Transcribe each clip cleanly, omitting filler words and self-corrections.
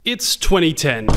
It's 2010.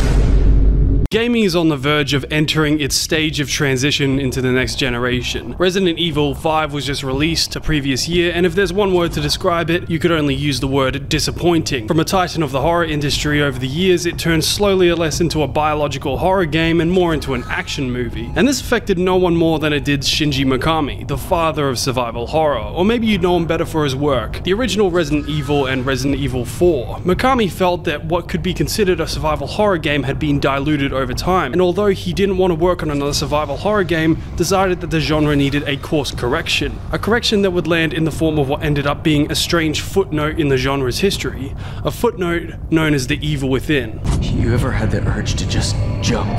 Gaming is on the verge of entering its stage of transition into the next generation. Resident Evil 5 was just released a previous year, and if there's one word to describe it, you could only use the word disappointing. From a titan of the horror industry over the years, it turned slowly less into a biological horror game and more into an action movie. And this affected no one more than it did Shinji Mikami, the father of survival horror, or maybe you'd know him better for his work. The original Resident Evil and Resident Evil 4. Mikami felt that what could be considered a survival horror game had been diluted over time, and although he didn't want to work on another survival horror game, decided that the genre needed a course correction. A correction that would land in the form of what ended up being a strange footnote in the genre's history. A footnote known as The Evil Within. You ever had the urge to just jump?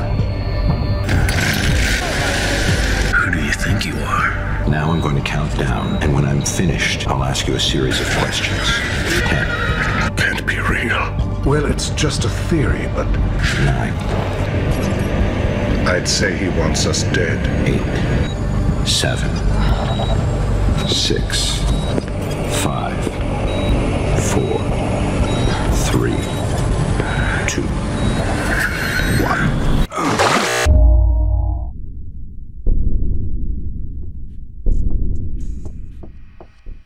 Who do you think you are? Now I'm going to count down, and when I'm finished, I'll ask you a series of questions. 10. Can't be real. Well, it's just a theory, but... 9. I'd say he wants us dead. 8. 7. 6. 5. 4. 3. 2. 1.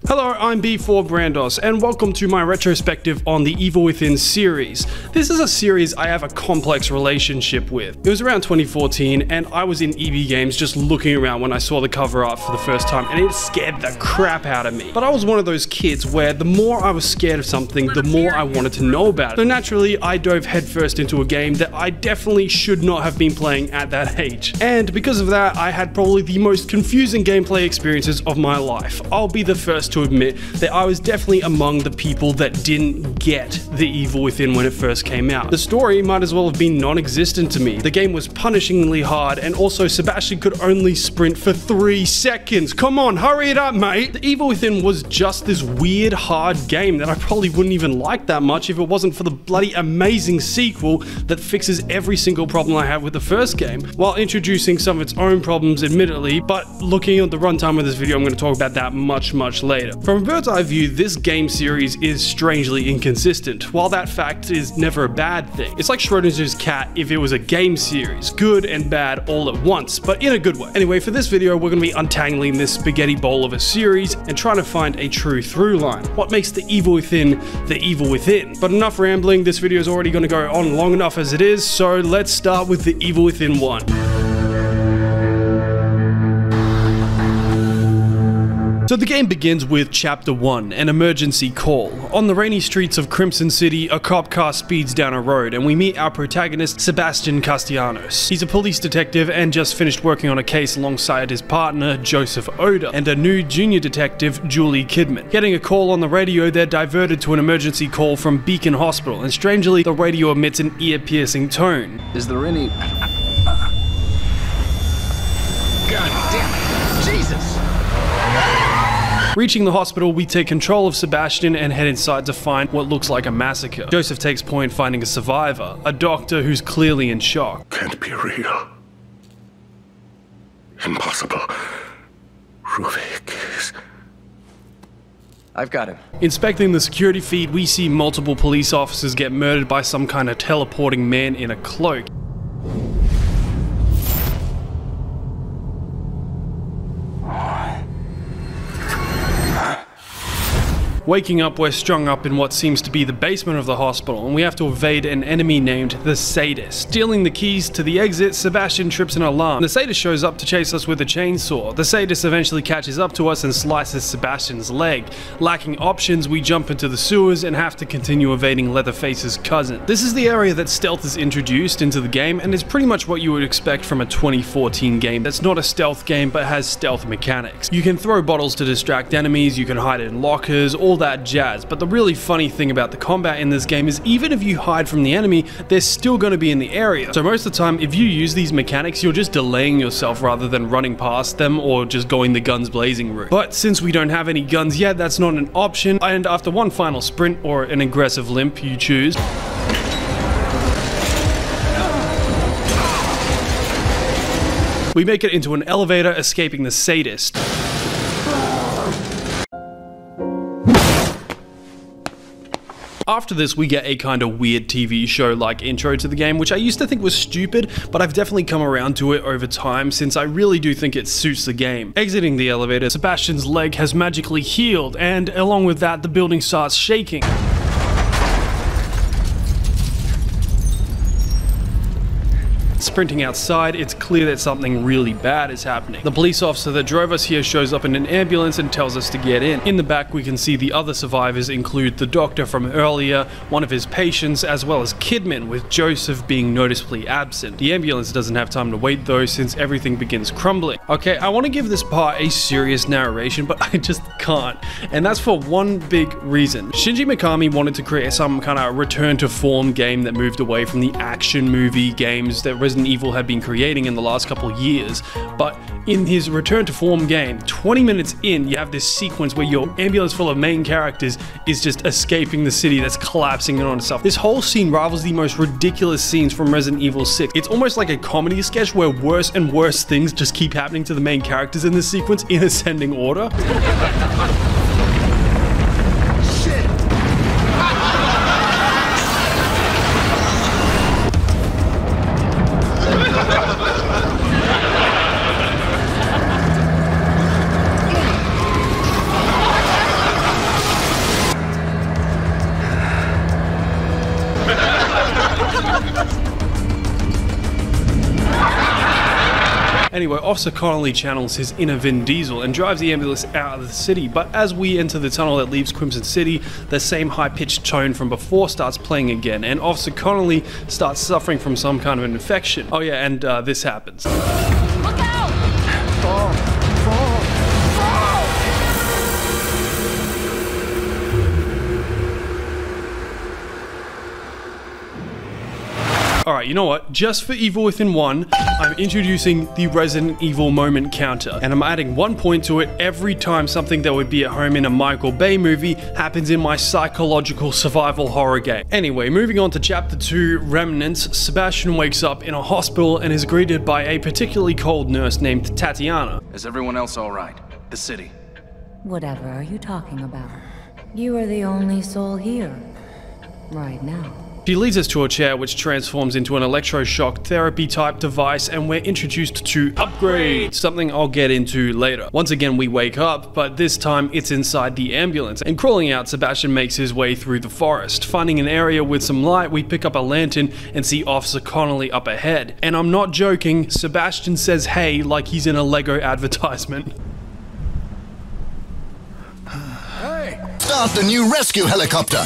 Hello, I'm B4 Brandos, and welcome to my retrospective on the Evil Within series. This is a series I have a complex relationship with. It was around 2014, and I was in EB Games just looking around when I saw the cover art for the first time, and it scared the crap out of me. But I was one of those kids where the more I was scared of something, the more I wanted to know about it. So naturally, I dove headfirst into a game that I definitely should not have been playing at that age. And because of that, I had probably the most confusing gameplay experiences of my life. I'll be the first to admit that I was definitely among the people that didn't get The Evil Within when it first came out. The story might as well have been non-existent to me. The game was punishingly hard, and also Sebastian could only sprint for 3 seconds. Come on, hurry it up, mate! The Evil Within was just this weird, hard game that I probably wouldn't even like that much if it wasn't for the bloody amazing sequel that fixes every single problem I have with the first game, while introducing some of its own problems admittedly, but looking at the runtime of this video, I'm going to talk about that much later. From a bird's eye view, this game series is strangely inconsistent. While that fact is never a bad thing, it's like Schrodinger's cat if it was a game series, good and bad all at once, but in a good way. Anyway, for this video, we're going to be untangling this spaghetti bowl of a series and trying to find a true through line. What makes the Evil Within the Evil Within? But enough rambling, this video is already going to go on long enough as it is, so let's start with the Evil Within 1. So the game begins with Chapter 1, an emergency call. On the rainy streets of Crimson City, a cop car speeds down a road and we meet our protagonist, Sebastian Castellanos. He's a police detective and just finished working on a case alongside his partner, Joseph Oda, and a new junior detective, Juli Kidman. Getting a call on the radio, they're diverted to an emergency call from Beacon Hospital, and strangely, the radio emits an ear-piercing tone. Is there any... God damn it! Jesus! Reaching the hospital, we take control of Sebastian and head inside to find what looks like a massacre. Joseph takes point finding a survivor, a doctor who's clearly in shock. Can't be real. Impossible. Ruvik is... I've got him. Inspecting the security feed, we see multiple police officers get murdered by some kind of teleporting man in a cloak. Waking up, we're strung up in what seems to be the basement of the hospital, and we have to evade an enemy named the Sadist. Stealing the keys to the exit, Sebastian trips an alarm. The Sadist shows up to chase us with a chainsaw. The Sadist eventually catches up to us and slices Sebastian's leg. Lacking options, we jump into the sewers and have to continue evading Leatherface's cousin. This is the area that stealth is introduced into the game, and is pretty much what you would expect from a 2014 game that's not a stealth game but has stealth mechanics. You can throw bottles to distract enemies, you can hide in lockers, all that jazz, but the really funny thing about the combat in this game is even if you hide from the enemy, they're still going to be in the area. So most of the time, if you use these mechanics, you're just delaying yourself rather than running past them or just going the guns blazing route. But since we don't have any guns yet, that's not an option, and after one final sprint or an aggressive limp, you choose, we make it into an elevator, escaping the Sadist. After this, we get a kind of weird TV show-like intro to the game, which I used to think was stupid, but I've definitely come around to it over time since I really do think it suits the game. Exiting the elevator, Sebastian's leg has magically healed, and along with that, the building starts shaking. Sprinting outside, it's clear that something really bad is happening. The police officer that drove us here shows up in an ambulance and tells us to get in. In the back, we can see the other survivors include the doctor from earlier, one of his patients, as well as Kidman, with Joseph being noticeably absent. The ambulance doesn't have time to wait though, since everything begins crumbling. Okay, I want to give this part a serious narration, but I just can't. And that's for one big reason. Shinji Mikami wanted to create some kind of return to form game that moved away from the action movie games that Resident Evil had been creating in the last couple of years, but in his return to form game, 20 minutes in, you have this sequence where your ambulance full of main characters is just escaping the city that's collapsing in on itself. This whole scene rivals the most ridiculous scenes from Resident Evil 6. It's almost like a comedy sketch where worse and worse things just keep happening to the main characters in this sequence in ascending order. Anyway, Officer Connolly channels his inner Vin Diesel and drives the ambulance out of the city, but as we enter the tunnel that leaves Crimson City, the same high-pitched tone from before starts playing again, and Officer Connolly starts suffering from some kind of an infection. Oh yeah, and this happens. Look out! Fall! Alright, you know what? Just for Evil Within 1, I'm introducing the Resident Evil moment counter, and I'm adding 1 point to it every time something that would be at home in a Michael Bay movie happens in my psychological survival horror game. Anyway, moving on to Chapter 2, Remnants, Sebastian wakes up in a hospital and is greeted by a particularly cold nurse named Tatiana. Is everyone else all right? The city? Whatever are you talking about? You are the only soul here. Right now. She leads us to a chair which transforms into an electroshock therapy type device, and we're introduced to Upgrade, something I'll get into later. Once again we wake up, but this time it's inside the ambulance, and crawling out, Sebastian makes his way through the forest. Finding an area with some light, we pick up a lantern and see Officer Connolly up ahead. And I'm not joking, Sebastian says hey like he's in a Lego advertisement. Hey! Start the new rescue helicopter!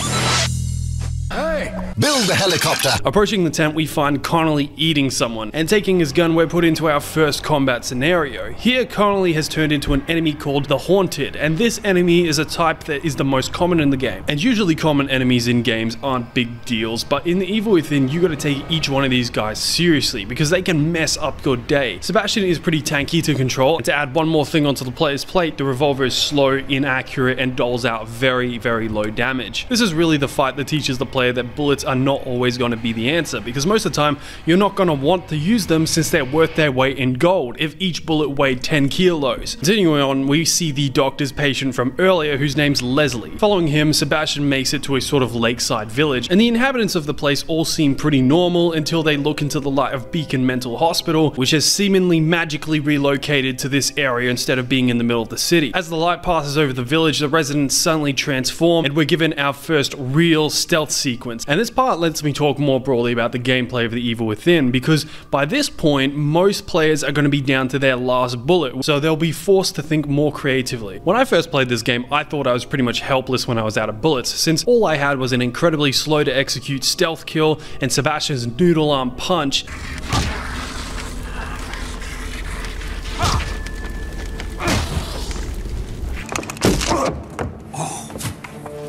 Hey! Build the helicopter! Approaching the tent, we find Connolly eating someone, and taking his gun, we're put into our first combat scenario. Here, Connolly has turned into an enemy called the Haunted, and this enemy is a type that is the most common in the game. And usually common enemies in games aren't big deals, but in the Evil Within, you gotta take each one of these guys seriously, because they can mess up your day. Sebastian is pretty tanky to control, and to add one more thing onto the player's plate, the revolver is slow, inaccurate, and doles out very, very low damage. This is really the fight that teaches the player that bullets are not always going to be the answer, because most of the time you're not going to want to use them since they're worth their weight in gold if each bullet weighed 10 kilos. Continuing on, we see the doctor's patient from earlier whose name's Leslie. Following him, Sebastian makes it to a sort of lakeside village, and the inhabitants of the place all seem pretty normal until they look into the light of Beacon Mental Hospital, which has seemingly magically relocated to this area instead of being in the middle of the city. As the light passes over the village, the residents suddenly transform, and we're given our first real stealth sequence. And this part lets me talk more broadly about the gameplay of the Evil Within, because by this point, most players are going to be down to their last bullet, so they'll be forced to think more creatively. When I first played this game, I thought I was pretty much helpless when I was out of bullets, since all I had was an incredibly slow to execute stealth kill and Sebastian's noodle arm punch.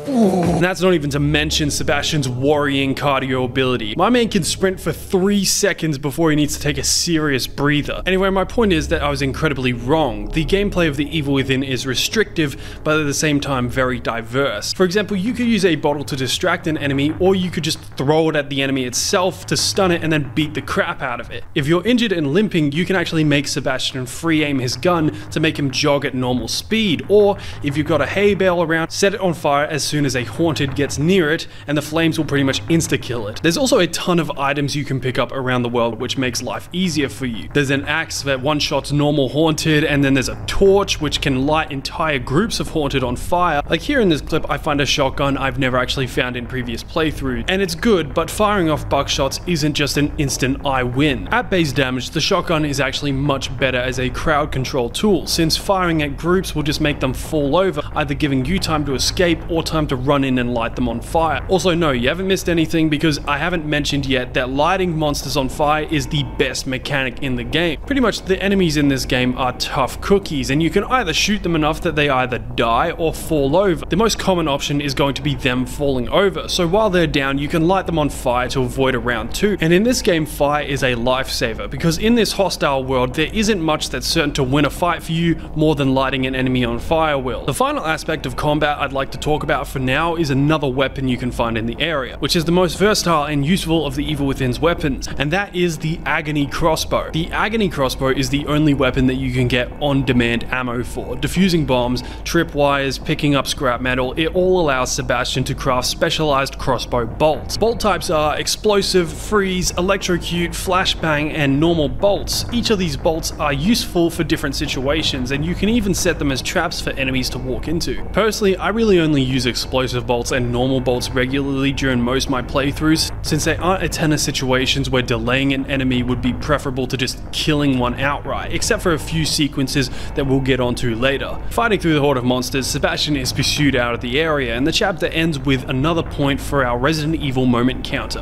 And that's not even to mention Sebastian's worrying cardio ability. My man can sprint for 3 seconds before he needs to take a serious breather. Anyway, my point is that I was incredibly wrong. The gameplay of the Evil Within is restrictive, but at the same time very diverse. For example, you could use a bottle to distract an enemy, or you could just throw it at the enemy itself to stun it and then beat the crap out of it. If you're injured and limping, you can actually make Sebastian free aim his gun to make him jog at normal speed, or if you've got a hay bale around, set it on fire as soon as a haunted gets near it, and the flames will pretty much insta-kill it. There's also a ton of items you can pick up around the world which makes life easier for you. There's an axe that one-shots normal haunted, and then there's a torch which can light entire groups of haunted on fire. Like here in this clip, I find a shotgun I've never actually found in previous playthroughs, and it's good, but firing off buckshots isn't just an instant I win. At base damage, the shotgun is actually much better as a crowd control tool, since firing at groups will just make them fall over, either giving you time to escape or time to run in and light them on fire. Also, no, you haven't missed anything, because I haven't mentioned yet that lighting monsters on fire is the best mechanic in the game. Pretty much the enemies in this game are tough cookies, and you can either shoot them enough that they either die or fall over. The most common option is going to be them falling over, so while they're down you can light them on fire to avoid a round 2. And in this game, fire is a lifesaver, because in this hostile world there isn't much that's certain to win a fight for you more than lighting an enemy on fire will. The final aspect of combat I'd like to talk about for now is another weapon you can find in the area, which is the most versatile and useful of the Evil Within's weapons, and that is the Agony Crossbow. The Agony Crossbow is the only weapon that you can get on-demand ammo for. Defusing bombs, tripwires, picking up scrap metal, it all allows Sebastian to craft specialized crossbow bolts. Bolt types are explosive, freeze, electrocute, flashbang, and normal bolts. Each of these bolts are useful for different situations, and you can even set them as traps for enemies to walk into. Personally, I really only use explosive bolts and normal bolts regularly during most of my playthroughs, since there aren't a ton of situations where delaying an enemy would be preferable to just killing one outright, except for a few sequences that we'll get onto later. Fighting through the horde of monsters, Sebastian is pursued out of the area, and the chapter ends with another point for our Resident Evil moment counter.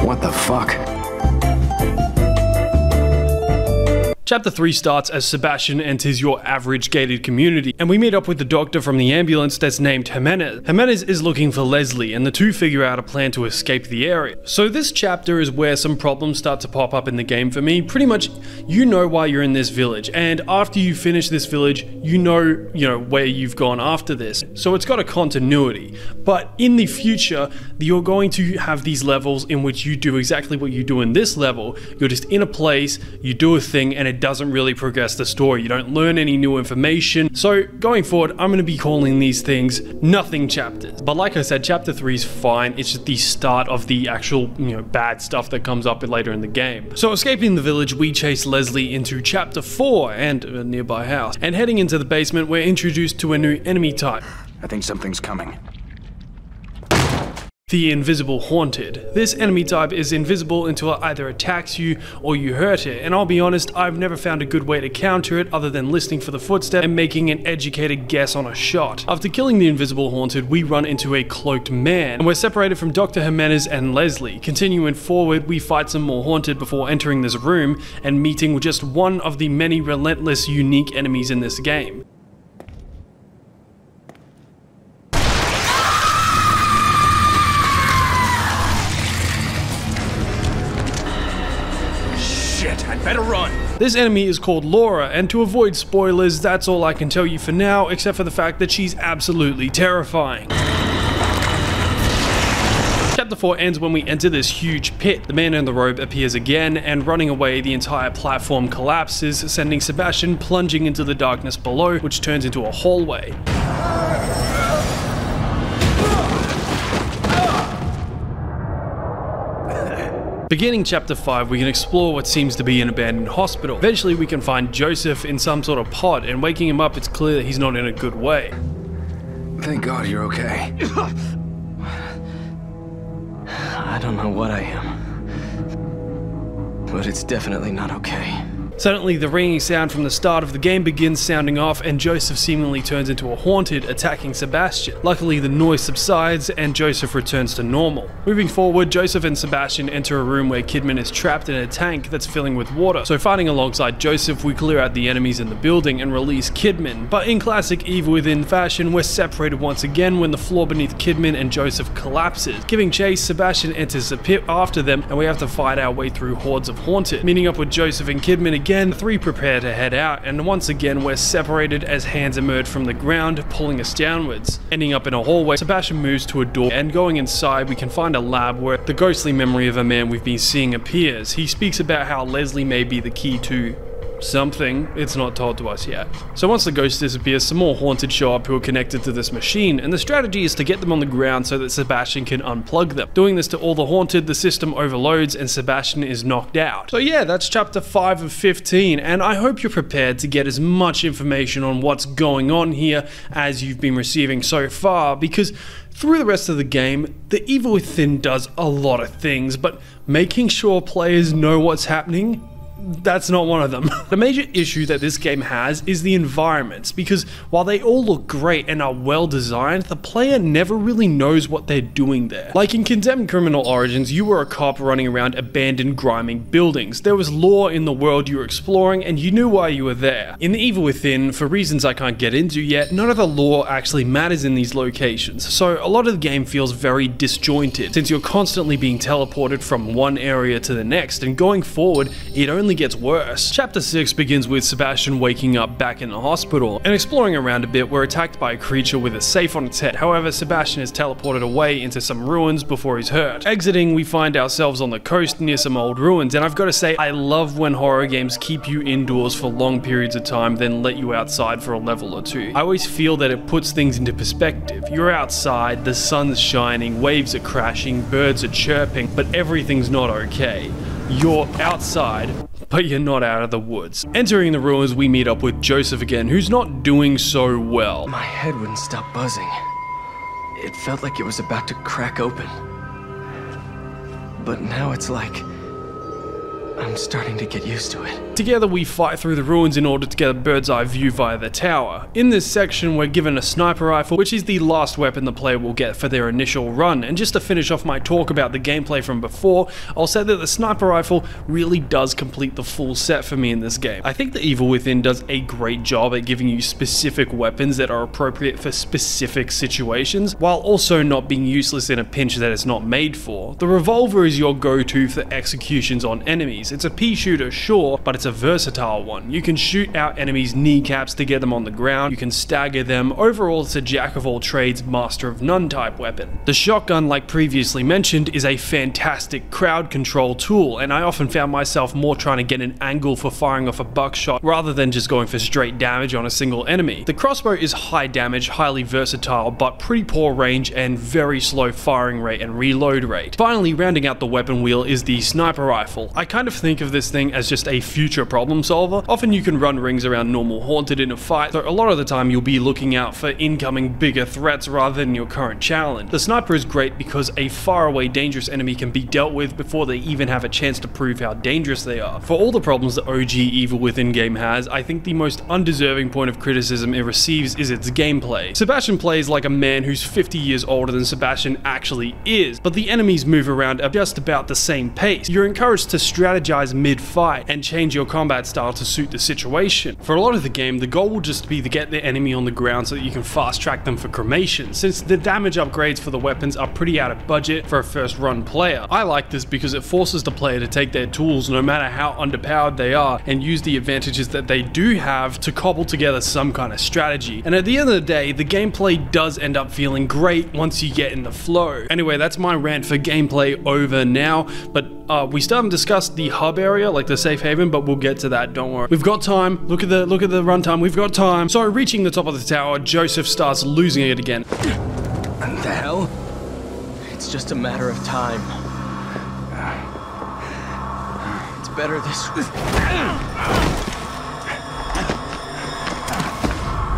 What the fuck? Chapter 3 starts as Sebastian enters your average gated community, and we meet up with the doctor from the ambulance that's named Jimenez. Jimenez is looking for Leslie, and the two figure out a plan to escape the area. So this chapter is where some problems start to pop up in the game for me. Pretty much, you know why you're in this village, and after you finish this village, you know where you've gone after this. So it's got a continuity. But in the future, you're going to have these levels in which you do exactly what you do in this level. You're just in a place, you do a thing, and it doesn't really progress the story. You don't learn any new information. So going forward, I'm going to be calling these things nothing chapters. But like I said, chapter 3 is fine. It's just the start of the actual, bad stuff that comes up later in the game. So escaping the village, we chase Leslie into chapter 4 and a nearby house. And heading into the basement, we're introduced to a new enemy type. I think something's coming. The Invisible Haunted. This enemy type is invisible until it either attacks you or you hurt it, and I'll be honest, I've never found a good way to counter it other than listening for the footstep and making an educated guess on a shot. After killing the Invisible Haunted, we run into a cloaked man, and we're separated from Dr. Jimenez and Leslie. Continuing forward, we fight some more Haunted before entering this room and meeting just one of the many relentless, unique enemies in this game. I'd better run. This enemy is called Laura, and to avoid spoilers, that's all I can tell you for now, except for the fact that she's absolutely terrifying. Chapter 4 ends when we enter this huge pit. The man in the robe appears again, and running away, the entire platform collapses, sending Sebastian plunging into the darkness below, which turns into a hallway. Beginning chapter 5, we can explore what seems to be an abandoned hospital. Eventually we can find Joseph in some sort of pod, and waking him up, it's clear that he's not in a good way. Thank God you're okay. I don't know what I am, but it's definitely not okay. Suddenly, the ringing sound from the start of the game begins sounding off, and Joseph seemingly turns into a haunted, attacking Sebastian. Luckily, the noise subsides, and Joseph returns to normal. Moving forward, Joseph and Sebastian enter a room where Kidman is trapped in a tank that's filling with water. So fighting alongside Joseph, we clear out the enemies in the building and release Kidman. But in classic Evil Within fashion, we're separated once again when the floor beneath Kidman and Joseph collapses. Giving chase, Sebastian enters the pit after them, and we have to fight our way through hordes of haunted. Meeting up with Joseph and Kidman again, the three prepare to head out, and once again we're separated as hands emerge from the ground, pulling us downwards. Ending up in a hallway, Sebastian moves to a door, and going inside we can find a lab where the ghostly memory of a man we've been seeing appears. He speaks about how Leslie may be the key to something. It's not told to us yet. So once the ghost disappears, some more haunted show up who are connected to this machine, and the strategy is to get them on the ground so that Sebastian can unplug them. Doing this to all the haunted, the system overloads and Sebastian is knocked out. So yeah, that's chapter 5 of 15, and I hope you're prepared to get as much information on what's going on here as you've been receiving so far, because through the rest of the game, the Evil Within does a lot of things, but making sure players know what's happening, that's not one of them. The major issue that this game has is the environments, because while they all look great and are well designed, the player never really knows what they're doing there. Like in Condemned Criminal Origins, you were a cop running around abandoned, grimy buildings. There was lore in the world you were exploring, and you knew why you were there. In the Evil Within, for reasons I can't get into yet, none of the lore actually matters in these locations, so a lot of the game feels very disjointed, since you're constantly being teleported from one area to the next, and going forward, it only gets worse. Chapter 6 begins with Sebastian waking up back in the hospital, and exploring around a bit, we're attacked by a creature with a safe on its head. However, Sebastian is teleported away into some ruins before he's hurt. Exiting, we find ourselves on the coast near some old ruins, and I've got to say, I love when horror games keep you indoors for long periods of time, then let you outside for a level or two. I always feel that it puts things into perspective. You're outside, the sun's shining, waves are crashing, birds are chirping, but everything's not okay. You're outside, but you're not out of the woods. Entering the ruins, we meet up with Joseph again, who's not doing so well. My head wouldn't stop buzzing. It felt like it was about to crack open. But now it's like I'm starting to get used to it. Together we fight through the ruins in order to get a bird's eye view via the tower. In this section we're given a sniper rifle, which is the last weapon the player will get for their initial run. And just to finish off my talk about the gameplay from before, I'll say that the sniper rifle really does complete the full set for me in this game. I think the Evil Within does a great job at giving you specific weapons that are appropriate for specific situations, while also not being useless in a pinch that it's not made for. The revolver is your go-to for executions on enemies. It's a pea shooter, sure, but it's a versatile one. You can shoot out enemies' kneecaps to get them on the ground, you can stagger them. Overall, it's a jack of all trades, master of none type weapon. The shotgun, like previously mentioned, is a fantastic crowd control tool, and I often found myself more trying to get an angle for firing off a buckshot rather than just going for straight damage on a single enemy. The crossbow is high damage, highly versatile, but pretty poor range and very slow firing rate and reload rate. Finally, rounding out the weapon wheel is the sniper rifle. I kind of think of this thing as just a future problem solver. Often you can run rings around normal haunted in a fight, so a lot of the time you'll be looking out for incoming bigger threats rather than your current challenge. The sniper is great because a far away dangerous enemy can be dealt with before they even have a chance to prove how dangerous they are. For all the problems the OG Evil Within game has, I think the most undeserving point of criticism it receives is its gameplay. Sebastian plays like a man who's 50 years older than Sebastian actually is, but the enemies move around at just about the same pace. You're encouraged to strategize mid-fight and change your combat style to suit the situation. For a lot of the game, the goal will just be to get the enemy on the ground so that you can fast track them for cremation, since the damage upgrades for the weapons are pretty out of budget for a first run player. I like this because it forces the player to take their tools, no matter how underpowered they are, and use the advantages that they do have to cobble together some kind of strategy. And at the end of the day, the gameplay does end up feeling great once you get in the flow. Anyway, that's my rant for gameplay over now, but we still haven't discussed the hub area, like the safe haven, but we'll get to that, don't worry. We've got time. Look at the runtime, we've got time. So reaching the top of the tower, Joseph starts losing it again. And the hell? It's just a matter of time. It's better this way.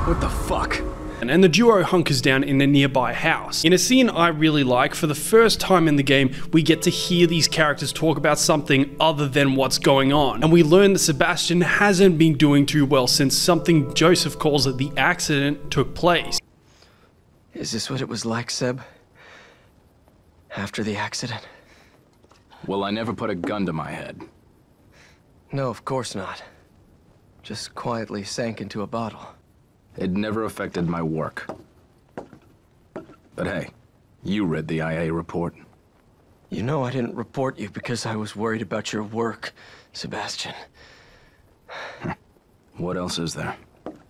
What the fuck? And the duo hunkers down in a nearby house. In a scene I really like, for the first time in the game, we get to hear these characters talk about something other than what's going on. And we learn that Sebastian hasn't been doing too well since something Joseph calls it the accident took place. Is this what it was like, Seb? After the accident? Well, I never put a gun to my head. No, of course not. Just quietly sank into a bottle. It never affected my work. But hey, you read the IA report. You know I didn't report you because I was worried about your work, Sebastian. What else is there?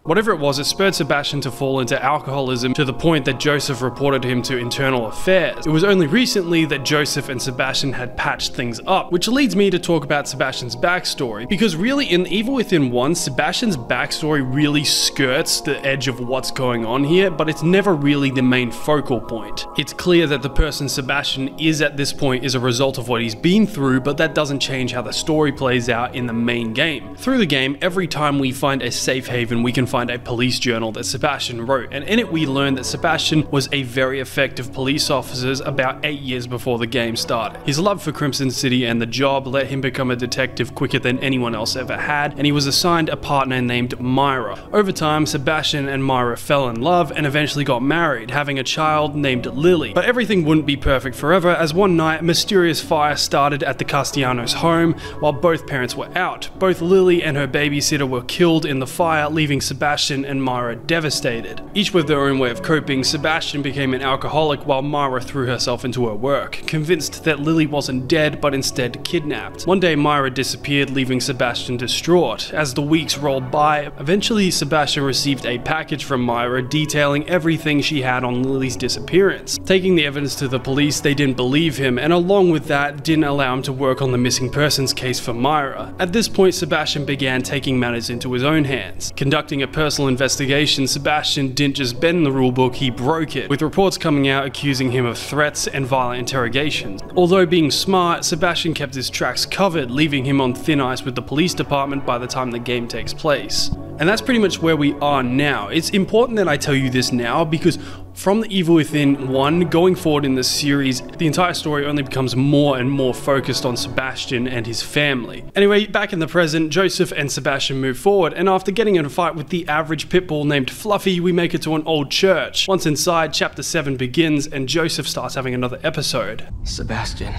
Whatever it was, it spurred Sebastian to fall into alcoholism to the point that Joseph reported him to internal affairs. It was only recently that Joseph and Sebastian had patched things up, which leads me to talk about Sebastian's backstory, because really in Evil Within 1, Sebastian's backstory really skirts the edge of what's going on here, but it's never really the main focal point. It's clear that the person Sebastian is at this point is a result of what he's been through, but that doesn't change how the story plays out in the main game. Through the game, every time we find a safe haven, we can find a police journal that Sebastian wrote, and in it we learn that Sebastian was a very effective police officer about 8 years before the game started. His love for Crimson City and the job let him become a detective quicker than anyone else ever had, and he was assigned a partner named Myra. Over time, Sebastian and Myra fell in love and eventually got married, having a child named Lily. But everything wouldn't be perfect forever, as one night a mysterious fire started at the Castellanos' home while both parents were out. Both Lily and her babysitter were killed in the fire, leaving Sebastian and Myra devastated. Each with their own way of coping, Sebastian became an alcoholic while Myra threw herself into her work, convinced that Lily wasn't dead but instead kidnapped. One day Myra disappeared, leaving Sebastian distraught. As the weeks rolled by, eventually Sebastian received a package from Myra detailing everything she had on Lily's disappearance. Taking the evidence to the police, they didn't believe him, and along with that, didn't allow him to work on the missing persons case for Myra. At this point, Sebastian began taking matters into his own hands. Conducting a personal investigation, Sebastian didn't just bend the rulebook, he broke it, with reports coming out accusing him of threats and violent interrogations. Although being smart, Sebastian kept his tracks covered, leaving him on thin ice with the police department by the time the game takes place. And that's pretty much where we are now. It's important that I tell you this now because from the Evil Within 1 going forward in this series, the entire story only becomes more and more focused on Sebastian and his family. Anyway, back in the present, Joseph and Sebastian move forward, and after getting in a fight with the average pitbull named Fluffy, we make it to an old church. Once inside, chapter 7 begins and Joseph starts having another episode. Sebastian,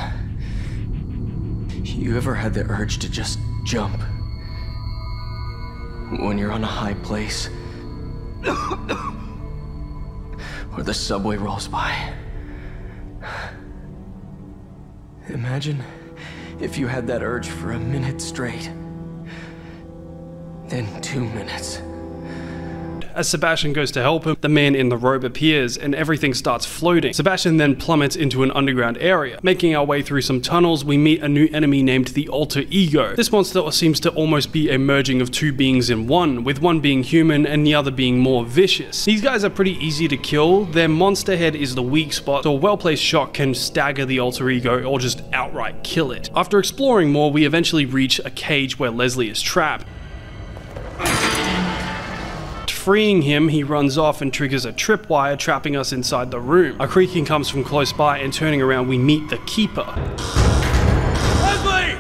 you ever had the urge to just jump? When you're on a high place, or the subway rolls by. Imagine if you had that urge for a minute straight, then 2 minutes. As Sebastian goes to help him, the man in the robe appears and everything starts floating. Sebastian then plummets into an underground area. Making our way through some tunnels, we meet a new enemy named the Alter Ego. This monster seems to almost be a merging of two beings in one, with one being human and the other being more vicious. These guys are pretty easy to kill. Their monster head is the weak spot, so a well-placed shot can stagger the Alter Ego or just outright kill it. After exploring more, we eventually reach a cage where Leslie is trapped. Freeing him, he runs off and triggers a tripwire, trapping us inside the room. A creaking comes from close by, and turning around we meet the Keeper. Leslie!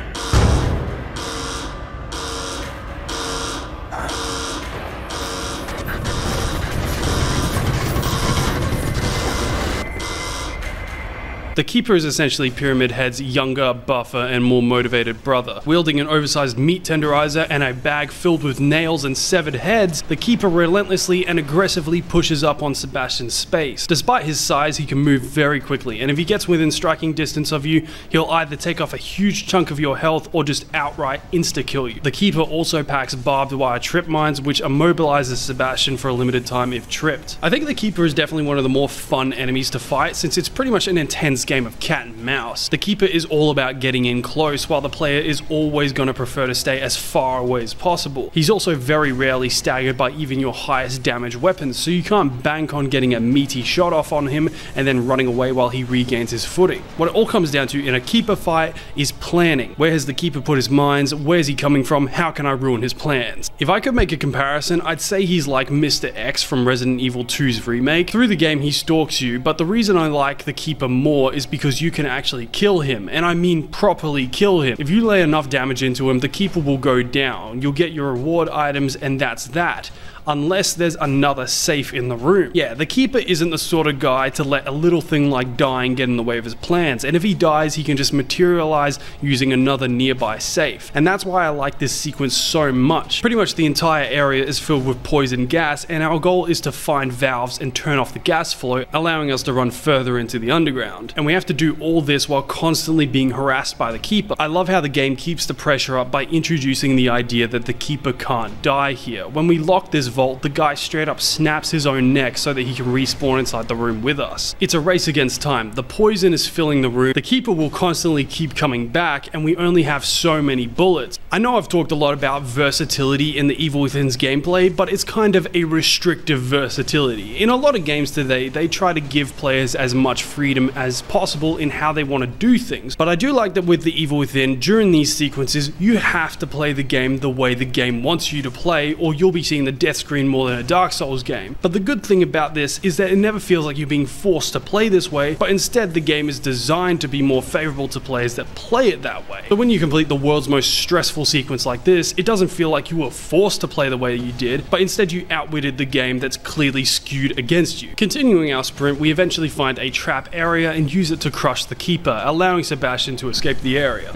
The Keeper is essentially Pyramid Head's younger, buffer, and more motivated brother. Wielding an oversized meat tenderizer and a bag filled with nails and severed heads, the Keeper relentlessly and aggressively pushes up on Sebastian's space. Despite his size, he can move very quickly, and if he gets within striking distance of you, he'll either take off a huge chunk of your health or just outright insta-kill you. The Keeper also packs barbed wire trip mines, which immobilizes Sebastian for a limited time if tripped. I think the Keeper is definitely one of the more fun enemies to fight, since it's pretty much an intense game of cat and mouse. The Keeper is all about getting in close, while the player is always going to prefer to stay as far away as possible. He's also very rarely staggered by even your highest damage weapons, so you can't bank on getting a meaty shot off on him and then running away while he regains his footing. What it all comes down to in a Keeper fight is planning. Where has the Keeper put his mines? Where's he coming from? How can I ruin his plans? If I could make a comparison, I'd say he's like Mr. X from Resident Evil 2's remake. Through the game he stalks you, but the reason I like the Keeper more is because you can actually kill him, and I mean properly kill him. If you lay enough damage into him, the Keeper will go down. You'll get your reward items, and that's that. Unless there's another safe in the room. Yeah, the Keeper isn't the sort of guy to let a little thing like dying get in the way of his plans, and if he dies, he can just materialize using another nearby safe. And that's why I like this sequence so much. Pretty much the entire area is filled with poison gas, and our goal is to find valves and turn off the gas flow, allowing us to run further into the underground. and we have to do all this while constantly being harassed by the Keeper. I love how the game keeps the pressure up by introducing the idea that the Keeper can't die here. When we lock this vault, the guy straight up snaps his own neck so that he can respawn inside the room with us. It's a race against time. The poison is filling the room, the Keeper will constantly keep coming back, and we only have so many bullets. I know I've talked a lot about versatility in the Evil Within's gameplay, but it's kind of a restrictive versatility. In a lot of games today, they try to give players as much freedom as possible in how they want to do things, but I do like that with the Evil Within, during these sequences, you have to play the game the way the game wants you to play, or you'll be seeing the death screen more than a Dark Souls game. But the good thing about this is that it never feels like you're being forced to play this way, but instead the game is designed to be more favorable to players that play it that way. So when you complete the world's most stressful sequence like this, it doesn't feel like you were forced to play the way you did, but instead you outwitted the game that's clearly skewed against you. Continuing our sprint, we eventually find a trap area and use it to crush the Keeper, allowing Sebastian to escape the area.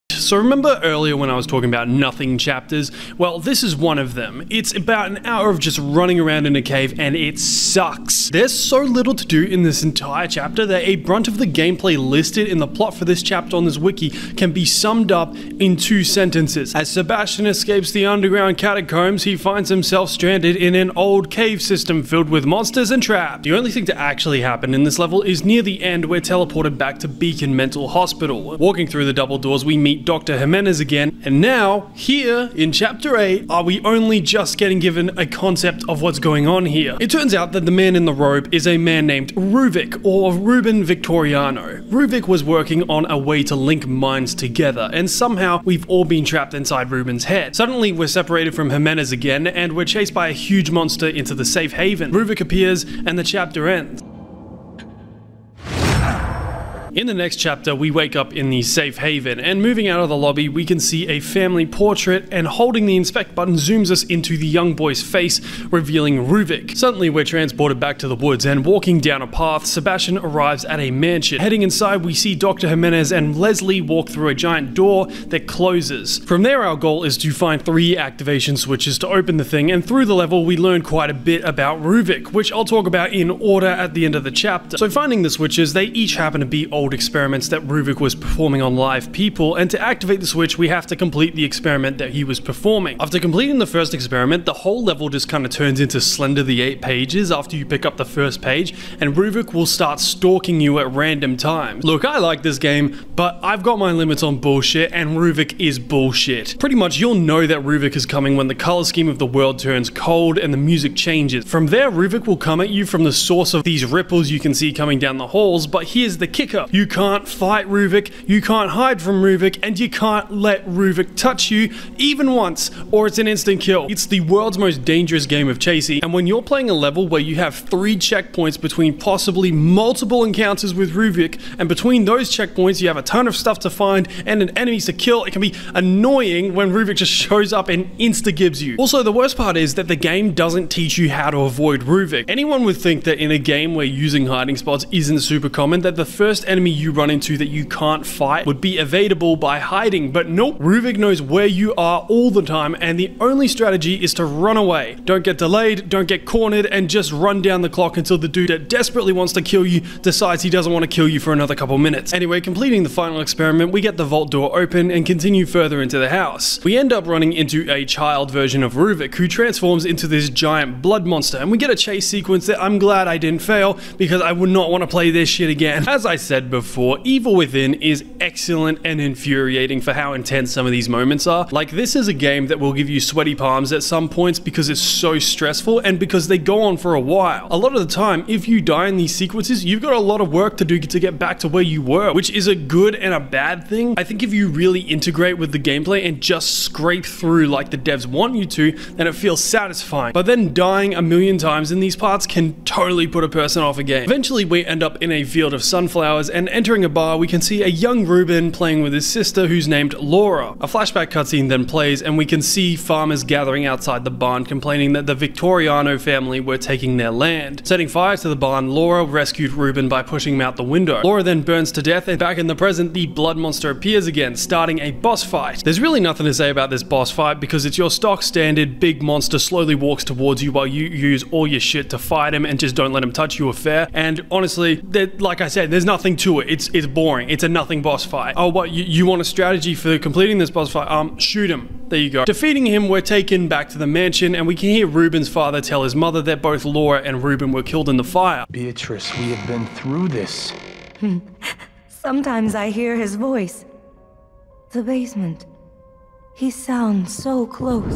So remember earlier when I was talking about nothing chapters? Well, this is one of them. It's about an hour of just running around in a cave and it sucks. There's so little to do in this entire chapter that a brunt of the gameplay listed in the plot for this chapter on this wiki can be summed up in 2 sentences. As Sebastian escapes the underground catacombs, he finds himself stranded in an old cave system filled with monsters and traps. The only thing to actually happen in this level is near the end, we're teleported back to Beacon Mental Hospital. Walking through the double doors, we meet Dr. Jimenez again, and now, here, in Chapter 8, are we only just getting given a concept of what's going on here. It turns out that the man in the robe is a man named Ruvik, or Ruben Victoriano. Ruvik was working on a way to link minds together, and somehow we've all been trapped inside Ruben's head. Suddenly, we're separated from Jimenez again, and we're chased by a huge monster into the safe haven. Ruvik appears, and the chapter ends. In the next chapter, we wake up in the safe haven, and moving out of the lobby, we can see a family portrait, and holding the inspect button zooms us into the young boy's face, revealing Ruvik. Suddenly, we're transported back to the woods, and walking down a path, Sebastian arrives at a mansion. Heading inside, we see Dr. Jimenez and Leslie walk through a giant door that closes. From there, our goal is to find 3 activation switches to open the thing, and through the level, we learn quite a bit about Ruvik, which I'll talk about in order at the end of the chapter. So finding the switches, they each happen to be old experiments that Ruvik was performing on live people, and to activate the switch we have to complete the experiment that he was performing. After completing the first experiment, the whole level just kind of turns into Slender the 8 pages after you pick up the first page, and Ruvik will start stalking you at random times. Look, I like this game, but I've got my limits on bullshit, and Ruvik is bullshit. Pretty much you'll know that Ruvik is coming when the color scheme of the world turns cold and the music changes. From there, Ruvik will come at you from the source of these ripples you can see coming down the halls, but here's the kicker. You can't fight Ruvik, you can't hide from Ruvik, and you can't let Ruvik touch you even once, or it's an instant kill. It's the world's most dangerous game of chasing, and when you're playing a level where you have 3 checkpoints between possibly multiple encounters with Ruvik, and between those checkpoints you have a ton of stuff to find and enemies to kill, it can be annoying when Ruvik just shows up and insta-gibs you. Also, the worst part is that the game doesn't teach you how to avoid Ruvik. Anyone would think that in a game where using hiding spots isn't super common, that the first enemy you run into that you can't fight would be evadable by hiding, but nope, Ruvik knows where you are all the time, and the only strategy is to run away. Don't get delayed, don't get cornered, and just run down the clock until the dude that desperately wants to kill you decides he doesn't want to kill you for another couple minutes. Anyway, completing the final experiment, we get the vault door open and continue further into the house. We end up running into a child version of Ruvik, who transforms into this giant blood monster, and we get a chase sequence that I'm glad I didn't fail, because I would not want to play this shit again. As I said before, Evil Within is excellent and infuriating for how intense some of these moments are. Like, this is a game that will give you sweaty palms at some points because it's so stressful and because they go on for a while. A lot of the time, if you die in these sequences, you've got a lot of work to do to get back to where you were, which is a good and a bad thing. I think if you really integrate with the gameplay and just scrape through like the devs want you to, then it feels satisfying. But then dying a million times in these parts can totally put a person off a game. Eventually, we end up in a field of sunflowers, and and entering a bar, we can see a young Ruben playing with his sister who's named Laura. A flashback cutscene then plays, and we can see farmers gathering outside the barn complaining that the Victoriano family were taking their land. Setting fire to the barn, Laura rescued Ruben by pushing him out the window. Laura then burns to death, and back in the present, the blood monster appears again, starting a boss fight. There's really nothing to say about this boss fight because it's your stock standard big monster slowly walks towards you while you use all your shit to fight him and just don't let him touch you affair. And honestly, like I said, there's nothing to it. It's boring. It's a nothing boss fight. Oh, what, you want a strategy for completing this boss fight? Shoot him. There you go. Defeating him, we're taken back to the mansion, and we can hear Ruben's father tell his mother that both Laura and Ruben were killed in the fire. Beatrice, we have been through this. Sometimes I hear his voice. The basement. He sounds so close.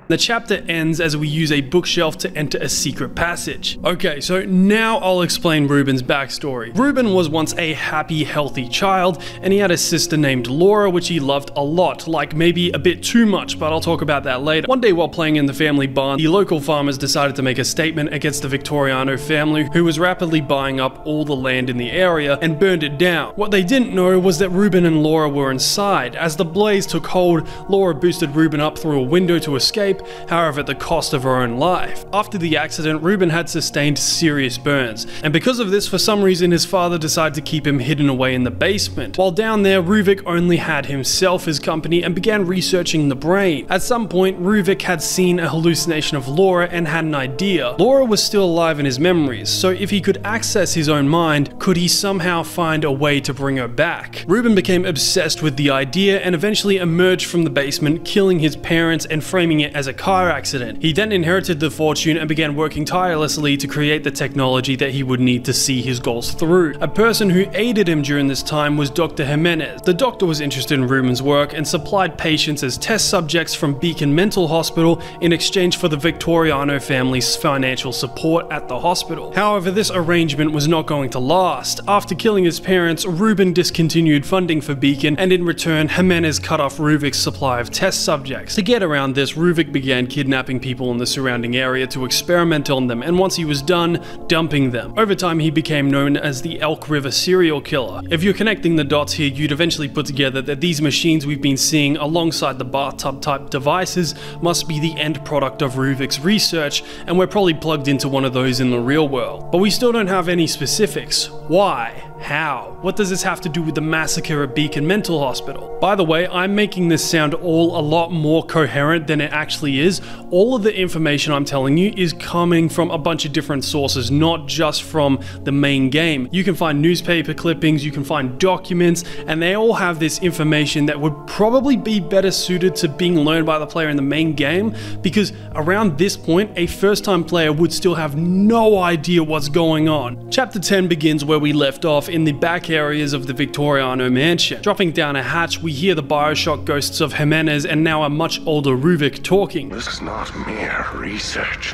The chapter ends as we use a bookshelf to enter a secret passage. Okay, so now I'll explain Ruben's backstory. Ruben was once a happy, healthy child, and he had a sister named Laura, which he loved a lot, like maybe a bit too much, but I'll talk about that later. One day while playing in the family barn, the local farmers decided to make a statement against the Victoriano family, who was rapidly buying up all the land in the area and burned it down. What they didn't know was that Ruben and Laura were inside. As the blaze took hold, Laura boosted Ruben up through a window to escape, however at the cost of her own life. After the accident, Ruben had sustained serious burns, and because of this, for some reason his father decided to keep him hidden away in the basement. While down there, Ruvik only had himself as company and began researching the brain. At some point, Ruvik had seen a hallucination of Laura and had an idea. Laura was still alive in his memories, so if he could access his own mind, could he somehow find a way to bring her back? Ruben became obsessed with the idea and eventually emerged from the basement, killing his parents and framing it as a car accident. He then inherited the fortune and began working tirelessly to create the technology that he would need to see his goals through. A person who aided him during this time was Dr. Jimenez. The doctor was interested in Ruben's work and supplied patients as test subjects from Beacon Mental Hospital in exchange for the Victoriano family's financial support at the hospital. However, this arrangement was not going to last. After killing his parents, Ruben discontinued funding for Beacon, and in return, Jimenez cut off Ruvik's supply of test subjects. To get around this, Ruvik began kidnapping people in the surrounding area to experiment on them, and once he was done, dumping them. Over time, he became known as the Elk River serial killer. If you're connecting the dots here, you'd eventually put together that these machines we've been seeing alongside the bathtub type devices must be the end product of Ruvik's research, and we're probably plugged into one of those in the real world. But we still don't have any specifics. Why? How? What does this have to do with the massacre at Beacon Mental Hospital? By the way, I'm making this sound all a lot more coherent than it actually is. All of the information I'm telling you is coming from a bunch of different sources, not just from the main game. You can find newspaper clippings, you can find documents, and they all have this information that would probably be better suited to being learned by the player in the main game, because around this point, a first-time player would still have no idea what's going on. Chapter 10 begins where we left off, in the back areas of the Victoriano mansion. Dropping down a hatch, we hear the Bioshock ghosts of Jimenez and now a much older Ruvik talking. This is not mere research.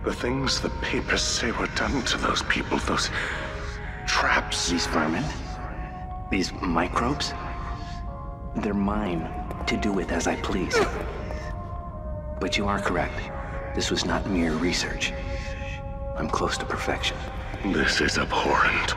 The things the papers say were done to those people, those traps. These vermin, these microbes, they're mine to do with as I please. But you are correct. This was not mere research. I'm close to perfection. This is abhorrent.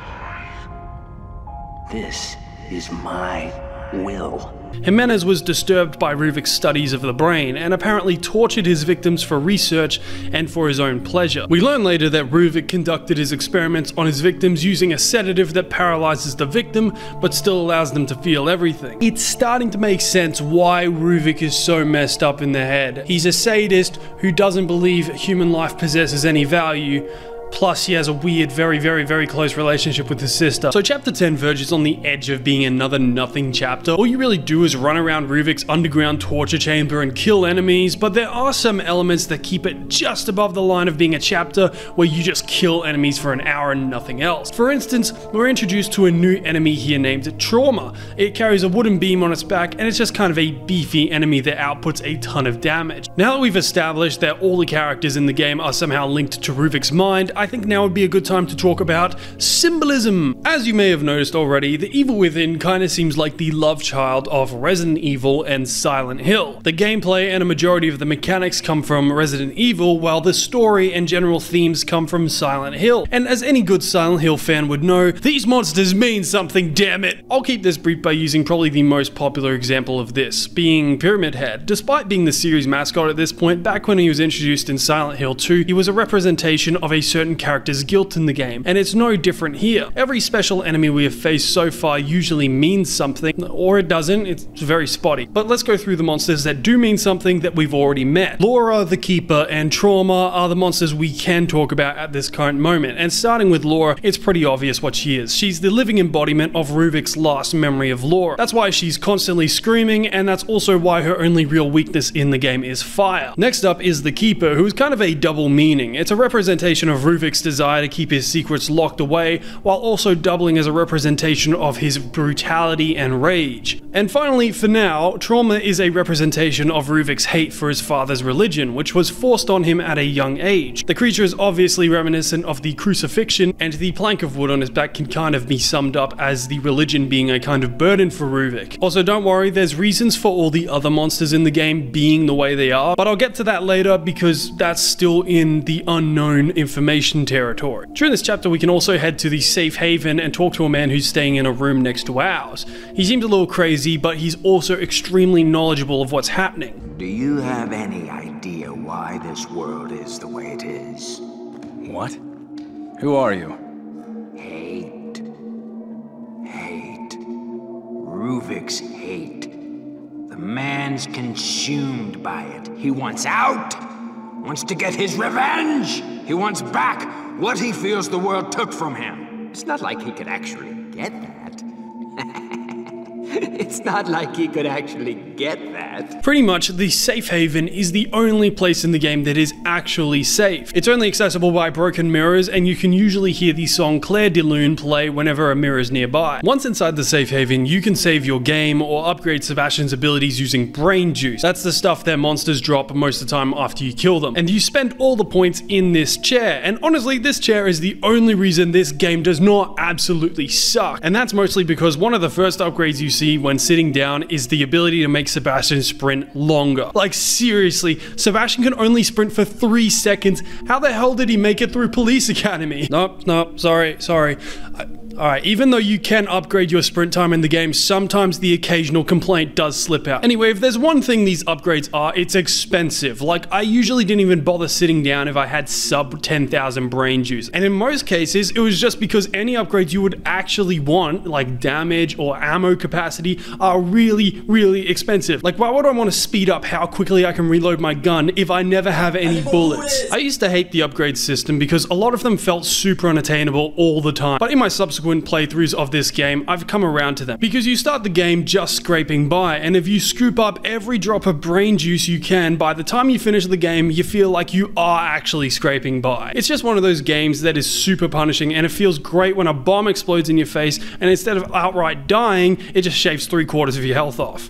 This is my will. Jimenez was disturbed by Ruvik's studies of the brain and apparently tortured his victims for research and for his own pleasure. We learn later that Ruvik conducted his experiments on his victims using a sedative that paralyzes the victim but still allows them to feel everything. It's starting to make sense why Ruvik is so messed up in the head. He's a sadist who doesn't believe human life possesses any value. Plus, he has a weird, very close relationship with his sister. So chapter 10 verges on the edge of being another nothing chapter. All you really do is run around Ruvik's underground torture chamber and kill enemies, but there are some elements that keep it just above the line of being a chapter where you just kill enemies for an hour and nothing else. For instance, we're introduced to a new enemy here named Trauma. It carries a wooden beam on its back, and it's just kind of a beefy enemy that outputs a ton of damage. Now that we've established that all the characters in the game are somehow linked to Ruvik's mind, I think now would be a good time to talk about symbolism. As you may have noticed already, the Evil Within kind of seems like the love child of Resident Evil and Silent Hill. The gameplay and a majority of the mechanics come from Resident Evil, while the story and general themes come from Silent Hill. And as any good Silent Hill fan would know, these monsters mean something, damn it! I'll keep this brief by using probably the most popular example of this, being Pyramid Head. Despite being the series mascot at this point, back when he was introduced in Silent Hill 2, he was a representation of a certain character's guilt in the game, and it's no different here. Every special enemy we have faced so far usually means something, or it doesn't, it's very spotty. But let's go through the monsters that do mean something that we've already met. Laura, the Keeper, and Trauma are the monsters we can talk about at this current moment, and starting with Laura, it's pretty obvious what she is. She's the living embodiment of Ruvik's last memory of Laura. That's why she's constantly screaming, and that's also why her only real weakness in the game is fire. Next up is the Keeper, who's kind of a double meaning. It's a representation of Ruvik's desire to keep his secrets locked away, while also doubling as a representation of his brutality and rage. And finally, for now, Trauma is a representation of Ruvik's hate for his father's religion, which was forced on him at a young age. The creature is obviously reminiscent of the crucifixion, and the plank of wood on his back can kind of be summed up as the religion being a kind of burden for Ruvik. Also, don't worry, there's reasons for all the other monsters in the game being the way they are, but I'll get to that later because that's still in the unknown information territory. During this chapter, we can also head to the safe haven and talk to a man who's staying in a room next to ours. He seems a little crazy, but he's also extremely knowledgeable of what's happening. Do you have any idea why this world is the way it is? What? Who are you? Hate. Hate. Ruvik's hate. The man's consumed by it. He wants out. Wants to get his revenge. He wants back what he feels the world took from him. It's not like he could actually get that. It's not like he could actually get that. Pretty much, the safe haven is the only place in the game that is actually safe. It's only accessible by broken mirrors, and you can usually hear the song Clair de Lune play whenever a mirror is nearby. Once inside the safe haven, you can save your game or upgrade Sebastian's abilities using brain juice. That's the stuff that monsters drop most of the time after you kill them. And you spend all the points in this chair. And honestly, this chair is the only reason this game does not absolutely suck. And that's mostly because one of the first upgrades you see when sitting down is the ability to make Sebastian sprint longer. Like seriously, Sebastian can only sprint for 3 seconds. How the hell did he make it through Police Academy? Nope, sorry. Alright, even though you can upgrade your sprint time in the game, sometimes the occasional complaint does slip out. Anyway, if there's one thing these upgrades are, it's expensive. Like, I usually didn't even bother sitting down if I had sub 10,000 brain juice. And in most cases, it was just because any upgrades you would actually want, like damage or ammo capacity, are really, really expensive. Like, why would I want to speed up how quickly I can reload my gun if I never have any bullets? I used to hate the upgrade system because a lot of them felt super unattainable all the time. But in my subsequent playthroughs of this game, I've come around to them. Because you start the game just scraping by, and if you scoop up every drop of brain juice you can, by the time you finish the game, you feel like you are actually scraping by. It's just one of those games that is super punishing, and it feels great when a bomb explodes in your face, and instead of outright dying, it just shaves 3/4 of your health off.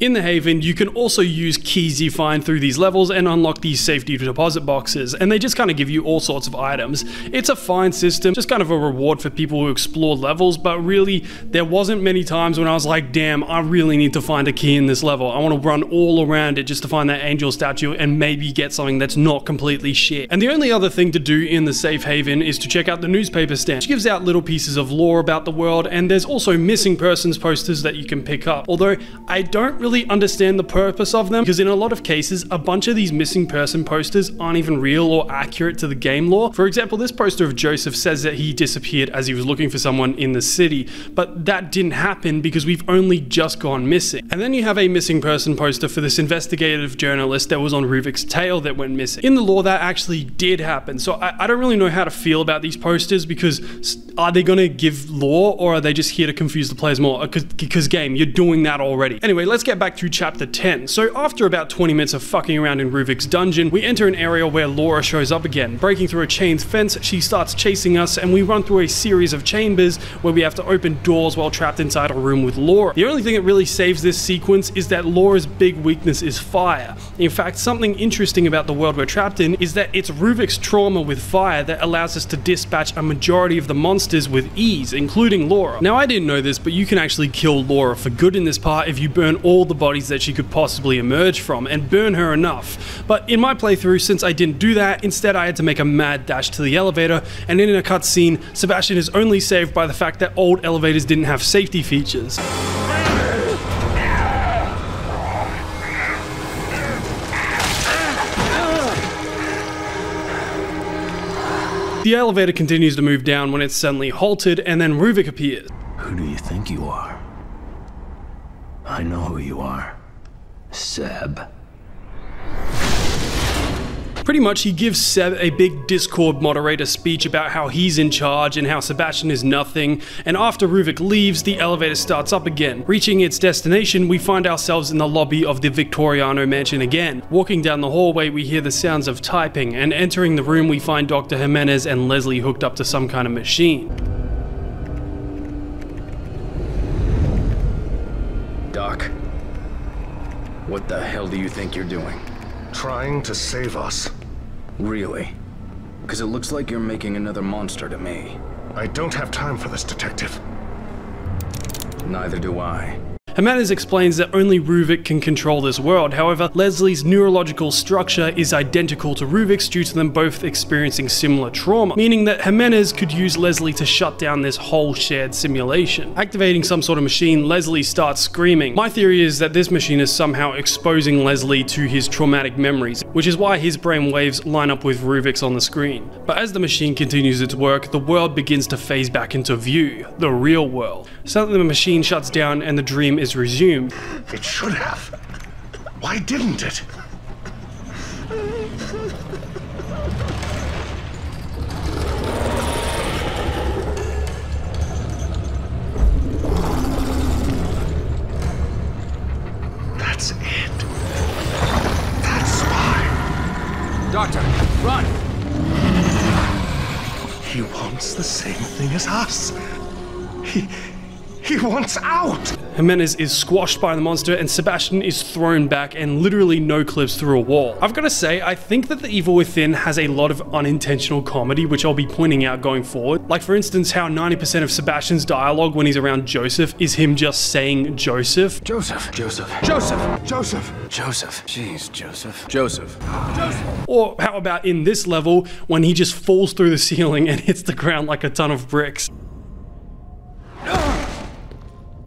In the Haven, you can also use keys you find through these levels and unlock these safety deposit boxes, and they just kind of give you all sorts of items. It's a fine system, just kind of a reward for people who explore levels, but really, there wasn't many times when I was like, damn, I really need to find a key in this level. I want to run all around it just to find that angel statue and maybe get something that's not completely shit. And the only other thing to do in the safe haven is to check out the newspaper stand, which gives out little pieces of lore about the world, and there's also missing persons posters that you can pick up. Although, I don't really understand the purpose of them, because in a lot of cases, a bunch of these missing person posters aren't even real or accurate to the game lore. For example, this poster of Joseph says that he disappeared as he was looking for someone in the city, but that didn't happen because we've only just gone missing. And then you have a missing person poster for this investigative journalist that was on Ruvik's tail that went missing. In the lore, that actually did happen, so I don't really know how to feel about these posters, because are they gonna give lore, or are they just here to confuse the players more? Because game, you're doing that already. Anyway, let's get back back to chapter 10. So after about 20 minutes of fucking around in Ruvik's dungeon, we enter an area where Laura shows up again. Breaking through a chain fence, she starts chasing us, and we run through a series of chambers where we have to open doors while trapped inside a room with Laura. The only thing that really saves this sequence is that Laura's big weakness is fire. In fact, something interesting about the world we're trapped in is that it's Ruvik's trauma with fire that allows us to dispatch a majority of the monsters with ease, including Laura. Now, I didn't know this, but you can actually kill Laura for good in this part if you burn all the bodies that she could possibly emerge from, and burn her enough. But in my playthrough, since I didn't do that, instead I had to make a mad dash to the elevator, and in a cutscene, Sebastian is only saved by the fact that old elevators didn't have safety features. The elevator continues to move down when it's suddenly halted, and then Ruvik appears. Who do you think you are? I know who you are. Seb. Pretty much, he gives Seb a big Discord moderator speech about how he's in charge and how Sebastian is nothing, and after Ruvik leaves, the elevator starts up again. Reaching its destination, we find ourselves in the lobby of the Victoriano mansion again. Walking down the hallway, we hear the sounds of typing, and entering the room, we find Dr. Jimenez and Leslie hooked up to some kind of machine. Doc, what the hell do you think you're doing? Trying to save us. Really? Because it looks like you're making another monster to me. I don't have time for this, Detective. Neither do I. Jimenez explains that only Ruvik can control this world. However, Leslie's neurological structure is identical to Ruvik's due to them both experiencing similar trauma, meaning that Jimenez could use Leslie to shut down this whole shared simulation. Activating some sort of machine, Leslie starts screaming. My theory is that this machine is somehow exposing Leslie to his traumatic memories, which is why his brain waves line up with Ruvik's on the screen. But as the machine continues its work, the world begins to phase back into view, the real world. Suddenly the machine shuts down and the dream is resumed. It should have. Why didn't it? That's it. That's why. Doctor, run! He wants the same thing as us. He wants out! Jimenez is squashed by the monster and Sebastian is thrown back and literally no clips through a wall. I've got to say, I think that The Evil Within has a lot of unintentional comedy, which I'll be pointing out going forward. Like for instance, how 90% of Sebastian's dialogue when he's around Joseph is him just saying Joseph. Joseph. Joseph. Joseph! Joseph! Joseph. Jeez, Joseph. Joseph. Joseph! Or how about in this level, when he just falls through the ceiling and hits the ground like a ton of bricks.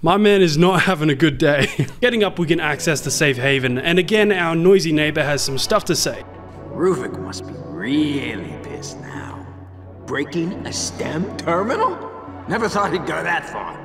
My man is not having a good day. Getting up, we can access the safe haven, and again, our noisy neighbor has some stuff to say. Ruvik must be really pissed now. Breaking a STEM terminal? Never thought he'd go that far.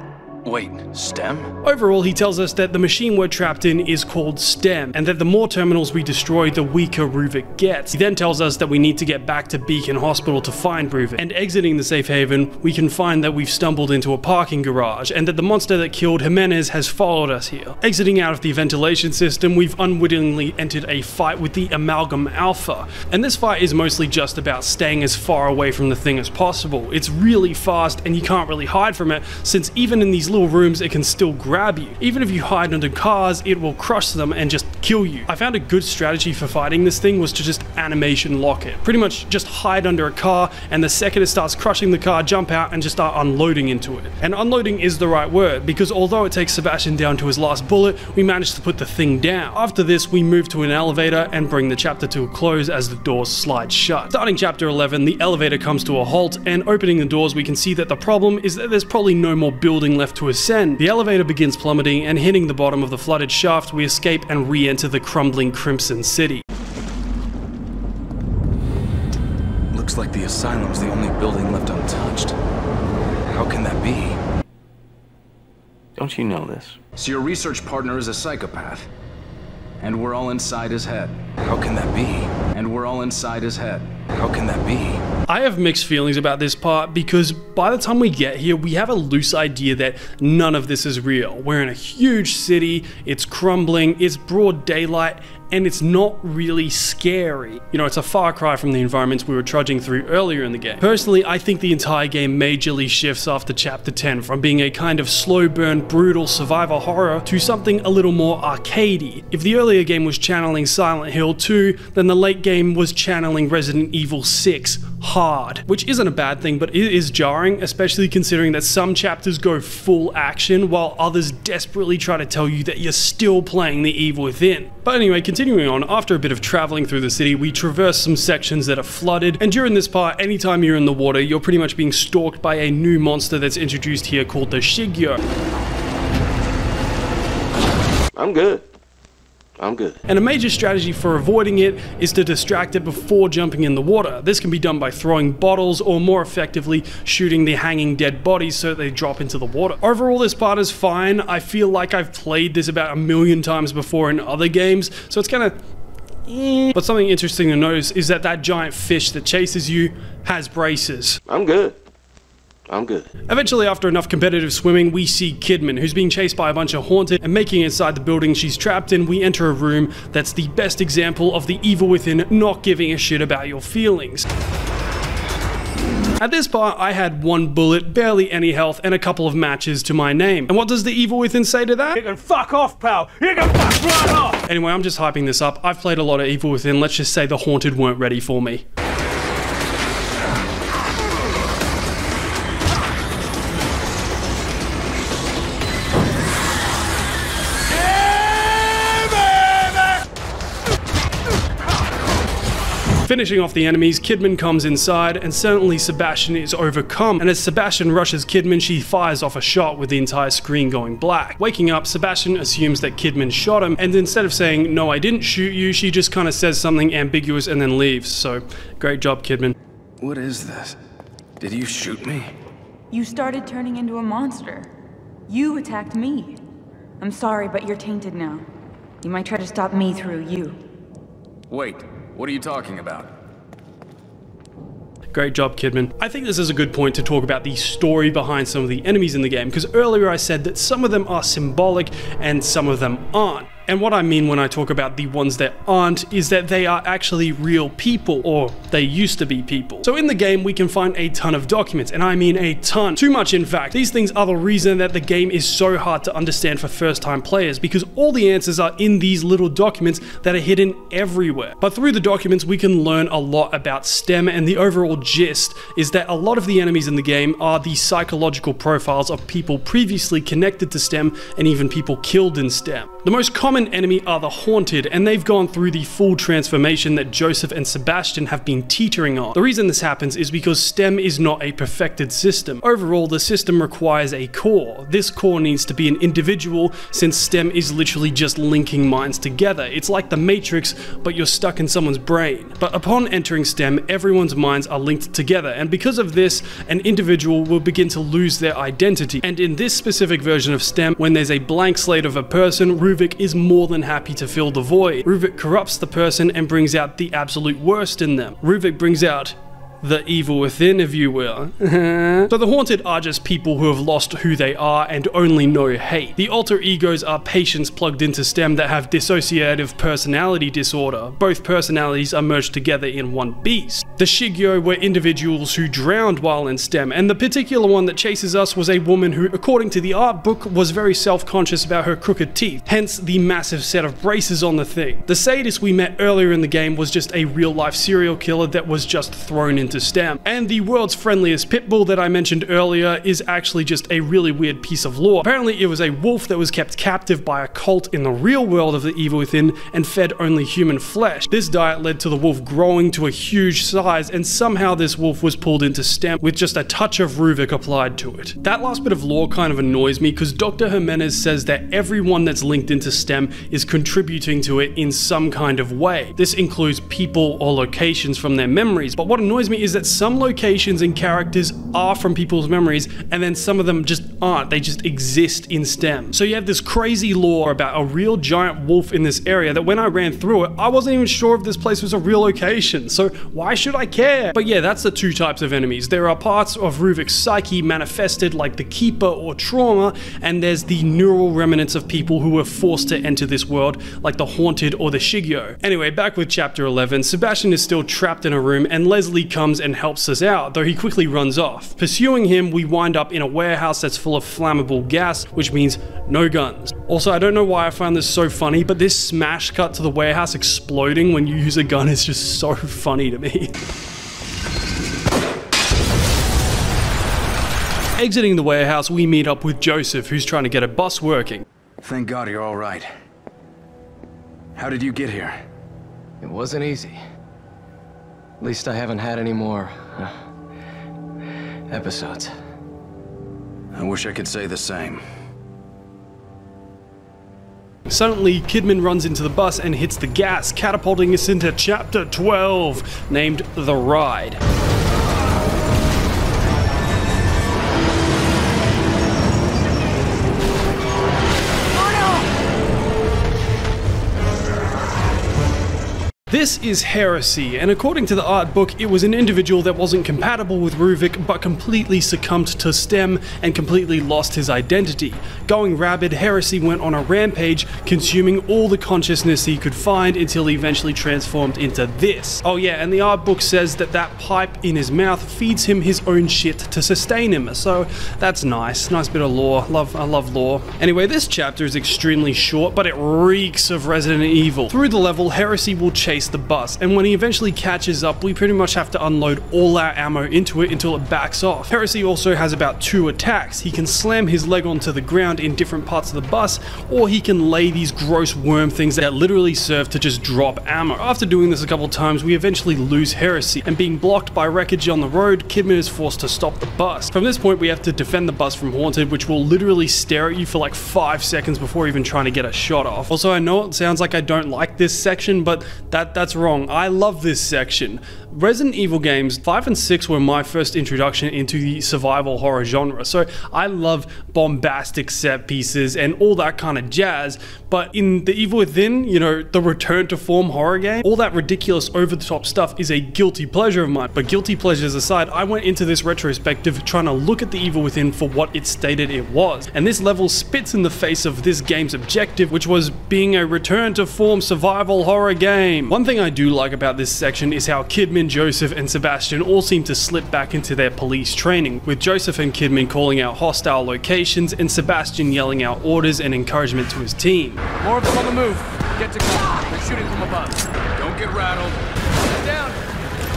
Wait, STEM? Overall, he tells us that the machine we're trapped in is called STEM, and that the more terminals we destroy, the weaker Ruvik gets. He then tells us that we need to get back to Beacon Hospital to find Ruvik, and exiting the safe haven, we can find that we've stumbled into a parking garage, and that the monster that killed Jimenez has followed us here. Exiting out of the ventilation system, we've unwittingly entered a fight with the Amalgam Alpha, and this fight is mostly just about staying as far away from the thing as possible. It's really fast, and you can't really hide from it, since even in these little rooms it can still grab you. Even if you hide under cars, it will crush them and just kill you. I found a good strategy for fighting this thing was to just animation lock it. Pretty much just hide under a car, and the second it starts crushing the car, jump out and just start unloading into it. And unloading is the right word, because although it takes Sebastian down to his last bullet, we managed to put the thing down. After this, we move to an elevator and bring the chapter to a close as the doors slide shut. Starting chapter 11, the elevator comes to a halt, and opening the doors we can see that the problem is that there's probably no more building left to ascend. The elevator begins plummeting, and hitting the bottom of the flooded shaft, we escape and re-enter the crumbling Crimson City. Looks like the asylum's the only building left untouched. How can that be? Don't you know this? So your research partner is a psychopath. And we're all inside his head. How can that be? And we're all inside his head. How can that be? I have mixed feelings about this part because by the time we get here, we have a loose idea that none of this is real. We're in a huge city, it's crumbling, it's broad daylight, and it's not really scary. You know, it's a far cry from the environments we were trudging through earlier in the game. Personally, I think the entire game majorly shifts after Chapter 10 from being a kind of slow burn, brutal survivor horror to something a little more arcadey. If the earlier game was channeling Silent Hill 2, then the late game was channeling Resident Evil 6 hard, which isn't a bad thing, but it is jarring, especially considering that some chapters go full action while others desperately try to tell you that you're still playing the Evil Within. But anyway, continuing on, after a bit of traveling through the city, we traverse some sections that are flooded, and during this part, anytime you're in the water, you're pretty much being stalked by a new monster that's introduced here called the Shigyo. I'm good. I'm good. And a major strategy for avoiding it is to distract it before jumping in the water. This can be done by throwing bottles or more effectively shooting the hanging dead bodies so they drop into the water. Overall, this part is fine. I feel like I've played this about 1,000,000 times before in other games, so it's kind of but something interesting to notice is that that giant fish that chases you has braces. I'm good. I'm good. Eventually, after enough competitive swimming, we see Kidman, who's being chased by a bunch of Haunted, and making it inside the building she's trapped in, we enter a room that's the best example of the Evil Within not giving a shit about your feelings. At this part, I had 1 bullet, barely any health, and a couple of matches to my name. And what does the Evil Within say to that? You can fuck off, pal! You can fuck right off! Anyway, I'm just hyping this up. I've played a lot of Evil Within, let's just say the Haunted weren't ready for me. Finishing off the enemies, Kidman comes inside, and suddenly Sebastian is overcome, and as Sebastian rushes Kidman, she fires off a shot with the entire screen going black. Waking up, Sebastian assumes that Kidman shot him, and instead of saying, "No, I didn't shoot you," she just kind of says something ambiguous and then leaves, so great job, Kidman. What is this? Did you shoot me? You started turning into a monster. You attacked me. I'm sorry, but you're tainted now. You might try to stop me through you. Wait. What are you talking about? Great job, Kidman. I think this is a good point to talk about the story behind some of the enemies in the game, because earlier I said that some of them are symbolic and some of them aren't. And what I mean when I talk about the ones that aren't is that they are actually real people, or they used to be people. So in the game, we can find a ton of documents, and I mean a ton. Too much, in fact. These things are the reason that the game is so hard to understand for first-time players, because all the answers are in these little documents that are hidden everywhere. But through the documents, we can learn a lot about STEM, and the overall gist is that a lot of the enemies in the game are the psychological profiles of people previously connected to STEM, and even people killed in STEM. The most common enemy are the Haunted, and they've gone through the full transformation that Joseph and Sebastian have been teetering on. The reason this happens is because STEM is not a perfected system. Overall, the system requires a core. This core needs to be an individual, since STEM is literally just linking minds together. It's like the Matrix, but you're stuck in someone's brain. But upon entering STEM, everyone's minds are linked together, and because of this, an individual will begin to lose their identity. And in this specific version of STEM, when there's a blank slate of a person, Ruvik is more than happy to fill the void. Ruvik corrupts the person and brings out the absolute worst in them. Ruvik brings out the evil within, if you will. So the Haunted are just people who have lost who they are and only know hate. The alter egos are patients plugged into STEM that have dissociative personality disorder. Both personalities are merged together in one beast. The Shigyo were individuals who drowned while in STEM, and the particular one that chases us was a woman who, according to the art book, was very self-conscious about her crooked teeth, hence the massive set of braces on the thing. The sadist we met earlier in the game was just a real-life serial killer that was just thrown into STEM. And the world's friendliest pit bull that I mentioned earlier is actually just a really weird piece of lore. Apparently it was a wolf that was kept captive by a cult in the real world of the Evil Within and fed only human flesh. This diet led to the wolf growing to a huge size, and somehow this wolf was pulled into STEM with just a touch of Ruvik applied to it. That last bit of lore kind of annoys me because Dr. Jimenez says that everyone that's linked into STEM is contributing to it in some kind of way. This includes people or locations from their memories, but what annoys me me is that some locations and characters are from people's memories, and then some of them just aren't. They just exist in STEM. So you have this crazy lore about a real giant wolf in this area that when I ran through it, I wasn't even sure if this place was a real location. So why should I care? But yeah, that's the two types of enemies. There are parts of Ruvik's psyche manifested like the Keeper or trauma, and there's the neural remnants of people who were forced to enter this world like the Haunted or the Shigyo. Anyway, back with chapter 11, Sebastian is still trapped in a room and Leslie comes and helps us out, though he quickly runs off. Pursuing him, we wind up in a warehouse that's full of flammable gas, which means no guns. Also, I don't know why I find this so funny, but this smash cut to the warehouse exploding when you use a gun is just so funny to me. Exiting the warehouse, we meet up with Joseph, who's trying to get a bus working. Thank God you're all right. How did you get here? It wasn't easy. At least I haven't had any more episodes. I wish I could say the same. Suddenly, Kidman runs into the bus and hits the gas, catapulting us into chapter 12, named The Ride. This is Heresy, and according to the art book, it was an individual that wasn't compatible with Ruvik, but completely succumbed to STEM and completely lost his identity. Going rabid, Heresy went on a rampage, consuming all the consciousness he could find until he eventually transformed into this. Oh yeah, and the art book says that that pipe in his mouth feeds him his own shit to sustain him, so that's nice. Nice bit of lore. I love lore. Anyway, this chapter is extremely short, but it reeks of Resident Evil. Through the level, Heresy will chase the bus, and when he eventually catches up, we pretty much have to unload all our ammo into it until it backs off. Heresy also has about 2 attacks. He can slam his leg onto the ground in different parts of the bus, or he can lay these gross worm things that literally serve to just drop ammo. After doing this a couple times, we eventually lose Heresy, and being blocked by wreckage on the road, Kidman is forced to stop the bus. From this point, we have to defend the bus from Haunted, which will literally stare at you for like 5 seconds before even trying to get a shot off. Also, I know it sounds like I don't like this section, but that's wrong. I love this section. Resident Evil games 5 and 6 were my first introduction into the survival horror genre, so I love bombastic set pieces and all that kind of jazz, but in the Evil Within, you know, the return to form horror game, all that ridiculous over-the-top stuff is a guilty pleasure of mine. But guilty pleasures aside, I went into this retrospective trying to look at the Evil Within for what it stated it was, and this level spits in the face of this game's objective, which was being a return to form survival horror game. One thing I do like about this section is how Kidman, Joseph, and Sebastian all seem to slip back into their police training, with Joseph and Kidman calling out hostile locations and Sebastian yelling out orders and encouragement to his team. More of them on the move. Get to cover. They're shooting from above. Don't get rattled. Get down.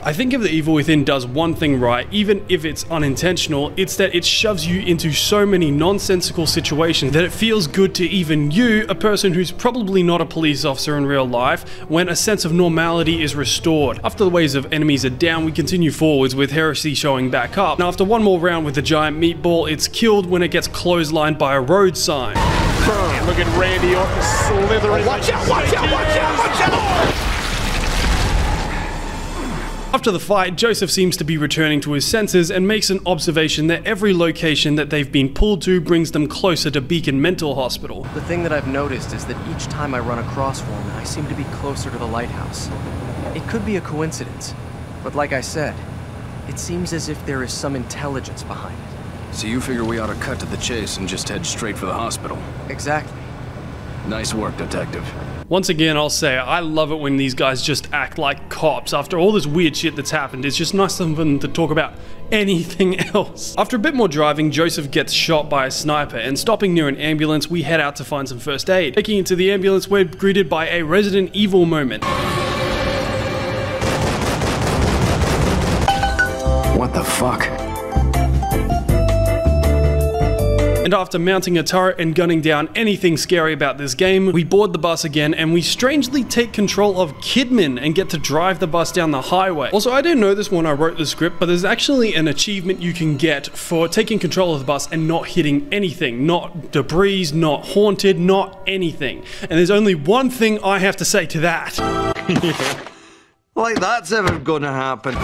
I think if the Evil Within does one thing right, even if it's unintentional, it's that it shoves you into so many nonsensical situations that it feels good to even you, a person who's probably not a police officer in real life, when a sense of normality is restored. After the waves of enemies are down, we continue forwards with Heresy showing back up. And after one more round with the giant meatball, it's killed when it gets clotheslined by a road sign. Look at Randy Orton slithering. Watch out, watch out, watch out, watch out! After the fight, Joseph seems to be returning to his senses and makes an observation that every location that they've been pulled to brings them closer to Beacon Mental Hospital. The thing that I've noticed is that each time I run across one, I seem to be closer to the lighthouse. It could be a coincidence, but like I said, it seems as if there is some intelligence behind it. So you figure we ought to cut to the chase and just head straight for the hospital? Exactly. Nice work, Detective. Once again, I'll say, I love it when these guys just act like cops. After all this weird shit that's happened, it's just nice of them to talk about anything else. After a bit more driving, Joseph gets shot by a sniper, and stopping near an ambulance, we head out to find some first aid. Taking into the ambulance, we're greeted by a Resident Evil moment. What the fuck? And after mounting a turret and gunning down anything scary about this game, we board the bus again and we strangely take control of Kidman and get to drive the bus down the highway. Also, I didn't know this when I wrote the script, but there's actually an achievement you can get for taking control of the bus and not hitting anything. Not debris, not haunted, not anything. And there's only one thing I have to say to that. Like that's ever gonna happen.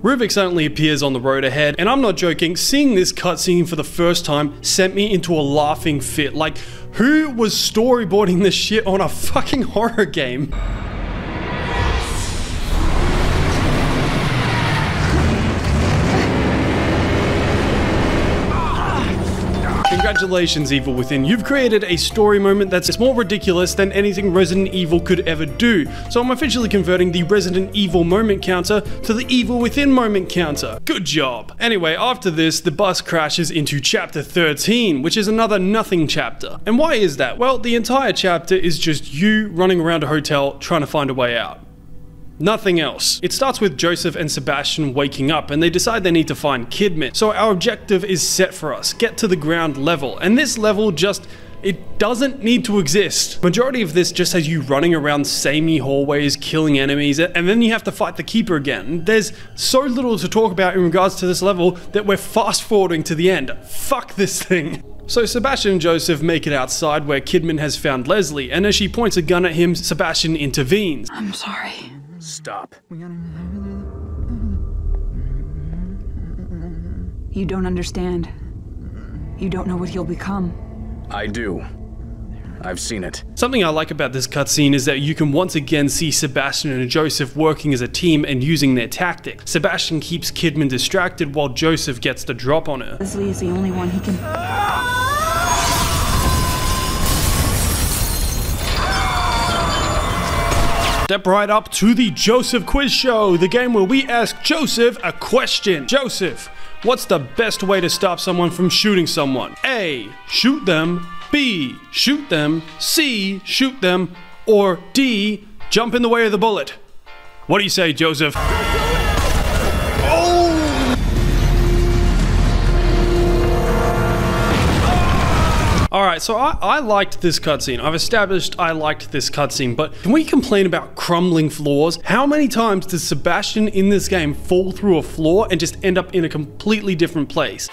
Ruvik suddenly appears on the road ahead, and I'm not joking, seeing this cutscene for the first time sent me into a laughing fit. Like, who was storyboarding this shit on a fucking horror game? Congratulations, Evil Within. You've created a story moment that's more ridiculous than anything Resident Evil could ever do. So I'm officially converting the Resident Evil moment counter to the Evil Within moment counter. Good job. Anyway, after this, the bus crashes into chapter 13, which is another nothing chapter. And why is that? Well, the entire chapter is just you running around a hotel trying to find a way out. Nothing else. It starts with Joseph and Sebastian waking up and they decide they need to find Kidman. So our objective is set for us. Get to the ground level. And this level it doesn't need to exist. Majority of this just has you running around samey hallways, killing enemies, and then you have to fight the Keeper again. There's so little to talk about in regards to this level that we're fast forwarding to the end. Fuck this thing. So Sebastian and Joseph make it outside where Kidman has found Leslie, and as she points a gun at him, Sebastian intervenes. I'm sorry. Stop. You don't understand. You don't know what you'll become. I do. I've seen it. Something I like about this cutscene is that you can once again see Sebastian and Joseph working as a team and using their tactic. Sebastian keeps Kidman distracted while Joseph gets the drop on her. Leslie is the only one he can... Step right up to the Joseph Quiz Show, the game where we ask Joseph a question. Joseph, what's the best way to stop someone from shooting someone? A, shoot them. B, shoot them. C, shoot them. Or D, jump in the way of the bullet. What do you say, Joseph? Alright, so I liked this cutscene. I've established I liked this cutscene, but can we complain about crumbling floors? How many times does Sebastian in this game fall through a floor and just end up in a completely different place?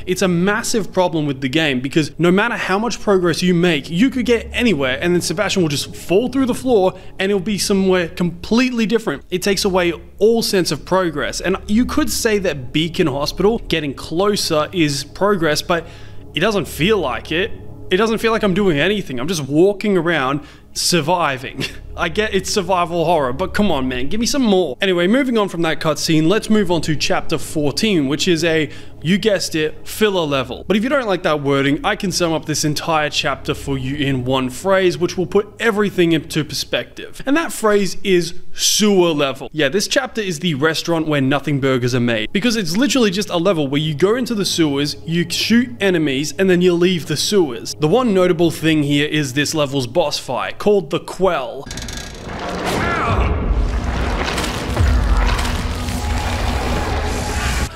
It's a massive problem with the game because no matter how much progress you make, you could get anywhere and then Sebastian will just fall through the floor and it'll be somewhere completely different. It takes away all sense of progress. And you could say that Beacon Hospital, getting closer, is progress, but it doesn't feel like it. It doesn't feel like I'm doing anything. I'm just walking around surviving. I get it's survival horror, but come on, man, give me some more. Anyway, moving on from that cutscene, let's move on to chapter 14, which is a, you guessed it, filler level. But if you don't like that wording, I can sum up this entire chapter for you in one phrase, which will put everything into perspective. And that phrase is sewer level. Yeah, this chapter is the restaurant where nothing burgers are made, because it's literally just a level where you go into the sewers, you shoot enemies, and then you leave the sewers. The one notable thing here is this level's boss fight, called the Quell.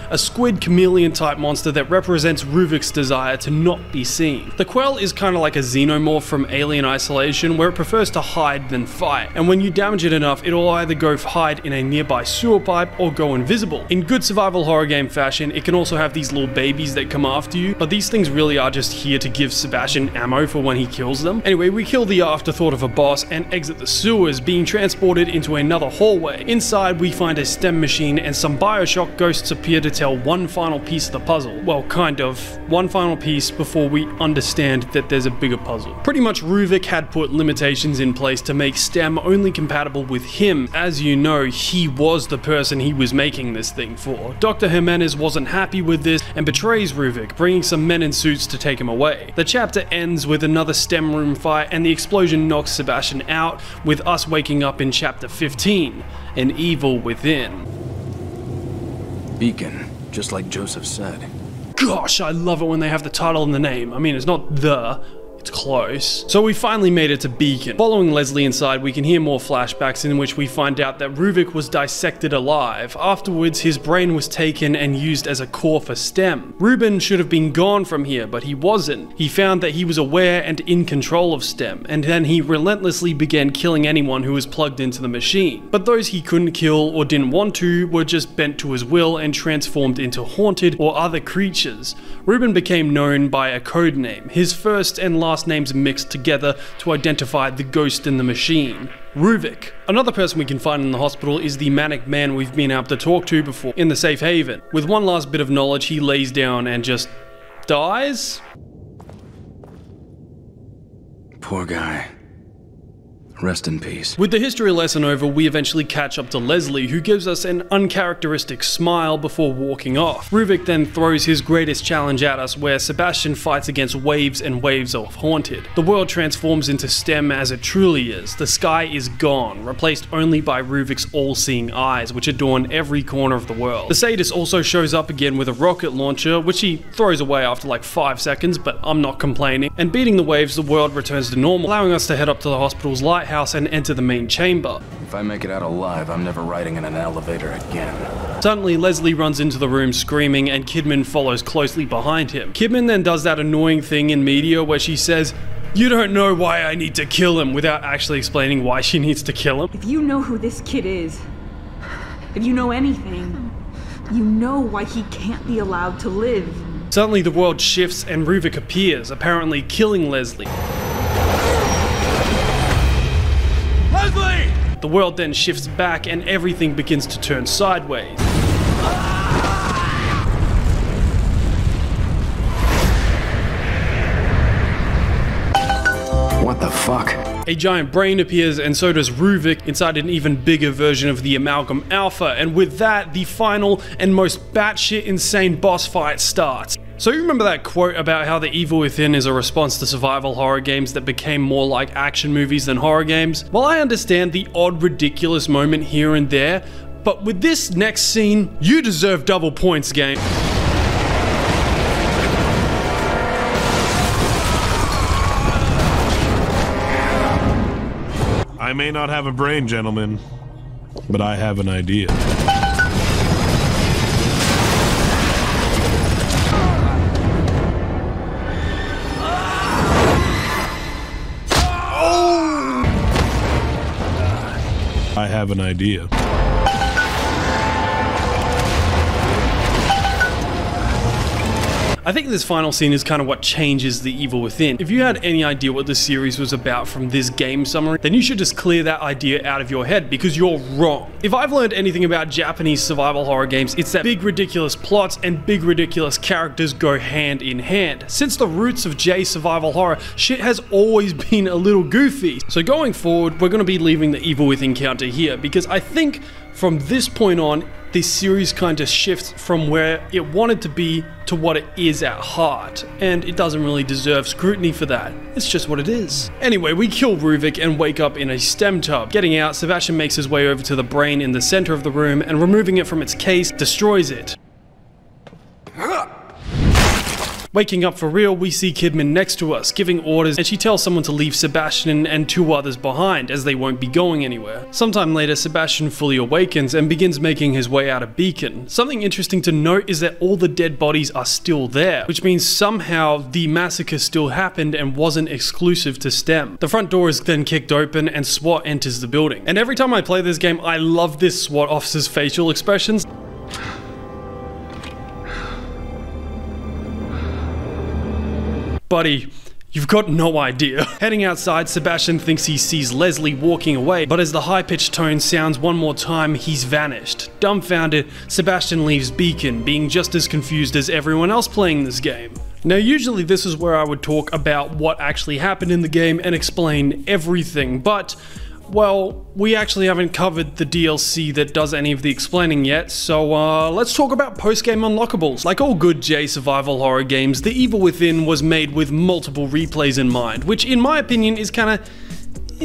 A squid chameleon type monster that represents Ruvik's desire to not be seen. The Quell is kind of like a xenomorph from Alien Isolation, where it prefers to hide than fight, and when you damage it enough, it'll either go hide in a nearby sewer pipe or go invisible. In good survival horror game fashion, it can also have these little babies that come after you, but these things really are just here to give Sebastian ammo for when he kills them. Anyway, we kill the afterthought of a boss and exit the sewers, being transported into another hallway. Inside, we find a STEM machine and some Bioshock ghosts appear to tell one final piece of the puzzle. Well, kind of. One final piece before we understand that there's a bigger puzzle. Pretty much Ruvik had put limitations in place to make STEM only compatible with him. As you know, he was the person he was making this thing for. Dr. Jimenez wasn't happy with this and betrays Ruvik, bringing some men in suits to take him away. The chapter ends with another STEM room fight and the explosion knocks Sebastian out, with us waking up in chapter 15, an evil within. Beacon, just like Joseph said. Gosh, I love it when they have the title in the name. I mean, it's not close. So we finally made it to Beacon. Following Leslie inside, we can hear more flashbacks in which we find out that Ruvik was dissected alive. Afterwards, his brain was taken and used as a core for STEM. Ruben should have been gone from here, but he wasn't. He found that he was aware and in control of STEM, and then he relentlessly began killing anyone who was plugged into the machine. But those he couldn't kill or didn't want to were just bent to his will and transformed into haunted or other creatures. Ruben became known by a code name, his first and last names mixed together to identify the ghost in the machine. Ruvik. Another person we can find in the hospital is the manic man we've been able to talk to before in the safe haven. With one last bit of knowledge, he lays down and just dies? Poor guy. Rest in peace. With the history lesson over, we eventually catch up to Leslie, who gives us an uncharacteristic smile before walking off. Ruvik then throws his greatest challenge at us, where Sebastian fights against waves and waves of haunted. The world transforms into STEM as it truly is. The sky is gone, replaced only by Ruvik's all-seeing eyes, which adorn every corner of the world. The sadist also shows up again with a rocket launcher, which he throws away after like 5 seconds, but I'm not complaining. And beating the waves, the world returns to normal, allowing us to head up to the hospital's lighthouse and enter the main chamber. If I make it out alive, I'm never riding in an elevator again. Suddenly, Leslie runs into the room screaming, and Kidman follows closely behind him. Kidman then does that annoying thing in media where she says, "You don't know why I need to kill him," without actually explaining why she needs to kill him. If you know who this kid is, if you know anything, you know why he can't be allowed to live. Suddenly, the world shifts and Ruvik appears, apparently killing Leslie. Leslie! The world then shifts back and everything begins to turn sideways. What the fuck? A giant brain appears, and so does Ruvik inside an even bigger version of the Amalgam Alpha, and with that, the final and most batshit insane boss fight starts. So you remember that quote about how the evil within is a response to survival horror games that became more like action movies than horror games? Well, I understand the odd ridiculous moment here and there, but with this next scene, you deserve double points, game. I may not have a brain, gentlemen, but I have an idea. I have an idea. I think this final scene is kind of what changes the evil within. If you had any idea what this series was about from this game summary, then you should just clear that idea out of your head, because you're wrong. If I've learned anything about Japanese survival horror games, it's that big ridiculous plots and big ridiculous characters go hand in hand. Since the roots of J survival horror, shit has always been a little goofy. So going forward, we're going to be leaving the evil within counter here, because I think from this point on, this series kind of shifts from where it wanted to be to what it is at heart, and it doesn't really deserve scrutiny for that. It's just what it is. Anyway, we kill Ruvik and wake up in a STEM tub. Getting out, Sebastian makes his way over to the brain in the center of the room, and removing it from its case, destroys it. Waking up for real, we see Kidman next to us, giving orders, and she tells someone to leave Sebastian and 2 others behind, as they won't be going anywhere. Sometime later, Sebastian fully awakens and begins making his way out of Beacon. Something interesting to note is that all the dead bodies are still there, which means somehow the massacre still happened and wasn't exclusive to STEM. The front door is then kicked open and SWAT enters the building. And every time I play this game, I love this SWAT officer's facial expressions. Buddy, you've got no idea. Heading outside, Sebastian thinks he sees Leslie walking away, but as the high-pitched tone sounds one more time, he's vanished. Dumbfounded, Sebastian leaves Beacon, being just as confused as everyone else playing this game. Now, usually this is where I would talk about what actually happened in the game and explain everything, but well, we actually haven't covered the DLC that does any of the explaining yet, so let's talk about post-game unlockables. Like all good J survival horror games, The Evil Within was made with multiple replays in mind, which in my opinion is kinda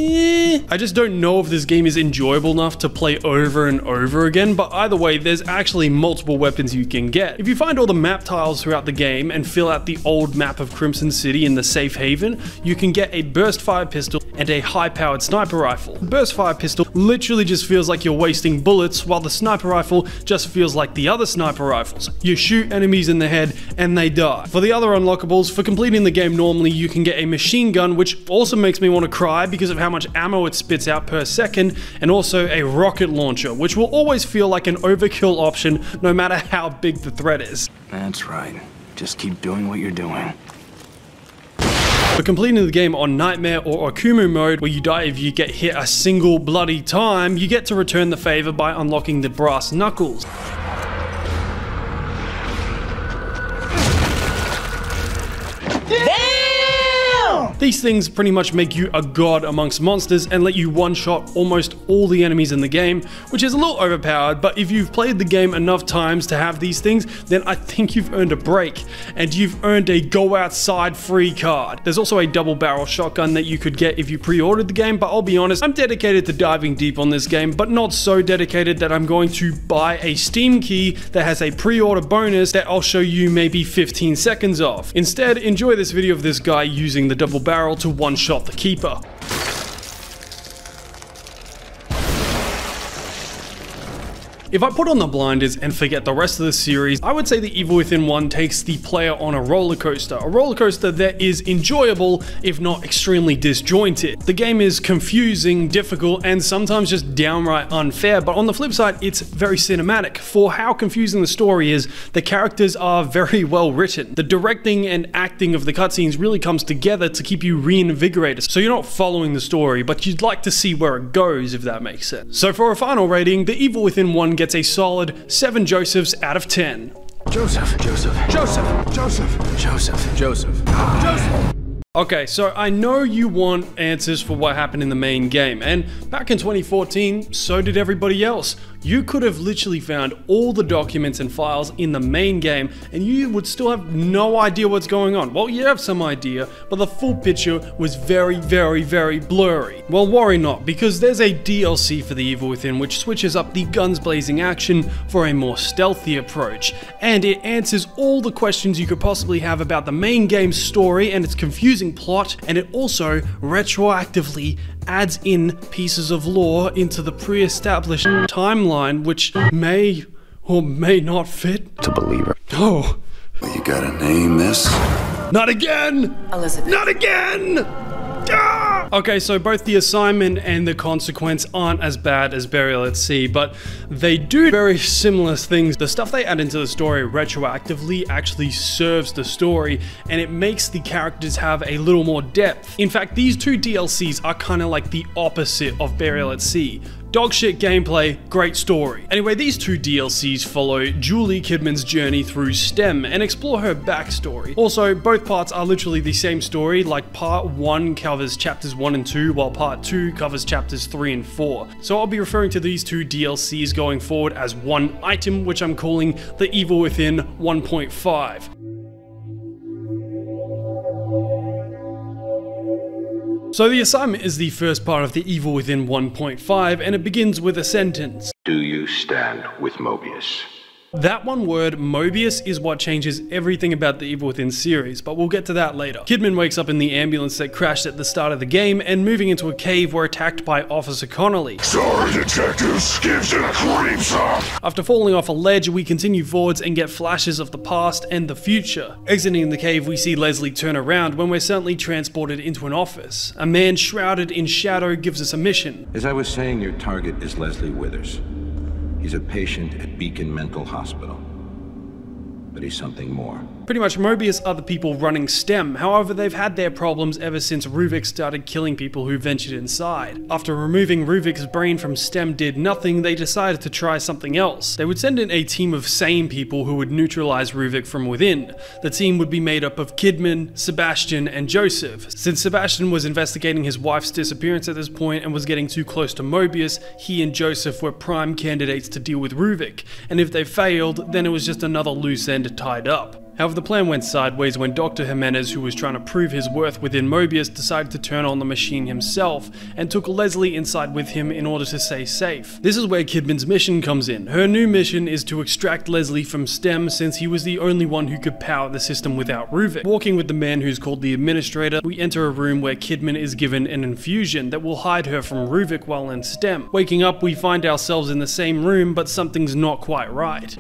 I just don't know if this game is enjoyable enough to play over and over again, but either way, there's actually multiple weapons you can get. If you find all the map tiles throughout the game and fill out the old map of Crimson City in the safe haven, you can get a burst fire pistol and a high-powered sniper rifle. The burst fire pistol literally just feels like you're wasting bullets, while the sniper rifle just feels like the other sniper rifles. You shoot enemies in the head and they die. For the other unlockables, for completing the game normally, you can get a machine gun, which also makes me want to cry because of how much ammo it spits out per second, and also a rocket launcher, which will always feel like an overkill option no matter how big the threat is. That's right. Just keep doing what you're doing. For completing the game on Nightmare or Akumu mode, where you die if you get hit a single bloody time, you get to return the favor by unlocking the brass knuckles. These things pretty much make you a god amongst monsters and let you one-shot almost all the enemies in the game, which is a little overpowered, but if you've played the game enough times to have these things, then I think you've earned a break, and you've earned a go outside free card. There's also a double barrel shotgun that you could get if you pre-ordered the game, but I'll be honest, I'm dedicated to diving deep on this game, but not so dedicated that I'm going to buy a Steam key that has a pre-order bonus that I'll show you maybe 15 seconds of. Instead, enjoy this video of this guy using the double barrel to one-shot the Keeper. If I put on the blinders and forget the rest of the series, I would say The Evil Within 1 takes the player on a roller coaster that is enjoyable, if not extremely disjointed. The game is confusing, difficult, and sometimes just downright unfair, but on the flip side, it's very cinematic. For how confusing the story is, the characters are very well written. The directing and acting of the cutscenes really comes together to keep you reinvigorated, so you're not following the story, but you'd like to see where it goes, if that makes sense. So for a final rating, The Evil Within 1 gets a solid 7 Josephs out of 10. Joseph. Okay, so I know you want answers for what happened in the main game, and back in 2014, so did everybody else. You could have literally found all the documents and files in the main game, and you would still have no idea what's going on. Well, you have some idea, but the full picture was very, very, very blurry. Well, worry not, because there's a DLC for The Evil Within which switches up the guns blazing action for a more stealthy approach, and it answers all the questions you could possibly have about the main game's story and its confusing plot, and it also retroactively adds in pieces of lore into the pre-established timeline, which may or may not fit. To believer. Oh. Well, you gotta name this. Not again! Elizabeth. Not again! Ah! Okay, so both the assignment and the consequence aren't as bad as Burial at Sea, but they do very similar things. The stuff they add into the story retroactively actually serves the story, and it makes the characters have a little more depth. In fact, these two DLCs are kind of like the opposite of Burial at Sea. Dogshit gameplay, great story. Anyway, these two DLCs follow Juli Kidman's journey through STEM and explore her backstory. Also, both parts are literally the same story, like part 1 covers chapters 1 and 2, while part 2 covers chapters 3 and 4. So I'll be referring to these two DLCs going forward as one item, which I'm calling The Evil Within 1.5. So the assignment is the first part of The Evil Within 1.5, and it begins with a sentence. Do you stand with Mobius? That one word, Mobius, is what changes everything about the Evil Within series, but we'll get to that later. Kidman wakes up in the ambulance that crashed at the start of the game, and moving into a cave we're attacked by Officer Connolly. Sorry, detectives, gives it a creeps up. After falling off a ledge, we continue forwards and get flashes of the past and the future. Exiting the cave, we see Leslie turn around when we're suddenly transported into an office. A man shrouded in shadow gives us a mission. As I was saying, your target is Leslie Withers. He's a patient at Beacon Mental Hospital. But he's something more. Pretty much Mobius are the people running STEM, however they've had their problems ever since Ruvik started killing people who ventured inside. After removing Ruvik's brain from STEM did nothing, they decided to try something else. They would send in a team of sane people who would neutralize Ruvik from within. The team would be made up of Kidman, Sebastian, and Joseph. Since Sebastian was investigating his wife's disappearance at this point and was getting too close to Mobius, he and Joseph were prime candidates to deal with Ruvik, and if they failed, then it was just another loose end tied up. However, the plan went sideways when Dr. Jimenez, who was trying to prove his worth within Mobius, decided to turn on the machine himself and took Leslie inside with him in order to stay safe. This is where Kidman's mission comes in. Her new mission is to extract Leslie from STEM, since he was the only one who could power the system without Ruvik. Walking with the man who's called the Administrator, we enter a room where Kidman is given an infusion that will hide her from Ruvik while in STEM. Waking up, we find ourselves in the same room, but something's not quite right.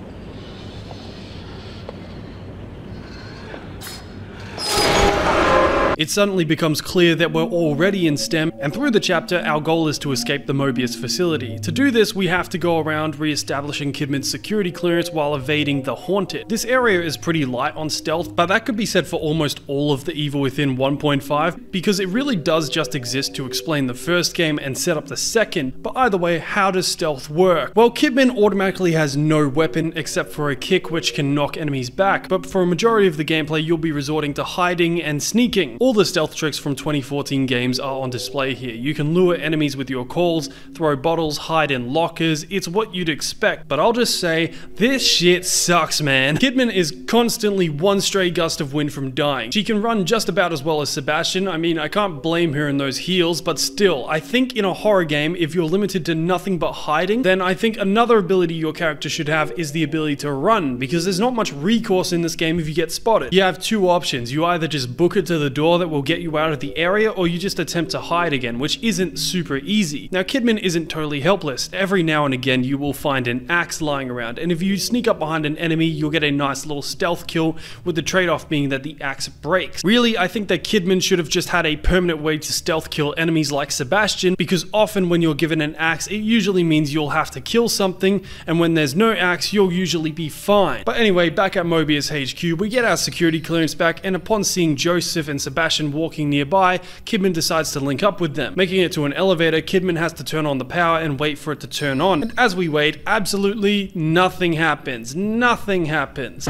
It suddenly becomes clear that we're already in STEM, and through the chapter, our goal is to escape the Mobius facility. To do this, we have to go around re-establishing Kidman's security clearance while evading the Haunted. This area is pretty light on stealth, but that could be said for almost all of the Evil Within 1.5, because it really does just exist to explain the first game and set up the second. But either way, how does stealth work? Well, Kidman automatically has no weapon except for a kick which can knock enemies back, but for a majority of the gameplay, you'll be resorting to hiding and sneaking. All the stealth tricks from 2014 games are on display here. You can lure enemies with your calls, throw bottles, hide in lockers. It's what you'd expect, but I'll just say, this shit sucks, man. Kidman is constantly one stray gust of wind from dying. She can run just about as well as Sebastian. I mean, I can't blame her in those heels, but still, I think in a horror game, if you're limited to nothing but hiding, then I think another ability your character should have is the ability to run, because there's not much recourse in this game if you get spotted. You have two options. You either just book it to the door that will get you out of the area, or you just attempt to hide again, which isn't super easy. Now, Kidman isn't totally helpless. Every now and again, you will find an axe lying around, and if you sneak up behind an enemy, you'll get a nice little stealth kill, with the trade-off being that the axe breaks. Really, I think that Kidman should have just had a permanent way to stealth kill enemies like Sebastian, because often when you're given an axe, it usually means you'll have to kill something, and when there's no axe, you'll usually be fine. But anyway, back at Mobius HQ, we get our security clearance back, and upon seeing Joseph and Sebastian walking nearby, Kidman decides to link up with them. Making it to an elevator, Kidman has to turn on the power and wait for it to turn on. And as we wait, absolutely nothing happens. Nothing happens.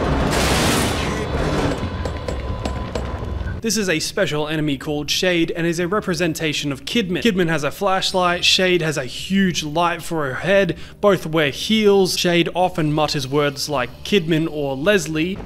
This is a special enemy called Shade and is a representation of Kidman. Kidman has a flashlight, Shade has a huge light for her head, both wear heels. Shade often mutters words like Kidman or Leslie.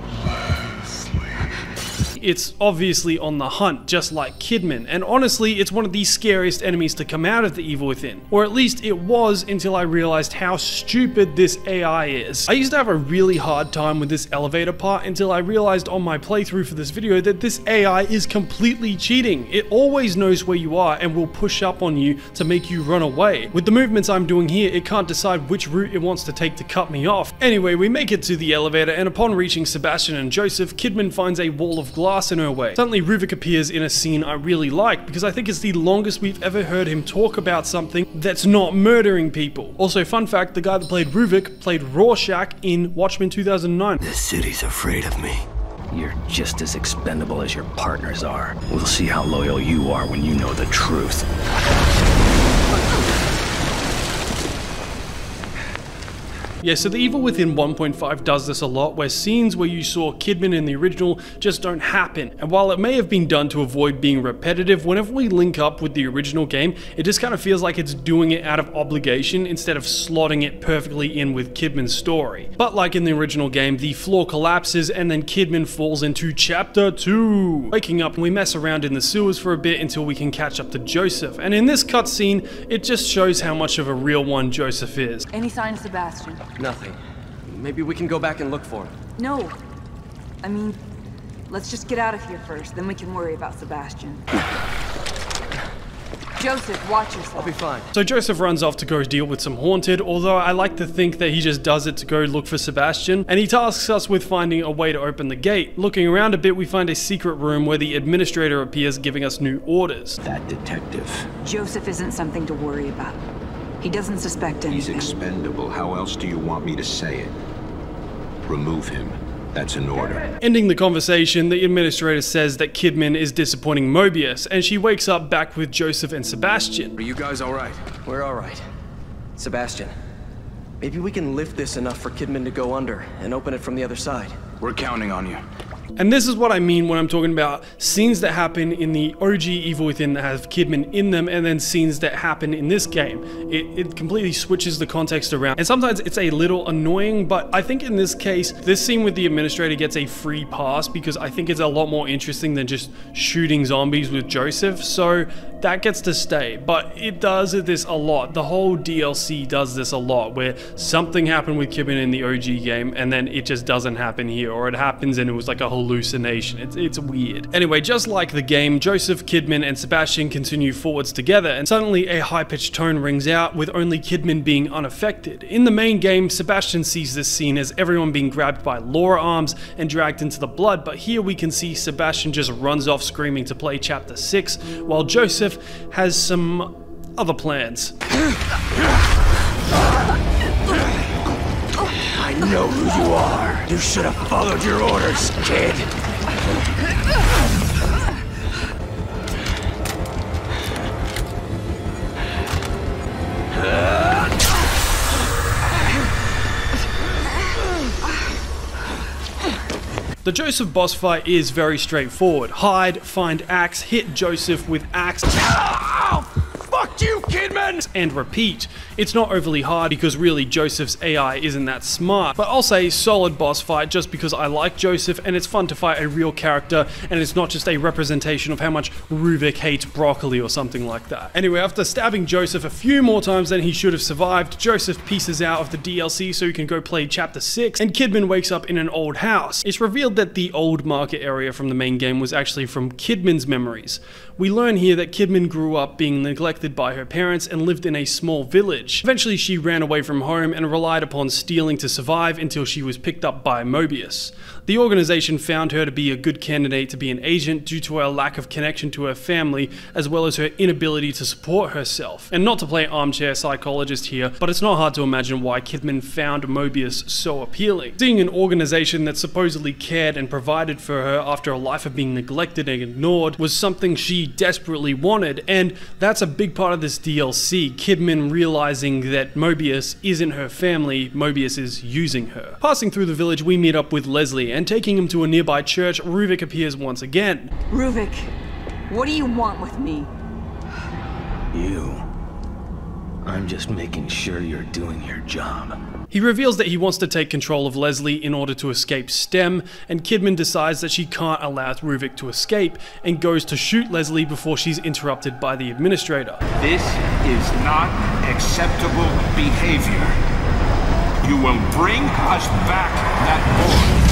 It's obviously on the hunt, just like Kidman, and honestly, it's one of the scariest enemies to come out of the Evil Within. Or at least it was, until I realized how stupid this AI is. I used to have a really hard time with this elevator part until I realized on my playthrough for this video that this AI is completely cheating. It always knows where you are and will push up on you to make you run away. With the movements I'm doing here, it can't decide which route it wants to take to cut me off. Anyway, we make it to the elevator, and upon reaching Sebastian and Joseph, Kidman finds a wall of glass in her way. Suddenly Ruvik appears in a scene I really like, because I think it's the longest we've ever heard him talk about something that's not murdering people. Also, fun fact, the guy that played Ruvik played Rorschach in Watchmen 2009. The city's afraid of me. You're just as expendable as your partners are. We'll see how loyal you are when you know the truth. Yeah, so the Evil Within 1.5 does this a lot, where scenes where you saw Kidman in the original just don't happen. And while it may have been done to avoid being repetitive, whenever we link up with the original game, it just kind of feels like it's doing it out of obligation instead of slotting it perfectly in with Kidman's story. But like in the original game, the floor collapses and then Kidman falls into Chapter 2. Waking up, we mess around in the sewers for a bit until we can catch up to Joseph. And in this cutscene, it just shows how much of a real one Joseph is. Any sign of Sebastian? Nothing. Maybe we can go back and look for him. No. I mean, let's just get out of here first, then we can worry about Sebastian. Joseph, watch yourself. I'll be fine. So Joseph runs off to go deal with some Haunted, although I like to think that he just does it to go look for Sebastian, and he tasks us with finding a way to open the gate. Looking around a bit, we find a secret room where the Administrator appears, giving us new orders. That detective. Joseph isn't something to worry about. He doesn't suspect anything. He's expendable. How else do you want me to say it? Remove him. That's an order. Ending the conversation, the Administrator says that Kidman is disappointing Mobius, and she wakes up back with Joseph and Sebastian. Are you guys alright? We're alright. Sebastian, maybe we can lift this enough for Kidman to go under and open it from the other side. We're counting on you. And this is what I mean when I'm talking about scenes that happen in the OG Evil Within that have Kidman in them, and then scenes that happen in this game. It completely switches the context around, and sometimes it's a little annoying, but I think in this case, this scene with the administrator gets a free pass because I think it's a lot more interesting than just shooting zombies with Joseph, so that gets to stay. But it does this a lot. The whole DLC does this a lot, where something happened with Kidman in the OG game and then it just doesn't happen here, or it happens and it was like a hallucination. It's weird. Anyway, just like the game, Joseph, Kidman, and Sebastian continue forwards together, and suddenly a high-pitched tone rings out with only Kidman being unaffected. In the main game, Sebastian sees this scene as everyone being grabbed by Laura arms and dragged into the blood, but here we can see Sebastian just runs off screaming to play Chapter 6, while Joseph has some other plans. I know who you are. You should have followed your orders, kid. The Joseph boss fight is very straightforward. Hide, find axe, hit Joseph with axe. Fuck you, Kidman! And repeat. It's not overly hard because really Joseph's AI isn't that smart, but I'll say solid boss fight just because I like Joseph and it's fun to fight a real character and it's not just a representation of how much Ruvik hates broccoli or something like that. Anyway, after stabbing Joseph a few more times than he should have survived, Joseph pieces out of the DLC so he can go play Chapter 6, and Kidman wakes up in an old house. It's revealed that the old market area from the main game was actually from Kidman's memories. We learn here that Kidman grew up being neglected by her parents and lived in a small village. Eventually she ran away from home and relied upon stealing to survive until she was picked up by Mobius. The organization found her to be a good candidate to be an agent due to her lack of connection to her family, as well as her inability to support herself. And not to play armchair psychologist here, but it's not hard to imagine why Kidman found Mobius so appealing. Seeing an organization that supposedly cared and provided for her after a life of being neglected and ignored was something she desperately wanted, and that's a big part of this DLC. Kidman realizing that Mobius isn't her family, Mobius is using her. Passing through the village, we meet up with Leslie, and taking him to a nearby church, Ruvik appears once again. Ruvik, what do you want with me? I'm just making sure you're doing your job. He reveals that he wants to take control of Leslie in order to escape STEM, and Kidman decides that she can't allow Ruvik to escape and goes to shoot Leslie before she's interrupted by the administrator. This is not acceptable behavior. You will bring us back that boy.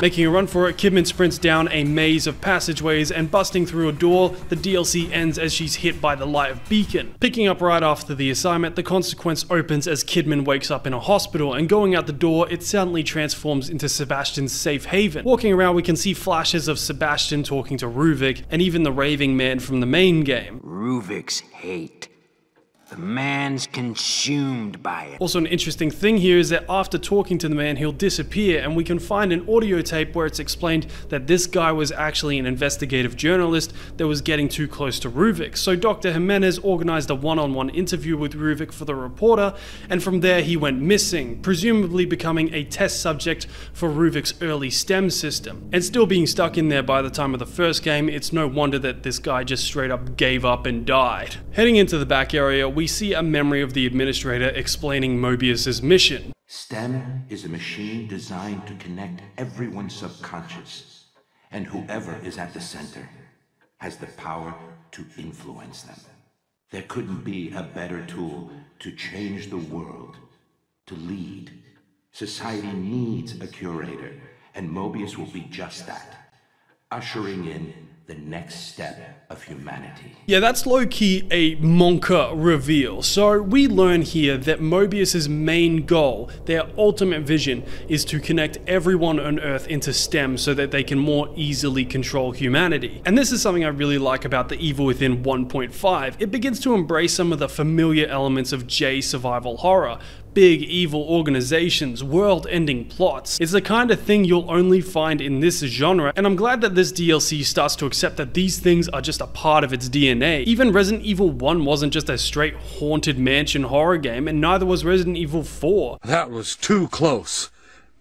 Making a run for it, Kidman sprints down a maze of passageways and busting through a door. The DLC ends as she's hit by the light of beacon. Picking up right after the assignment, the consequence opens as Kidman wakes up in a hospital, and going out the door, it suddenly transforms into Sebastian's safe haven. Walking around, we can see flashes of Sebastian talking to Ruvik, and even the raving man from the main game. Ruvik's hate. The man's consumed by it. Also, an interesting thing here is that after talking to the man, he'll disappear, and we can find an audio tape where it's explained that this guy was actually an investigative journalist that was getting too close to Ruvik. So Dr. Jimenez organized a one-on-one interview with Ruvik for the reporter, and from there he went missing, presumably becoming a test subject for Ruvik's early STEM system. And still being stuck in there by the time of the first game, it's no wonder that this guy just straight up gave up and died. Heading into the back area, we see a memory of the administrator explaining Mobius's mission. STEM is a machine designed to connect everyone's subconscious, and whoever is at the center has the power to influence them. There couldn't be a better tool to change the world, to lead. Society needs a curator, and Mobius will be just that, ushering in the next step of humanity. Yeah, that's low-key a Monka reveal. So we learn here that Mobius's main goal, their ultimate vision, is to connect everyone on Earth into STEM so that they can more easily control humanity. And this is something I really like about the Evil Within 1.5. It begins to embrace some of the familiar elements of J survival horror, big evil organizations, world-ending plots. It's the kind of thing you'll only find in this genre, and I'm glad that this DLC starts to accept that these things are just a part of its DNA. Even Resident Evil 1 wasn't just a straight haunted mansion horror game, and neither was Resident Evil 4. That was too close.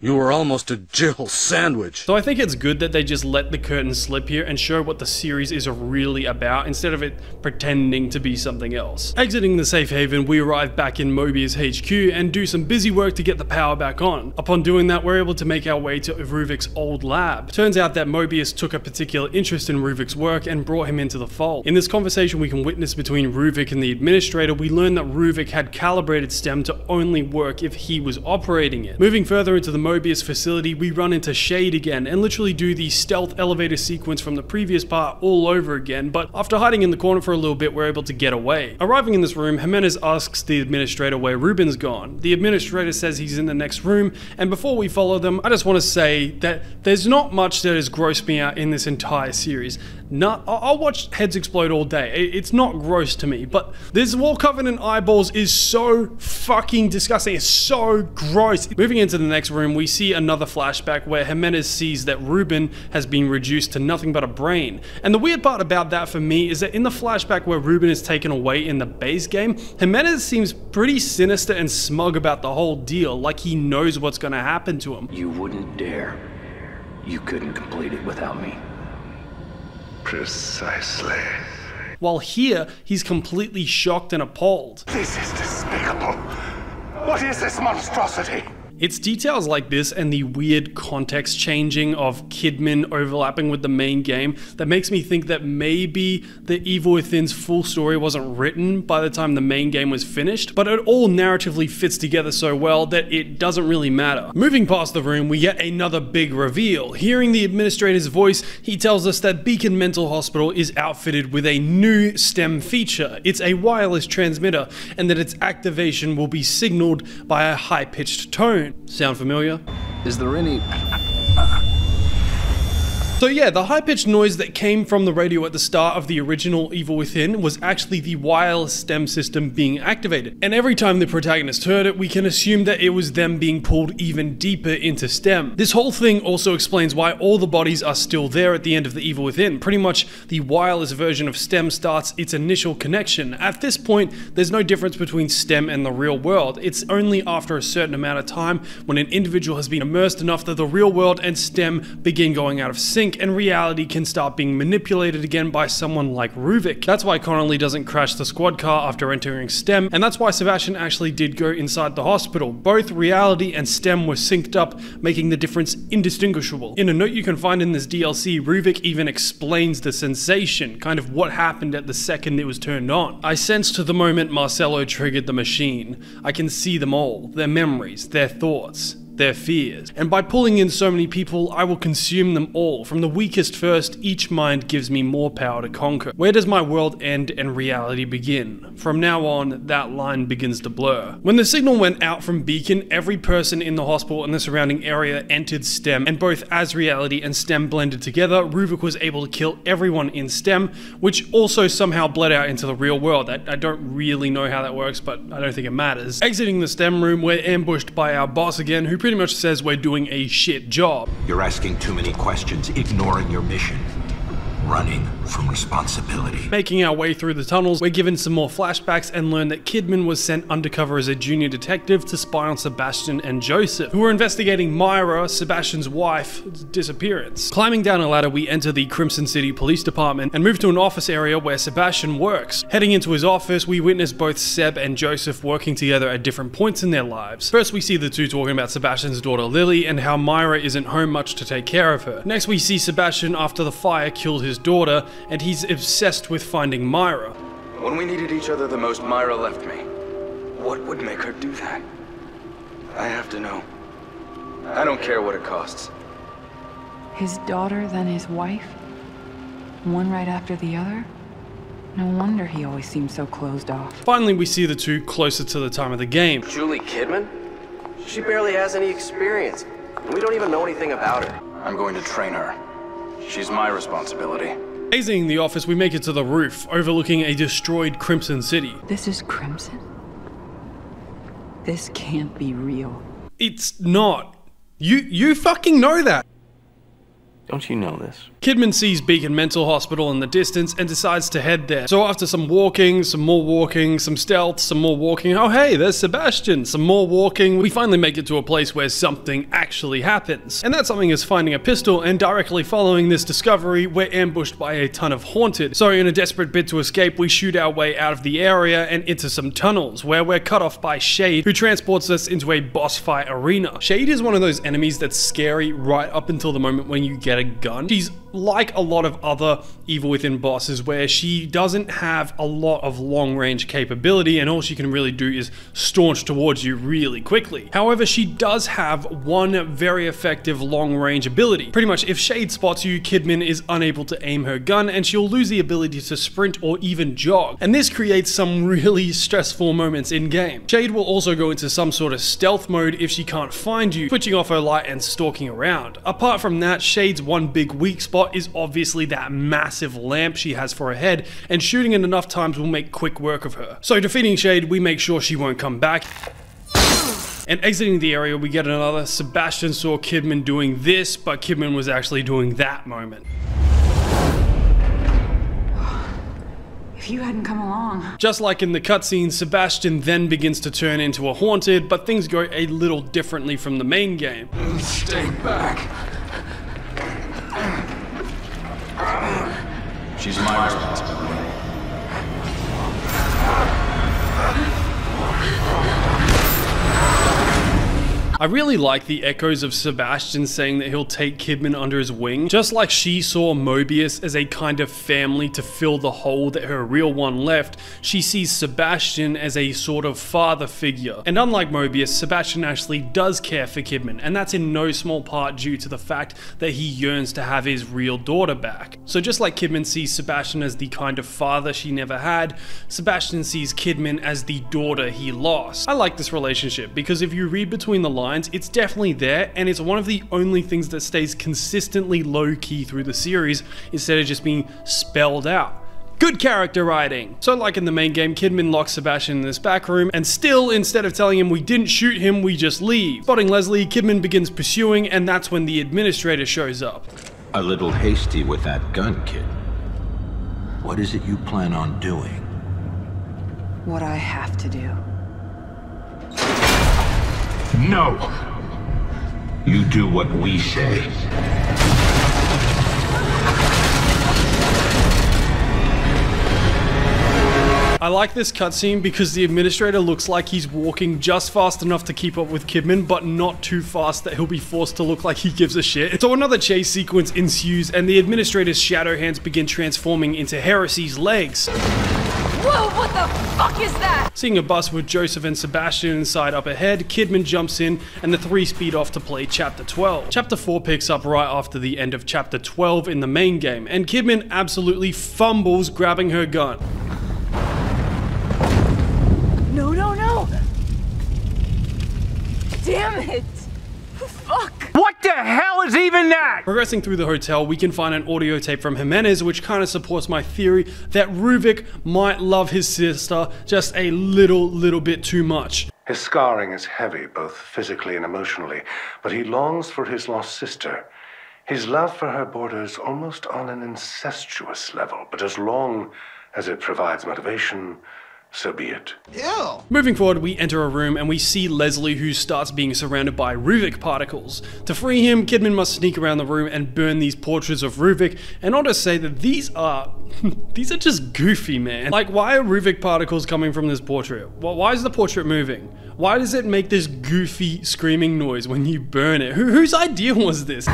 You were almost a Jill sandwich. So I think it's good that they just let the curtain slip here and show what the series is really about instead of it pretending to be something else. Exiting the safe haven, we arrive back in Mobius HQ and do some busy work to get the power back on. Upon doing that, we're able to make our way to Ruvik's old lab. Turns out that Mobius took a particular interest in Ruvik's work and brought him into the fold. In this conversation we can witness between Ruvik and the administrator, we learn that Ruvik had calibrated STEM to only work if he was operating it. Moving further into the Mobius facility, we run into Shade again and literally do the stealth elevator sequence from the previous part all over again, but after hiding in the corner for a little bit, we're able to get away. Arriving in this room, Jimenez asks the administrator where Ruben's gone. The administrator says he's in the next room, and before we follow them, I just want to say that there's not much that has grossed me out in this entire series. I'll watch heads explode all day. It's not gross to me, but this wall covered in eyeballs is so fucking disgusting. It's so gross. Moving into the next room, we see another flashback where Jimenez sees that Ruben has been reduced to nothing but a brain. And the weird part about that for me is that in the flashback where Ruben is taken away in the base game, Jimenez seems pretty sinister and smug about the whole deal, like he knows what's gonna happen to him. You wouldn't dare. You couldn't complete it without me. Precisely. While here, he's completely shocked and appalled. This is despicable. What is this monstrosity? It's details like this and the weird context changing of Kidman overlapping with the main game that makes me think that maybe the Evil Within's full story wasn't written by the time the main game was finished, but it all narratively fits together so well that it doesn't really matter. Moving past the room, we get another big reveal. Hearing the administrator's voice, he tells us that Beacon Mental Hospital is outfitted with a new STEM feature. It's a wireless transmitter, and that its activation will be signaled by a high-pitched tone. Sound familiar? Is there any... So yeah, the high-pitched noise that came from the radio at the start of the original Evil Within was actually the wireless STEM system being activated. And every time the protagonist heard it, we can assume that it was them being pulled even deeper into STEM. This whole thing also explains why all the bodies are still there at the end of the Evil Within. Pretty much the wireless version of STEM starts its initial connection. At this point, there's no difference between STEM and the real world. It's only after a certain amount of time when an individual has been immersed enough that the real world and STEM begin going out of sync, and reality can start being manipulated again by someone like Ruvik. That's why Connolly doesn't crash the squad car after entering STEM, and that's why Sebastian actually did go inside the hospital. Both reality and STEM were synced up, making the difference indistinguishable. In a note you can find in this DLC, Ruvik even explains the sensation, kind of what happened at the second it was turned on. I sensed the moment Marcelo triggered the machine. I can see them all, their memories, their thoughts, their fears. And by pulling in so many people, I will consume them all. From the weakest first, each mind gives me more power to conquer. Where does my world end and reality begin? From now on, that line begins to blur. When the signal went out from Beacon, every person in the hospital and the surrounding area entered STEM, and both as reality and STEM blended together, Ruvik was able to kill everyone in STEM, which also somehow bled out into the real world. I don't really know how that works, but I don't think it matters. Exiting the STEM room, we're ambushed by our boss again, who pretty much says we're doing a shit job. You're asking too many questions, ignoring your mission. Running from responsibility. Making our way through the tunnels, we're given some more flashbacks and learn that Kidman was sent undercover as a junior detective to spy on Sebastian and Joseph, who were investigating Myra, Sebastian's wife's disappearance. Climbing down a ladder, we enter the Crimson City Police Department and move to an office area where Sebastian works. Heading into his office, we witness both Seb and Joseph working together at different points in their lives. First, we see the two talking about Sebastian's daughter Lily and how Myra isn't home much to take care of her. Next, we see Sebastian after the fire killed his daughter, and he's obsessed with finding Myra. When we needed each other the most, Myra left me. What would make her do that? I have to know. I don't care what it costs. His daughter, then his wife? One right after the other? No wonder he always seemed so closed off. Finally, we see the two closer to the time of the game. Juli Kidman? She barely has any experience, and we don't even know anything about her. I'm going to train her. She's my responsibility. Exiting the office, we make it to the roof, overlooking a destroyed Crimson City. This is Crimson? This can't be real. It's not. You fucking know that. Don't you know this? Kidman sees Beacon Mental Hospital in the distance and decides to head there. So after some walking, some more walking, some stealth, some more walking, oh hey, there's Sebastian, some more walking, we finally make it to a place where something actually happens. And that something is finding a pistol, and directly following this discovery, we're ambushed by a ton of Haunted. So in a desperate bid to escape, we shoot our way out of the area and into some tunnels, where we're cut off by Shade, who transports us into a boss fight arena. Shade is one of those enemies that's scary right up until the moment when you get a gun. She's like a lot of other Evil Within bosses, where she doesn't have a lot of long range capability and all she can really do is staunch towards you really quickly. However, she does have one very effective long range ability. Pretty much if Shade spots you, Kidman is unable to aim her gun and she'll lose the ability to sprint or even jog. And this creates some really stressful moments in game. Shade will also go into some sort of stealth mode if she can't find you, switching off her light and stalking around. Apart from that, Shade's one big weak spot is obviously that massive lamp she has for her head, and shooting it enough times will make quick work of her. So defeating Shade, we make sure she won't come back. And exiting the area, we get another Sebastian saw Kidman doing this, but Kidman was actually doing that moment. If you hadn't come along. Just like in the cutscene, Sebastian then begins to turn into a Haunted, but things go a little differently from the main game. Stay back. She's my responsibility. I really like the echoes of Sebastian saying that he'll take Kidman under his wing, just like she saw Mobius as a kind of family to fill the hole that her real one left. She sees Sebastian as a sort of father figure. And unlike Mobius, Sebastian actually does care for Kidman, and that's in no small part due to the fact that he yearns to have his real daughter back. So just like Kidman sees Sebastian as the kind of father she never had, Sebastian sees Kidman as the daughter he lost. I like this relationship because if you read between the lines, it's definitely there, and it's one of the only things that stays consistently low-key through the series instead of just being spelled out. Good character writing! So like in the main game, Kidman locks Sebastian in this back room, and still, instead of telling him we didn't shoot him, we just leave. Spotting Leslie, Kidman begins pursuing, and that's when the administrator shows up. A little hasty with that gun, kid. What is it you plan on doing? What I have to do. No! You do what we say. I like this cutscene because the administrator looks like he's walking just fast enough to keep up with Kidman, but not too fast that he'll be forced to look like he gives a shit. So another chase sequence ensues, and the administrator's shadow hands begin transforming into Heresy's legs. Whoa, what the fuck is that? Seeing a bus with Joseph and Sebastian inside up ahead, Kidman jumps in and the three speed off to play Chapter 12. Chapter 4 picks up right after the end of Chapter 12 in the main game, and Kidman absolutely fumbles grabbing her gun. No, no, no! Damn it! Fuck! What the hell is even that? Progressing through the hotel, we can find an audio tape from Jimenez, which kind of supports my theory that Ruvik might love his sister just a little bit too much. His scarring is heavy, both physically and emotionally, but he longs for his lost sister. His love for her borders almost on an incestuous level, but as long as it provides motivation, so be it. Ew. Moving forward, we enter a room and we see Leslie, who starts being surrounded by Ruvik particles. To free him, Kidman must sneak around the room and burn these portraits of Ruvik, and I'll just say that these are just goofy, man. Like, why are Ruvik particles coming from this portrait? Well, why is the portrait moving? Why does it make this goofy screaming noise when you burn it? Whose idea was this?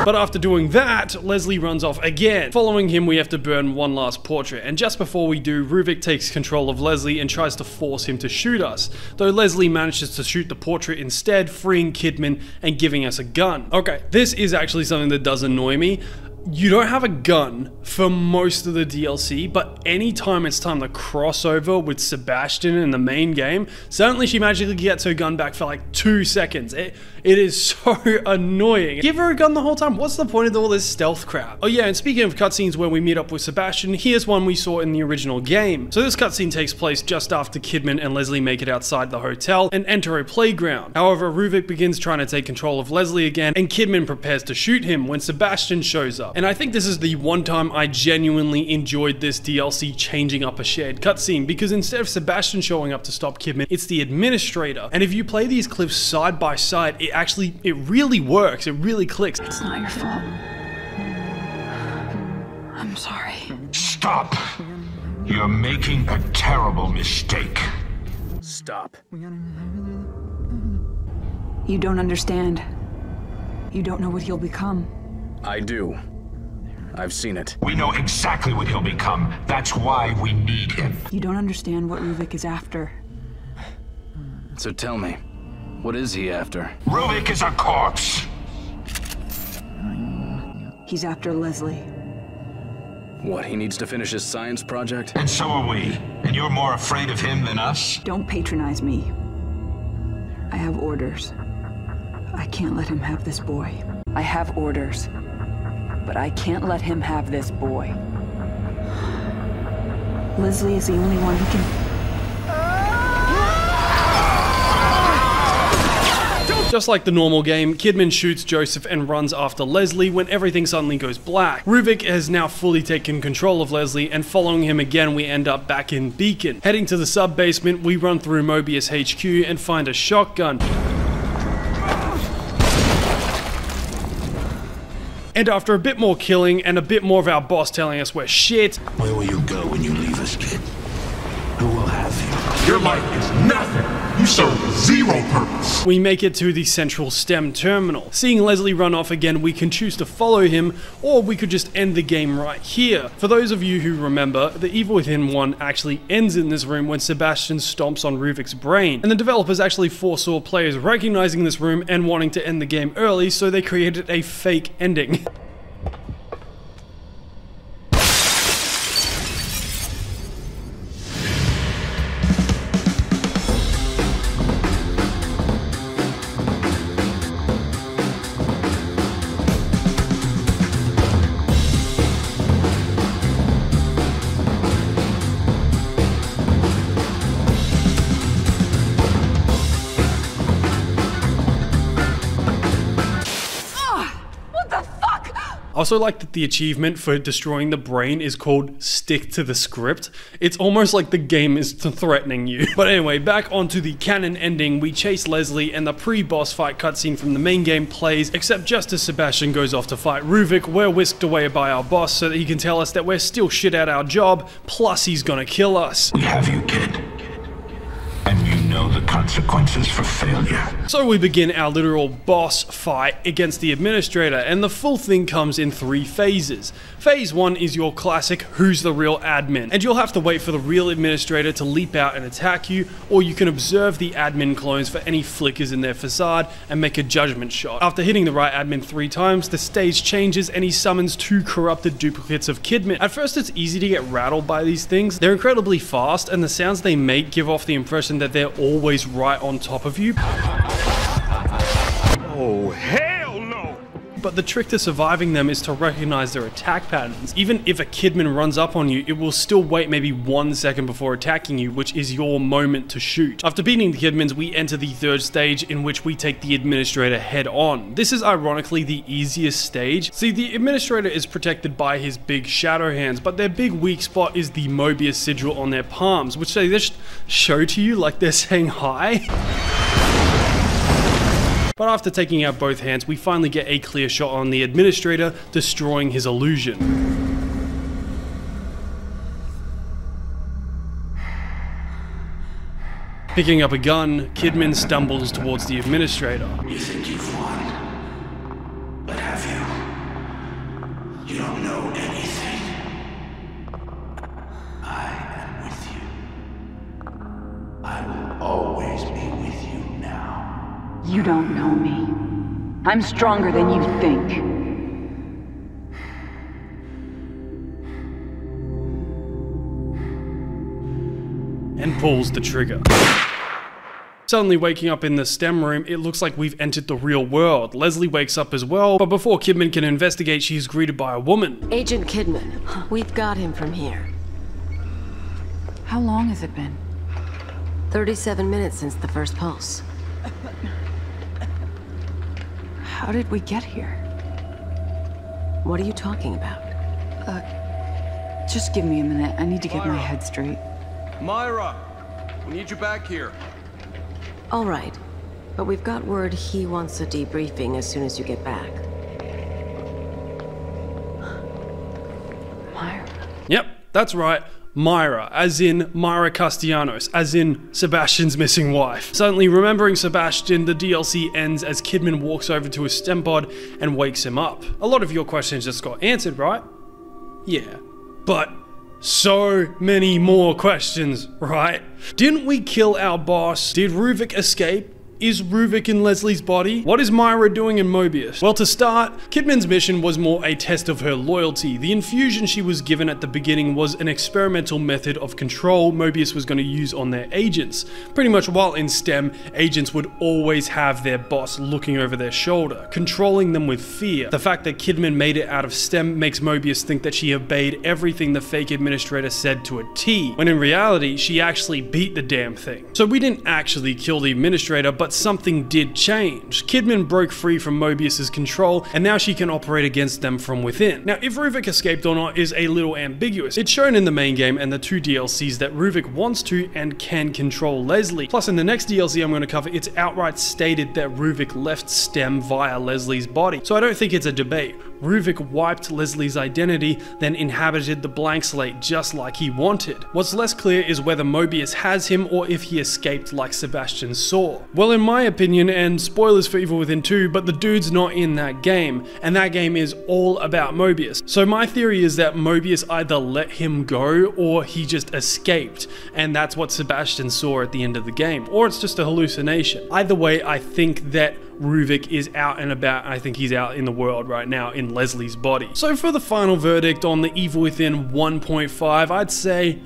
But after doing that, Leslie runs off again. Following him, we have to burn one last portrait, and just before we do, Ruvik takes control of Leslie and tries to force him to shoot us, though Leslie manages to shoot the portrait instead, freeing Kidman and giving us a gun. Okay, this is actually something that does annoy me. You don't have a gun for most of the DLC, but anytime it's time to cross over with Sebastian in the main game, suddenly she magically gets her gun back for like 2 seconds. It is so annoying. Give her a gun the whole time. What's the point of all this stealth crap? Oh yeah, and speaking of cutscenes where we meet up with Sebastian, here's one we saw in the original game. So this cutscene takes place just after Kidman and Leslie make it outside the hotel and enter a playground. However, Ruvik begins trying to take control of Leslie again, and Kidman prepares to shoot him when Sebastian shows up. And I think this is the one time I genuinely enjoyed this DLC changing up a shared cutscene, because instead of Sebastian showing up to stop Kidman, it's the administrator. And if you play these clips side by side, it really works. It really clicks. It's not your fault. I'm sorry. Stop! You're making a terrible mistake. Stop. You don't understand. You don't know what he'll become. I do. I've seen it. We know exactly what he'll become. That's why we need him. You don't understand what Ruvik is after. So tell me, what is he after? Ruvik is a corpse. He's after Leslie. What, he needs to finish his science project? And so are we. And you're more afraid of him than us? Don't patronize me. I have orders. I can't let him have this boy. I have orders. But I can't let him have this boy. Leslie is the only one who can... Just like the normal game, Kidman shoots Joseph and runs after Leslie when everything suddenly goes black. Ruvik has now fully taken control of Leslie, and following him again we end up back in Beacon. Heading to the sub-basement, we run through Mobius HQ and find a shotgun. And after a bit more killing and a bit more of our boss telling us we're shit... Where will you go when you leave us, kid? Who will have you? Your life is nothing! You serve zero purpose! We make it to the central STEM terminal. Seeing Leslie run off again, we can choose to follow him, or we could just end the game right here. For those of you who remember, the Evil Within 1 actually ends in this room when Sebastian stomps on Ruvik's brain, and the developers actually foresaw players recognizing this room and wanting to end the game early, so they created a fake ending. I also like that the achievement for destroying the brain is called Stick to the Script. It's almost like the game is threatening you. But anyway, back onto the canon ending, we chase Leslie and the pre-boss fight cutscene from the main game plays, except just as Sebastian goes off to fight Ruvik, we're whisked away by our boss so that he can tell us that we're still shit at our job, plus he's gonna kill us. We have you, kid. And you know the consequences for failure. So we begin our literal boss fight against the administrator, and the full thing comes in 3 phases. Phase 1 is your classic who's the real admin, and you'll have to wait for the real administrator to leap out and attack you, or you can observe the admin clones for any flickers in their facade and make a judgment shot. After hitting the right admin 3 times, the stage changes and he summons 2 corrupted duplicates of Kidman. At first it's easy to get rattled by these things. They're incredibly fast, and the sounds they make give off the impression that they're always right on top of you. Oh, hell no! But the trick to surviving them is to recognize their attack patterns. Even if a Kidman runs up on you, it will still wait maybe 1 second before attacking you, which is your moment to shoot. After beating the Kidmans, we enter the 3rd stage, in which we take the administrator head on. This is ironically the easiest stage. See, the administrator is protected by his big shadow hands, but their big weak spot is the Mobius sigil on their palms, which they just show to you like they're saying hi. But after taking out both hands, we finally get a clear shot on the administrator, destroying his illusion. Picking up a gun, Kidman stumbles towards the administrator. You think you've won, but have you? You don't know anything. I am with you. I will always be with you now. You don't know me. I'm stronger than you think. and pulls the trigger. Suddenly waking up in the STEM room, it looks like we've entered the real world. Leslie wakes up as well, but before Kidman can investigate, she's greeted by a woman. Agent Kidman, we've got him from here. How long has it been? 37 minutes since the first pulse. How did we get here? What are you talking about? Just give me a minute. I need to get my head straight. Myra, we need you back here. All right, but we've got word he wants a debriefing as soon as you get back. Myra? Yep, that's right. Myra, as in Myra Castellanos, as in Sebastian's missing wife. Suddenly remembering Sebastian, the DLC ends as Kidman walks over to his STEM pod and wakes him up. A lot of your questions just got answered, right? Yeah, but so many more questions, right? Didn't we kill our boss? Did Ruvik escape? Is Ruvik in Leslie's body? What is Myra doing in Mobius? Well, to start, Kidman's mission was more a test of her loyalty. The infusion she was given at the beginning was an experimental method of control Mobius was going to use on their agents. Pretty much while in STEM, agents would always have their boss looking over their shoulder, controlling them with fear. The fact that Kidman made it out of STEM makes Mobius think that she obeyed everything the fake administrator said to a T, when in reality, she actually beat the damn thing. So we didn't actually kill the administrator, but something did change. Kidman broke free from Mobius's control, and now she can operate against them from within. Now, if Ruvik escaped or not is a little ambiguous. It's shown in the main game and the 2 DLCs that Ruvik wants to and can control Leslie. Plus, in the next DLC I'm going to cover, it's outright stated that Ruvik left STEM via Leslie's body. So I don't think it's a debate. Ruvik wiped Leslie's identity, then inhabited the blank slate just like he wanted. What's less clear is whether Mobius has him or if he escaped like Sebastian saw. Well, in my opinion, and spoilers for Evil Within 2, but the dude's not in that game, and that game is all about Mobius. So my theory is that Mobius either let him go or he just escaped, and that's what Sebastian saw at the end of the game, or it's just a hallucination. Either way, I think that Ruvik is out and about. I think he's out in the world right now in Leslie's body. So for the final verdict on the Evil Within 1.5, I'd say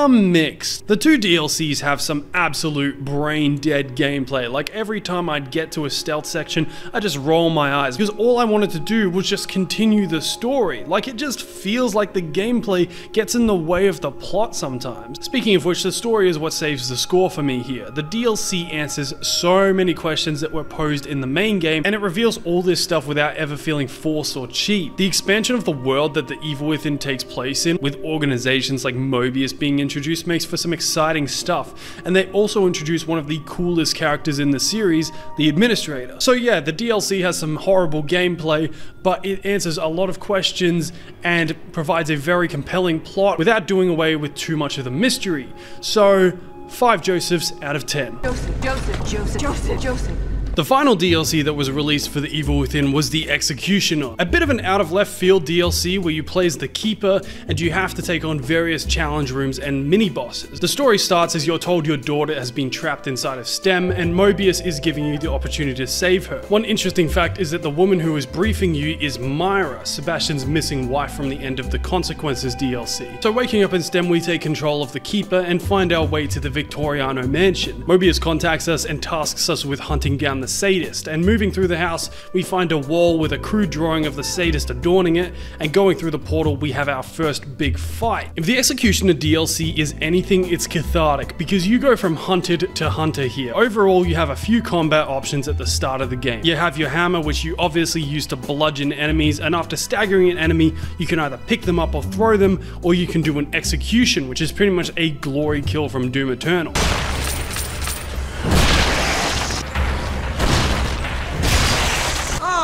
mixed. The 2 DLCs have some absolute brain dead gameplay. Like every time I'd get to a stealth section, I just roll my eyes because all I wanted to do was just continue the story. Like it just feels like the gameplay gets in the way of the plot sometimes. Speaking of which, the story is what saves the score for me here. The DLC answers so many questions that were posed in the main game, and it reveals all this stuff without ever feeling forced or cheap. The expansion of the world that the Evil Within takes place in, with organizations like Mobius being introduced, makes for some exciting stuff, and they also introduce one of the coolest characters in the series, the Administrator. So yeah, the DLC has some horrible gameplay, but it answers a lot of questions and provides a very compelling plot without doing away with too much of the mystery. So 5 Josephs out of 10. Joseph. The final DLC that was released for the Evil Within was the Executioner, a bit of an out of left field DLC where you play as the Keeper and you have to take on various challenge rooms and mini bosses. The story starts as you're told your daughter has been trapped inside of STEM and Mobius is giving you the opportunity to save her. One interesting fact is that the woman who is briefing you is Myra, Sebastian's missing wife from the end of the Consequences DLC. So waking up in STEM, we take control of the Keeper and find our way to the Victoriano mansion. Mobius contacts us and tasks us with hunting down the sadist, and moving through the house we find a wall with a crude drawing of the sadist adorning it, and going through the portal we have our first big fight. If the Executioner DLC is anything, it's cathartic because you go from hunted to hunter here. Overall, you have a few combat options at the start of the game. You have your hammer, which you obviously use to bludgeon enemies, and after staggering an enemy you can either pick them up or throw them, or you can do an execution, which is pretty much a glory kill from Doom Eternal.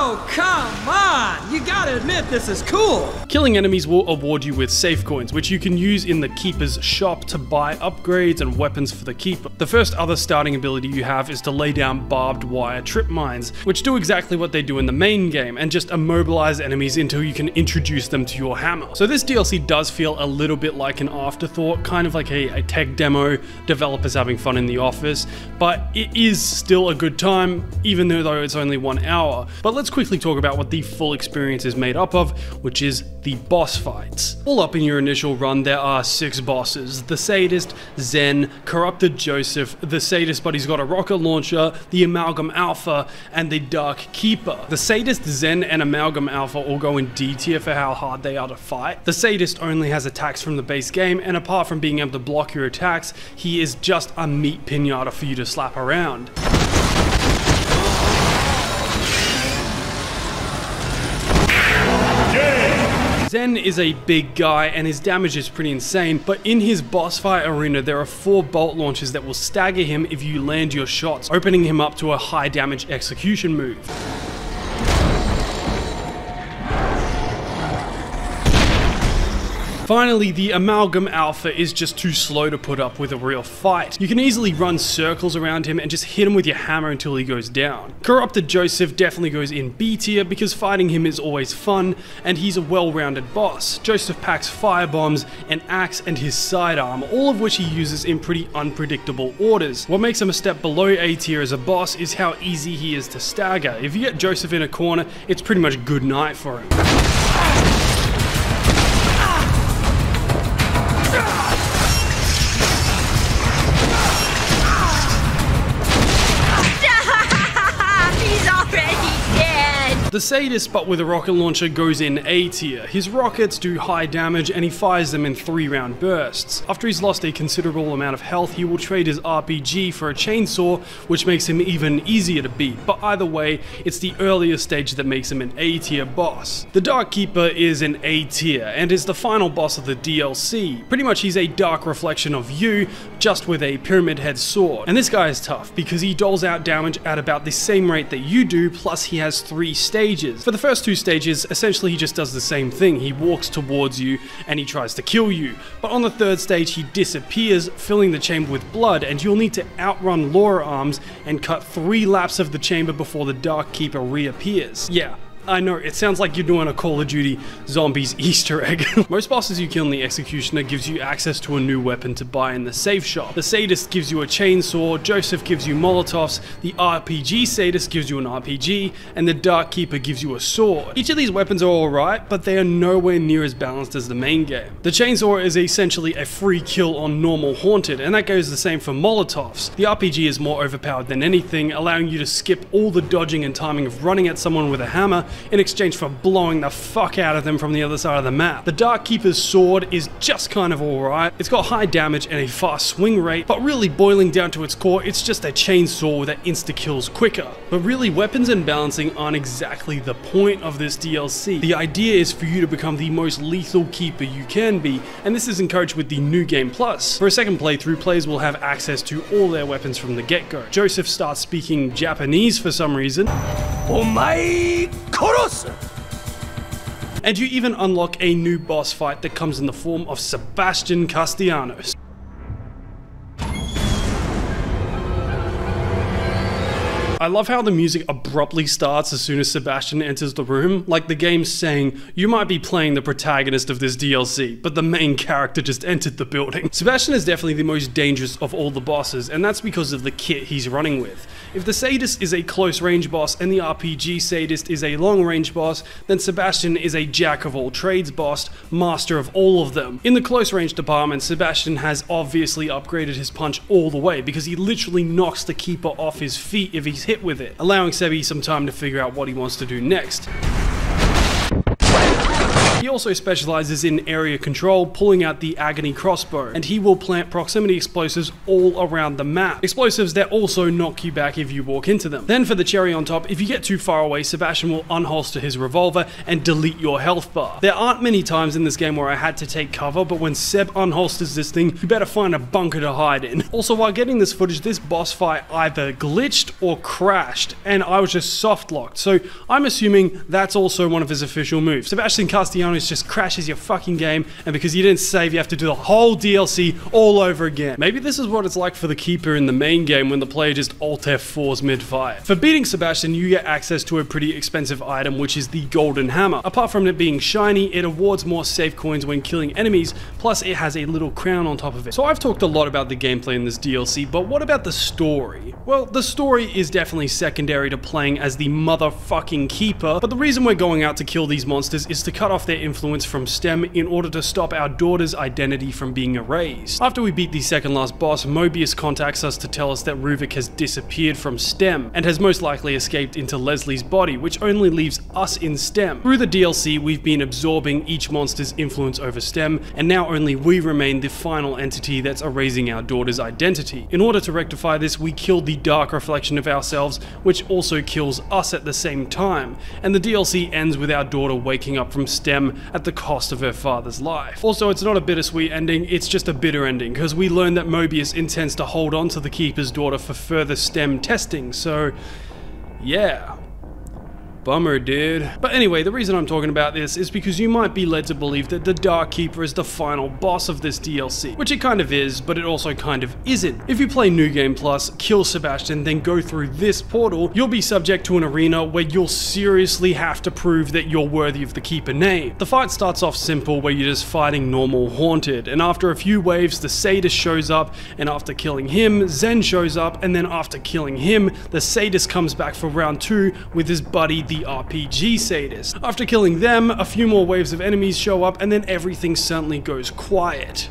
Oh, come on! You gotta admit this is cool! Killing enemies will award you with safe coins, which you can use in the Keeper's shop to buy upgrades and weapons for the Keeper. The first other starting ability you have is to lay down barbed wire trip mines, which do exactly what they do in the main game, and just immobilize enemies until you can introduce them to your hammer. So this DLC does feel a little bit like an afterthought, kind of like a tech demo, developers having fun in the office, but it is still a good time, even though it's only 1 hour. But let's quickly talk about what the full experience is made up of, which is the boss fights. All up in your initial run, there are 6 bosses: the Sadist, Zen, Corrupted Joseph, the Sadist but he's got a rocket launcher, the Amalgam Alpha, and the Dark Keeper. The Sadist, Zen, and Amalgam Alpha all go in D tier for how hard they are to fight. The Sadist only has attacks from the base game, and apart from being able to block your attacks, he is just a meat pinata for you to slap around. Zen is a big guy and his damage is pretty insane, but in his boss fight arena there are 4 bolt launches that will stagger him if you land your shots, opening him up to a high damage execution move. Finally, the Amalgam Alpha is just too slow to put up with a real fight. You can easily run circles around him and just hit him with your hammer until he goes down. Corrupted Joseph definitely goes in B tier because fighting him is always fun and he's a well-rounded boss. Joseph packs firebombs, an axe, and his sidearm, all of which he uses in pretty unpredictable orders. What makes him a step below A tier as a boss is how easy he is to stagger. If you get Joseph in a corner, it's pretty much good night for him. The Sadist, but with a rocket launcher, goes in A tier. His rockets do high damage and he fires them in 3-round bursts. After he's lost a considerable amount of health, he will trade his RPG for a chainsaw, which makes him even easier to beat, but either way, it's the earlier stage that makes him an A tier boss. The Dark Keeper is an A tier and is the final boss of the DLC. Pretty much he's a dark reflection of you, just with a pyramid head sword. And this guy is tough because he doles out damage at about the same rate that you do, plus he has 3 stages. For the first 2 stages, essentially he just does the same thing. He walks towards you and he tries to kill you. But on the 3rd stage he disappears, filling the chamber with blood, and you'll need to outrun Laura Arms and cut 3 laps of the chamber before the Dark Keeper reappears. Yeah. I know, it sounds like you're doing a Call of Duty Zombies Easter egg. Most bosses you kill in the Executioner gives you access to a new weapon to buy in the safe shop. The Sadist gives you a chainsaw, Joseph gives you Molotovs, the RPG Sadist gives you an RPG, and the Dark Keeper gives you a sword. Each of these weapons are alright, but they are nowhere near as balanced as the main game. The chainsaw is essentially a free kill on normal Haunted, and that goes the same for Molotovs. The RPG is more overpowered than anything, allowing you to skip all the dodging and timing of running at someone with a hammer, in exchange for blowing the fuck out of them from the other side of the map. The Dark Keeper's sword is just kind of alright. It's got high damage and a fast swing rate, but really boiling down to its core, it's just a chainsaw that insta-kills quicker. But really, weapons and balancing aren't exactly the point of this DLC. The idea is for you to become the most lethal Keeper you can be, and this is encouraged with the New Game Plus. For a second playthrough, players will have access to all their weapons from the get-go. Joseph starts speaking Japanese for some reason. Omae Korosu! And you even unlock a new boss fight that comes in the form of Sebastian Castellanos. I love how the music abruptly starts as soon as Sebastian enters the room, like the game's saying, you might be playing the protagonist of this DLC, but the main character just entered the building. Sebastian is definitely the most dangerous of all the bosses, and that's because of the kit he's running with. If the Sadist is a close range boss and the RPG Sadist is a long range boss, then Sebastian is a jack of all trades boss, master of all of them. In the close range department, Sebastian has obviously upgraded his punch all the way because he literally knocks the Keeper off his feet if he's hit with it, allowing Sebi some time to figure out what he wants to do next. He also specializes in area control, pulling out the Agony crossbow, and he will plant proximity explosives all around the map. Explosives that also knock you back if you walk into them. Then for the cherry on top, if you get too far away, Sebastian will unholster his revolver and delete your health bar. There aren't many times in this game where I had to take cover, but when Seb unholsters this thing, you better find a bunker to hide in. Also, while getting this footage, this boss fight either glitched or crashed, and I was just soft locked, so I'm assuming that's also one of his official moves. Sebastian Castellanos Castellanos just crashes your fucking game, and because you didn't save, you have to do the whole DLC all over again. Maybe this is what it's like for the Keeper in the main game when the player just Alt F4s mid-fight. For beating Sebastian, you get access to a pretty expensive item, which is the Golden Hammer. Apart from it being shiny, it awards more save coins when killing enemies, plus it has a little crown on top of it. So I've talked a lot about the gameplay in this DLC, but what about the story? Well, the story is definitely secondary to playing as the motherfucking Keeper, but the reason we're going out to kill these monsters is to cut off their influence from STEM in order to stop our daughter's identity from being erased. After we beat the second last boss, Mobius contacts us to tell us that Ruvik has disappeared from STEM and has most likely escaped into Leslie's body, which only leaves us in STEM. Through the DLC, we've been absorbing each monster's influence over STEM, and now only we remain the final entity that's erasing our daughter's identity. In order to rectify this, we kill the dark reflection of ourselves, which also kills us at the same time, and the DLC ends with our daughter waking up from STEM at the cost of her father's life. Also, it's not a bittersweet ending, it's just a bitter ending, because we learn that Mobius intends to hold on to the Keeper's daughter for further STEM testing, so yeah. Bummer, dude. But anyway, the reason I'm talking about this is because you might be led to believe that the Dark Keeper is the final boss of this DLC, which it kind of is, but it also kind of isn't. If you play New Game Plus, kill Sebastian, then go through this portal, you'll be subject to an arena where you'll seriously have to prove that you're worthy of the Keeper name. The fight starts off simple, where you're just fighting normal Haunted, and after a few waves, the Sadist shows up, and after killing him, Zen shows up, and then after killing him, the Sadist comes back for round 2 with his buddy, the RPG Sadist. After killing them, a few more waves of enemies show up, and then everything suddenly goes quiet.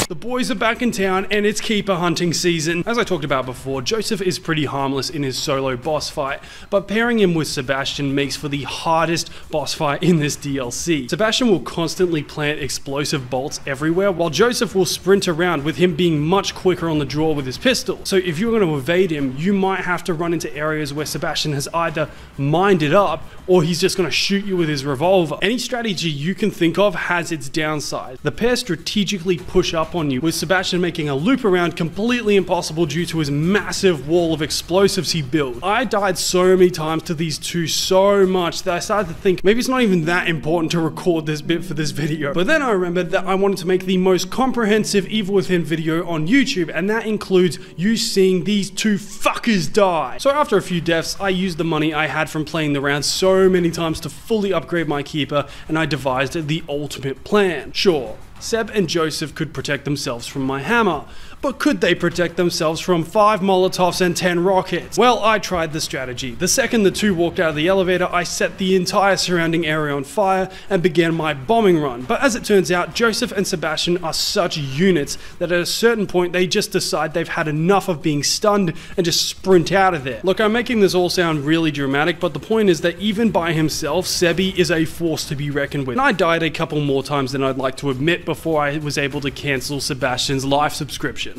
The boys are back in town and it's Keeper hunting season. As I talked about before, Joseph is pretty harmless in his solo boss fight, but pairing him with Sebastian makes for the hardest boss fight in this DLC. Sebastian will constantly plant explosive bolts everywhere, while Joseph will sprint around, with him being much quicker on the draw with his pistol. So if you're going to evade him, you might have to run into areas where Sebastian has either mined it up or he's just going to shoot you with his revolver. Any strategy you can think of has its downside. The pair strategically push up on you, with Sebastian making a loop around completely impossible due to his massive wall of explosives he built. I died so many times to these two so much that I started to think maybe it's not even that important to record this bit for this video. But then I remembered that I wanted to make the most comprehensive Evil Within video on YouTube, and that includes you seeing these two fuckers die. So after a few deaths, I used the money I had from playing the round so many times to fully upgrade my Keeper, and I devised the ultimate plan. Sure, Seb and Joseph could protect themselves from my hammer, but could they protect themselves from 5 Molotovs and 10 rockets? Well, I tried the strategy. The second the two walked out of the elevator, I set the entire surrounding area on fire and began my bombing run. But as it turns out, Joseph and Sebastian are such units that at a certain point they just decide they've had enough of being stunned and just sprint out of there. Look, I'm making this all sound really dramatic, but the point is that even by himself, Sebi is a force to be reckoned with. And I died a couple more times than I'd like to admit before I was able to cancel Sebastian's life subscription.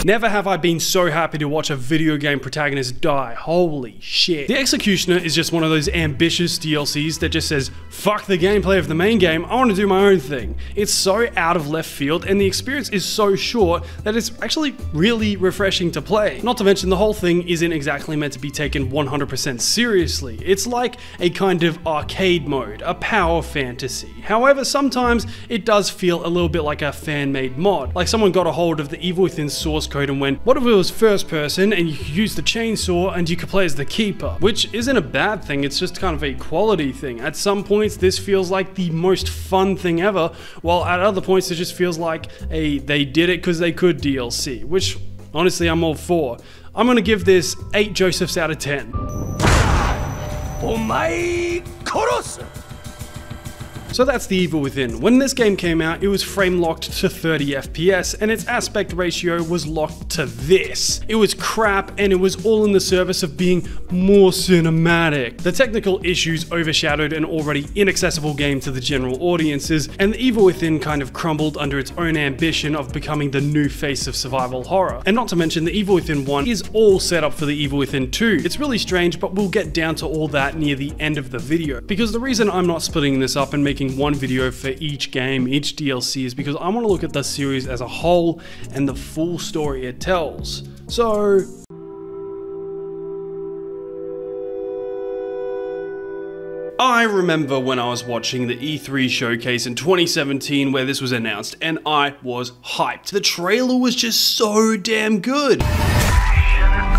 Never have I been so happy to watch a video game protagonist die. Holy shit. The Executioner is just one of those ambitious DLCs that just says, fuck the gameplay of the main game, I want to do my own thing. It's so out of left field, and the experience is so short that it's actually really refreshing to play. Not to mention, the whole thing isn't exactly meant to be taken 100% seriously. It's like a kind of arcade mode, a power fantasy. However, sometimes it does feel a little bit like a fan-made mod. Like someone got a hold of the Evil Within source code and went, what if it was first person and you could use the chainsaw and you could play as the Keeper? Which isn't a bad thing, it's just kind of a quality thing. At some points this feels like the most fun thing ever, while at other points it just feels like a they did it because they could DLC, which honestly I'm all for. I'm gonna give this 8 Josephs out of 10. So that's The Evil Within. When this game came out, it was frame locked to 30 FPS and its aspect ratio was locked to this. It was crap and it was all in the service of being more cinematic. The technical issues overshadowed an already inaccessible game to the general audiences, and The Evil Within kind of crumbled under its own ambition of becoming the new face of survival horror. And not to mention, The Evil Within 1 is all set up for The Evil Within 2. It's really strange, but we'll get down to all that near the end of the video. Because the reason I'm not splitting this up and making one video for each game, each DLC, is because I want to look at the series as a whole and the full story it tells. So I remember when I was watching the E3 showcase in 2017 where this was announced, and I was hyped. The trailer was just so damn good. Damn!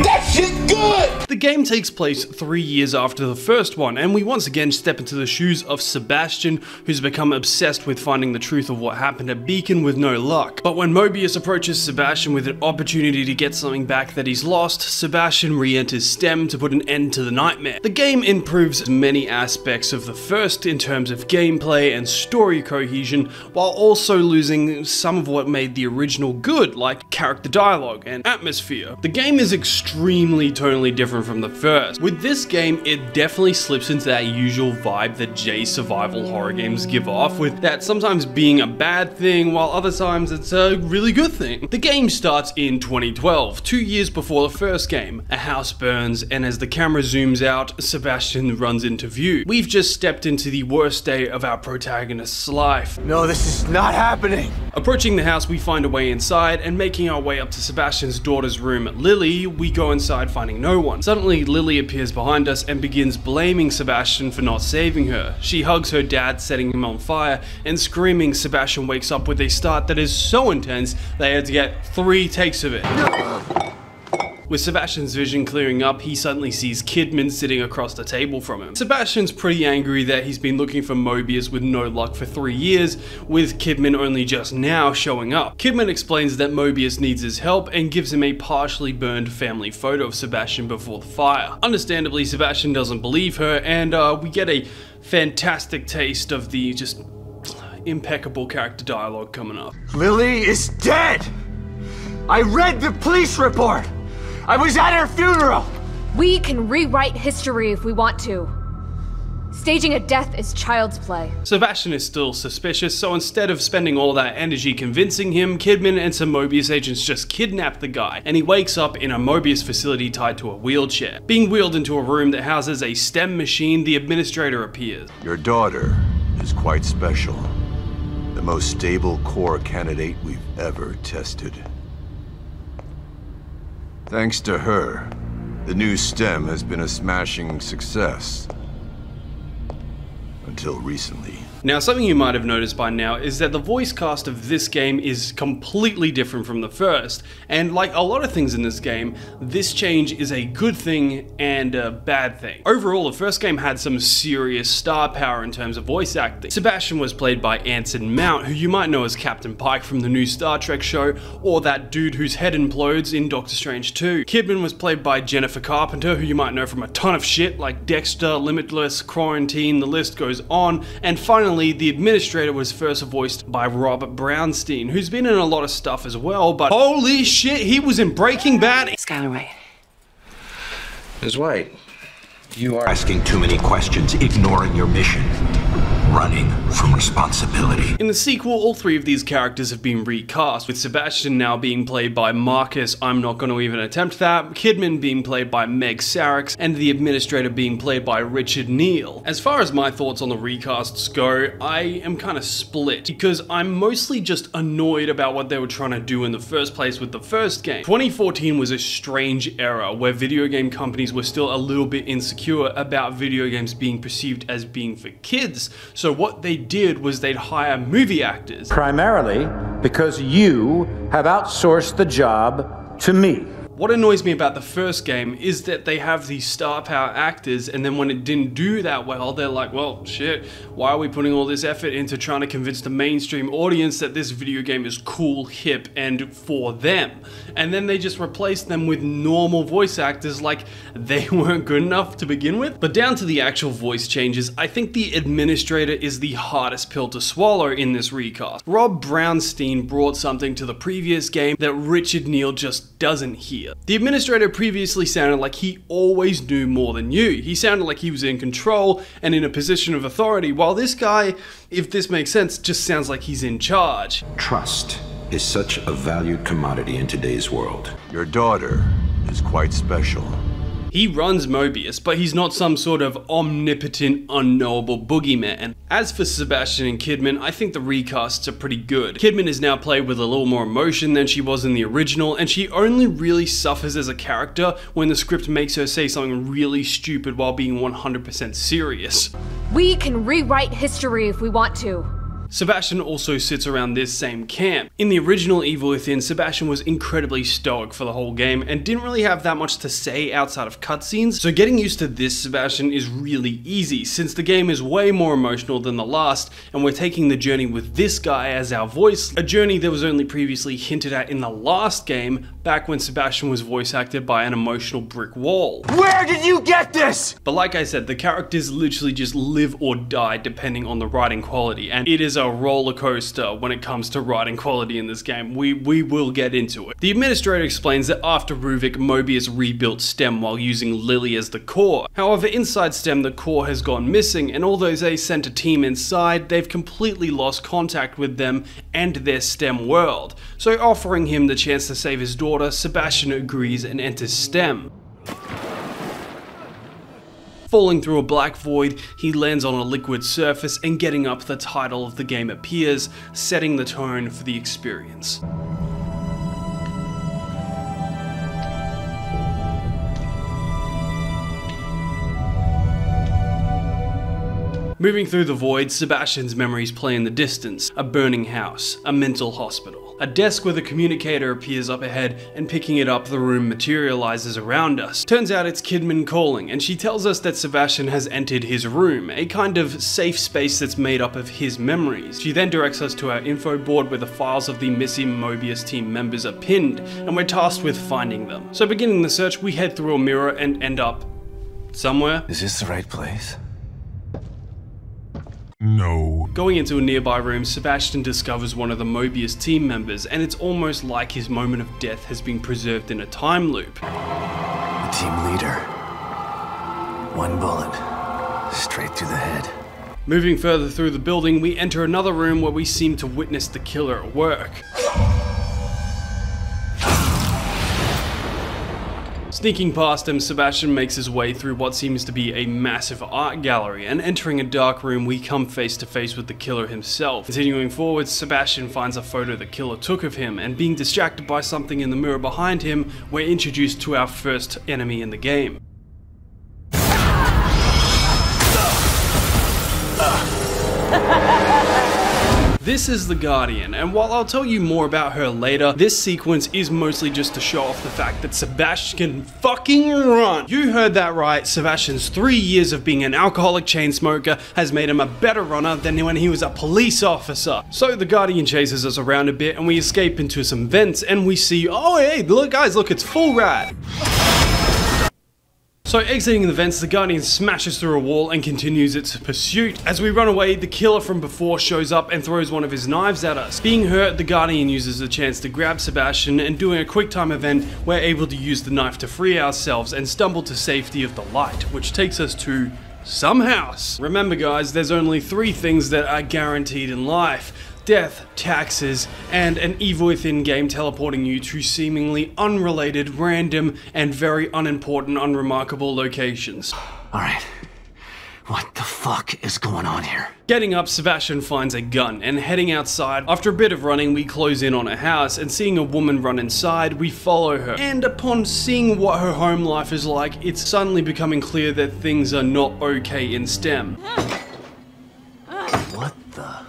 That shit good! The game takes place 3 years after the first one, and we once again step into the shoes of Sebastian, who's become obsessed with finding the truth of what happened at Beacon with no luck. But when Mobius approaches Sebastian with an opportunity to get something back that he's lost, Sebastian re-enters STEM to put an end to the nightmare. The game improves many aspects of the first in terms of gameplay and story cohesion, while also losing some of what made the original good, like character dialogue and atmosphere. The game is extremely tonally different from the first. With this game, it definitely slips into that usual vibe that J survival horror games give off, with that sometimes being a bad thing, while other times it's a really good thing. The game starts in 2012, 2 years before the first game. A house burns, and as the camera zooms out, Sebastian runs into view. We've just stepped into the worst day of our protagonist's life. No, this is not happening. Approaching the house, we find a way inside, and making our way up to Sebastian's daughter's room, Lily, we go inside finding no one. Suddenly, Lily appears behind us and begins blaming Sebastian for not saving her. She hugs her dad, setting him on fire, and screaming, Sebastian wakes up with a start that is so intense they had to get 3 takes of it. With Sebastian's vision clearing up, he suddenly sees Kidman sitting across the table from him. Sebastian's pretty angry that he's been looking for Mobius with no luck for 3 years, with Kidman only just now showing up. Kidman explains that Mobius needs his help and gives him a partially burned family photo of Sebastian before the fire. Understandably, Sebastian doesn't believe her, and we get a fantastic taste of the just impeccable character dialogue coming up. Lily is dead! I read the police report! I was at her funeral! We can rewrite history if we want to. Staging a death is child's play. Sebastian is still suspicious, so instead of spending all that energy convincing him, Kidman and some Mobius agents just kidnap the guy, and he wakes up in a Mobius facility tied to a wheelchair. Being wheeled into a room that houses a STEM machine, the administrator appears. Your daughter is quite special. The most stable core candidate we've ever tested. Thanks to her, the new STEM has been a smashing success. Until recently. Now, something you might have noticed by now is that the voice cast of this game is completely different from the first, and like a lot of things in this game, this change is a good thing and a bad thing. Overall, the first game had some serious star power in terms of voice acting. Sebastian was played by Anson Mount, who you might know as Captain Pike from the new Star Trek show, or that dude whose head implodes in Doctor Strange 2. Kidman was played by Jennifer Carpenter, who you might know from a ton of shit like Dexter, Limitless, Quarantine, the list goes on, and finally the administrator was first voiced by Robert Brownstein, who's been in a lot of stuff as well, but holy shit, he was in Breaking Bad. Skylar White. Ms. White, you are asking too many questions, ignoring your mission. Running from responsibility. In the sequel, all 3 of these characters have been recast, with Sebastian now being played by Marcus, I'm not going to even attempt that, Kidman being played by Meg Sarix, and the administrator being played by Richard Neal. As far as my thoughts on the recasts go, I am kind of split, because I'm mostly just annoyed about what they were trying to do in the first place with the first game. 2014 was a strange era where video game companies were still a little bit insecure about video games being perceived as being for kids. So what they did was they'd hire movie actors. Primarily because you have outsourced the job to me. What annoys me about the first game is that they have these star power actors, and then when it didn't do that well, they're like, well, shit, why are we putting all this effort into trying to convince the mainstream audience that this video game is cool, hip, and for them? And then they just replaced them with normal voice actors like they weren't good enough to begin with. But down to the actual voice changes, I think the administrator is the hardest pill to swallow in this recast. Rob Brownstein brought something to the previous game that Richard Neal just doesn't hear. The administrator previously sounded like he always knew more than you. He sounded like he was in control and in a position of authority, while this guy, if this makes sense, just sounds like he's in charge. Trust is such a valued commodity in today's world. Your daughter is quite special. He runs Mobius, but he's not some sort of omnipotent, unknowable boogeyman. As for Sebastian and Kidman, I think the recasts are pretty good. Kidman is now played with a little more emotion than she was in the original, and she only really suffers as a character when the script makes her say something really stupid while being 100% serious. We can rewrite history if we want to. Sebastian also sits around this same camp. In the original Evil Within, Sebastian was incredibly stoic for the whole game and didn't really have that much to say outside of cutscenes, so getting used to this Sebastian is really easy since the game is way more emotional than the last, and we're taking the journey with this guy as our voice, a journey that was only previously hinted at in the last game, back when Sebastian was voice acted by an emotional brick wall. Where did you get this? But like I said, the characters literally just live or die depending on the writing quality, and it is a roller coaster when it comes to writing quality in this game. We will get into it. The administrator explains that after Ruvik, Mobius rebuilt STEM while using Lily as the core. However, inside STEM, the core has gone missing, and although they sent a team inside, they've completely lost contact with them and their STEM world. So offering him the chance to save his daughter, Sebastian agrees and enters STEM. Falling through a black void, he lands on a liquid surface, and getting up, the title of the game appears, setting the tone for the experience. Moving through the void, Sebastian's memories play in the distance. A burning house, a mental hospital, a desk with a communicator appears up ahead, and picking it up, the room materializes around us. Turns out it's Kidman calling, and she tells us that Sebastian has entered his room, a kind of safe space that's made up of his memories. She then directs us to our info board where the files of the missing Mobius team members are pinned, and we're tasked with finding them. So beginning the search, we head through a mirror and end up somewhere. Is this the right place? No. Going into a nearby room, Sebastian discovers one of the Mobius team members, and it's almost like his moment of death has been preserved in a time loop. The team leader. One bullet. Straight through the head. Moving further through the building, we enter another room where we seem to witness the killer at work. Sneaking past him, Sebastian makes his way through what seems to be a massive art gallery, and entering a dark room, we come face to face with the killer himself. Continuing forward, Sebastian finds a photo the killer took of him, and being distracted by something in the mirror behind him, we're introduced to our first enemy in the game. This is the Guardian, and while I'll tell you more about her later, this sequence is mostly just to show off the fact that Sebastian can fucking run. You heard that right, Sebastian's 3 years of being an alcoholic chain smoker has made him a better runner than when he was a police officer. So the Guardian chases us around a bit, and we escape into some vents, and we see, oh hey, look guys, look, it's full rad. So exiting the vents, the Guardian smashes through a wall and continues its pursuit. As we run away, the killer from before shows up and throws one of his knives at us. Being hurt, the Guardian uses the chance to grab Sebastian, and doing a quick time event, we're able to use the knife to free ourselves and stumble to safety of the light, which takes us to some house. Remember guys, there's only 3 things that are guaranteed in life: death, taxes, and an Evil Within game teleporting you to seemingly unrelated, random, and very unimportant, unremarkable locations. Alright, what the fuck is going on here? Getting up, Sebastian finds a gun, and heading outside, after a bit of running, we close in on a house, and seeing a woman run inside, we follow her. And upon seeing what her home life is like, it's suddenly becoming clear that things are not okay in STEM. What the?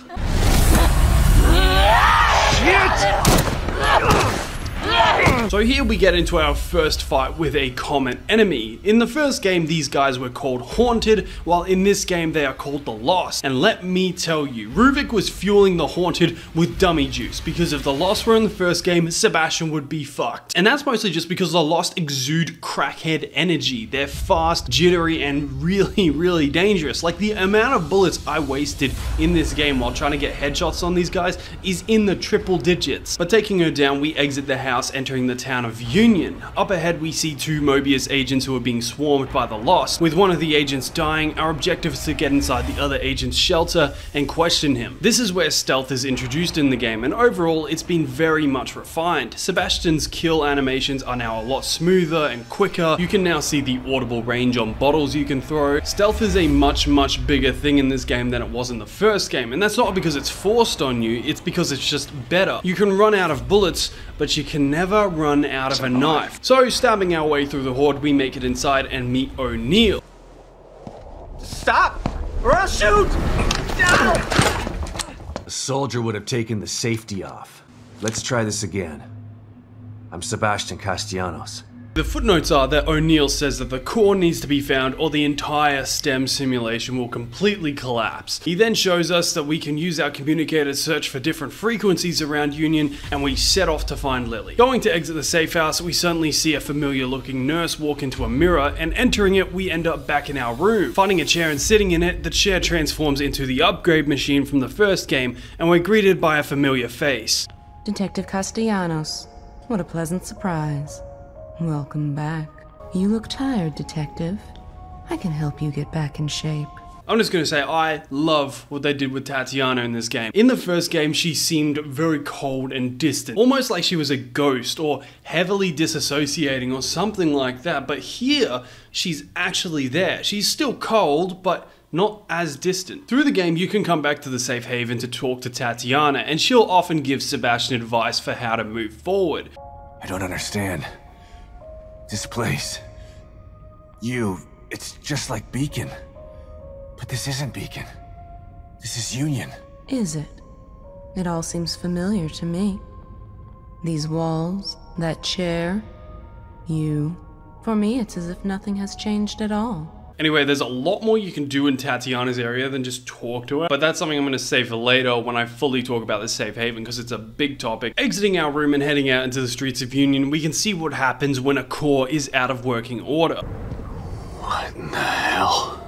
So here we get into our first fight with a common enemy. In the first game, these guys were called Haunted, while in this game they are called the Lost. And let me tell you, Ruvik was fueling the Haunted with dummy juice, because if the Lost were in the first game, Sebastian would be fucked. And that's mostly just because the Lost exude crackhead energy. They're fast, jittery, and really dangerous. Like, the amount of bullets I wasted in this game while trying to get headshots on these guys is in the triple digits. But taking her down, we exit the house, entering the town of Union. Up ahead, we see two Mobius agents who are being swarmed by the Lost. With one of the agents dying, our objective is to get inside the other agent's shelter and question him. This is where stealth is introduced in the game, and overall, it's been very much refined. Sebastian's kill animations are now a lot smoother and quicker. You can now see the audible range on bottles you can throw. Stealth is a much bigger thing in this game than it was in the first game, and that's not because it's forced on you, it's because it's just better. You can run out of bullets, but you can never run out of a knife. So, stabbing our way through the horde, we make it inside and meet O'Neill. Stop, or I'll shoot! No! A soldier would have taken the safety off. Let's try this again. I'm Sebastian Castellanos. The footnotes are that O'Neill says that the core needs to be found or the entire STEM simulation will completely collapse. He then shows us that we can use our communicator to search for different frequencies around Union, and we set off to find Lily. Going to exit the safe house, we suddenly see a familiar looking nurse walk into a mirror, and entering it, we end up back in our room. Finding a chair and sitting in it, the chair transforms into the upgrade machine from the first game, and we're greeted by a familiar face. Detective Castellanos. What a pleasant surprise. Welcome back. You look tired, Detective. I can help you get back in shape. I'm just gonna say, I love what they did with Tatiana in this game. In the first game, she seemed very cold and distant, almost like she was a ghost or heavily disassociating or something like that, but here, she's actually there. She's still cold, but not as distant. Through the game, you can come back to the safe haven to talk to Tatiana, and she'll often give Sebastian advice for how to move forward. I don't understand. This place. It's just like Beacon. But this isn't Beacon. This is Union. Is it? It all seems familiar to me. These walls, that chair, you. For me, it's as if nothing has changed at all. Anyway, there's a lot more you can do in Tatiana's area than just talk to her, but that's something I'm going to save for later when I fully talk about the safe haven, because it's a big topic. Exiting our room and heading out into the streets of Union, we can see what happens when a core is out of working order. What in the hell?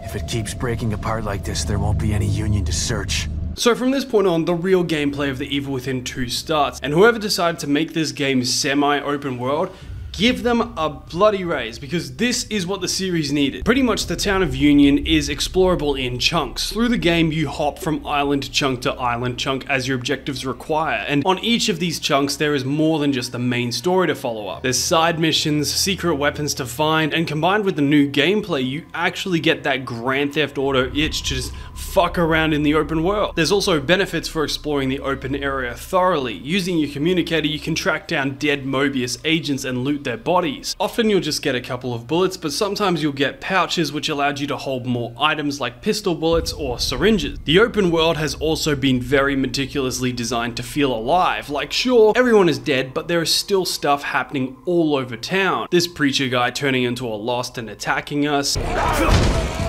If it keeps breaking apart like this, there won't be any Union to search. So from this point on, the real gameplay of The Evil Within 2 starts, and whoever decided to make this game semi-open world, give them a bloody raise, because this is what the series needed. Pretty much the town of Union is explorable in chunks. Through the game, you hop from island chunk to island chunk as your objectives require, and on each of these chunks there is more than just the main story to follow up. There's side missions, secret weapons to find, and combined with the new gameplay, you actually get that Grand Theft Auto itch to just fuck around in the open world. There's also benefits for exploring the open area thoroughly. Using your communicator, you can track down dead Mobius agents and loot their bodies. Often you'll just get a couple of bullets, but sometimes you'll get pouches which allowed you to hold more items like pistol bullets or syringes. The open world has also been very meticulously designed to feel alive. Like, sure, everyone is dead, but there is still stuff happening all over town. This preacher guy turning into a Lost and attacking us.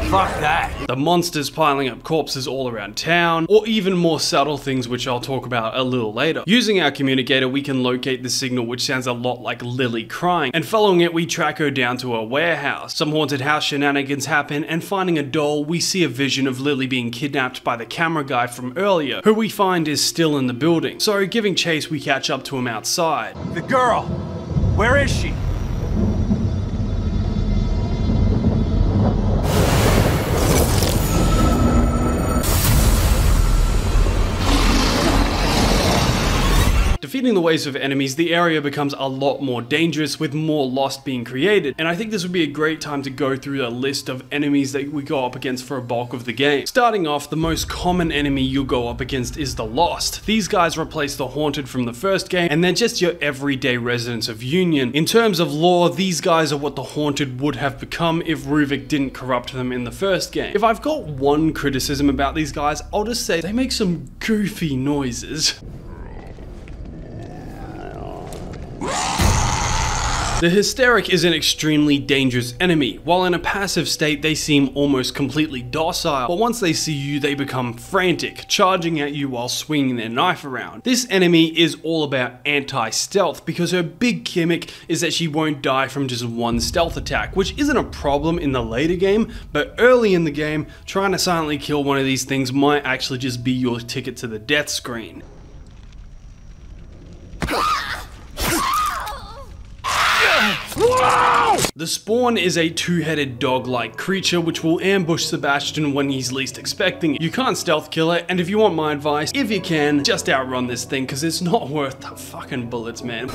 Fuck that. The monsters piling up corpses all around town, or even more subtle things which I'll talk about a little later. Using our communicator, we can locate the signal which sounds a lot like Lily crying, and following it, we track her down to a warehouse. Some haunted house shenanigans happen, and finding a doll, we see a vision of Lily being kidnapped by the camera guy from earlier, who we find is still in the building. So giving chase, we catch up to him outside. The girl! Where is she? Defeating the waves of enemies, the area becomes a lot more dangerous with more Lost being created, and I think this would be a great time to go through the list of enemies that we go up against for a bulk of the game. Starting off, the most common enemy you'll go up against is the Lost. These guys replace the Haunted from the first game, and they're just your everyday residents of Union. In terms of lore, these guys are what the Haunted would have become if Ruvik didn't corrupt them in the first game. If I've got one criticism about these guys, I'll just say they make some goofy noises. The Hysteric is an extremely dangerous enemy. While in a passive state, they seem almost completely docile, but once they see you, they become frantic, charging at you while swinging their knife around. This enemy is all about anti-stealth, because her big gimmick is that she won't die from just one stealth attack, which isn't a problem in the later game, but early in the game, trying to silently kill one of these things might actually just be your ticket to the death screen. The Spawn is a two-headed dog-like creature which will ambush Sebastian when he's least expecting it. You can't stealth kill it, and if you want my advice, if you can, just outrun this thing, because it's not worth the fucking bullets, man.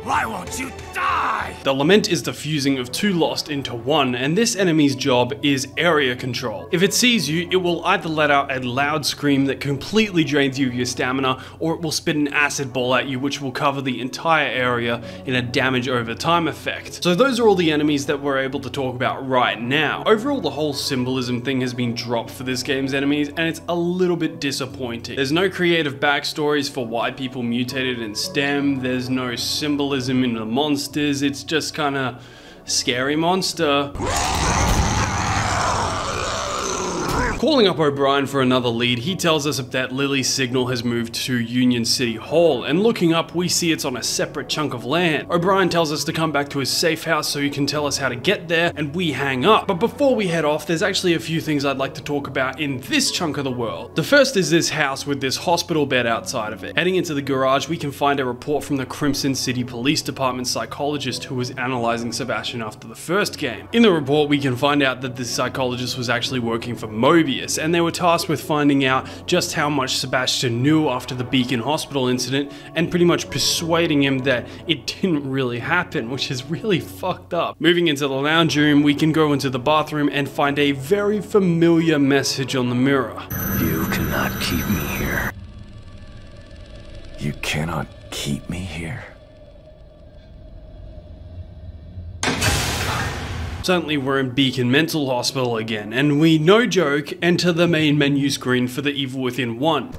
Why won't you die? The Lament is the fusing of two Lost into one, and this enemy's job is area control. If it sees you, it will either let out a loud scream that completely drains you of your stamina, or it will spit an acid ball at you which will cover the entire area in a damage over time effect. So those are all the enemies that we're able to talk about right now. Overall, the whole symbolism thing has been dropped for this game's enemies, and it's a little bit disappointing. There's no creative backstories for why people mutated in STEM, there's no symbolism in the monsters, it's just kinda scary monster. Calling up O'Brien for another lead, he tells us that Lily's signal has moved to Union City Hall, and looking up we see it's on a separate chunk of land. O'Brien tells us to come back to his safe house so he can tell us how to get there, and we hang up. But before we head off, there's actually a few things I'd like to talk about in this chunk of the world. The first is this house with this hospital bed outside of it. Heading into the garage, we can find a report from the Crimson City Police Department psychologist who was analyzing Sebastian after the first game. In the report, we can find out that this psychologist was actually working for Mobius, and they were tasked with finding out just how much Sebastian knew after the Beacon Hospital incident and pretty much persuading him that it didn't really happen, which is really fucked up. Moving into the lounge room, we can go into the bathroom and find a very familiar message on the mirror. You cannot keep me here. You cannot keep me here. Suddenly we're in Beacon Mental Hospital again, and we, no joke, enter the main menu screen for the Evil Within 1.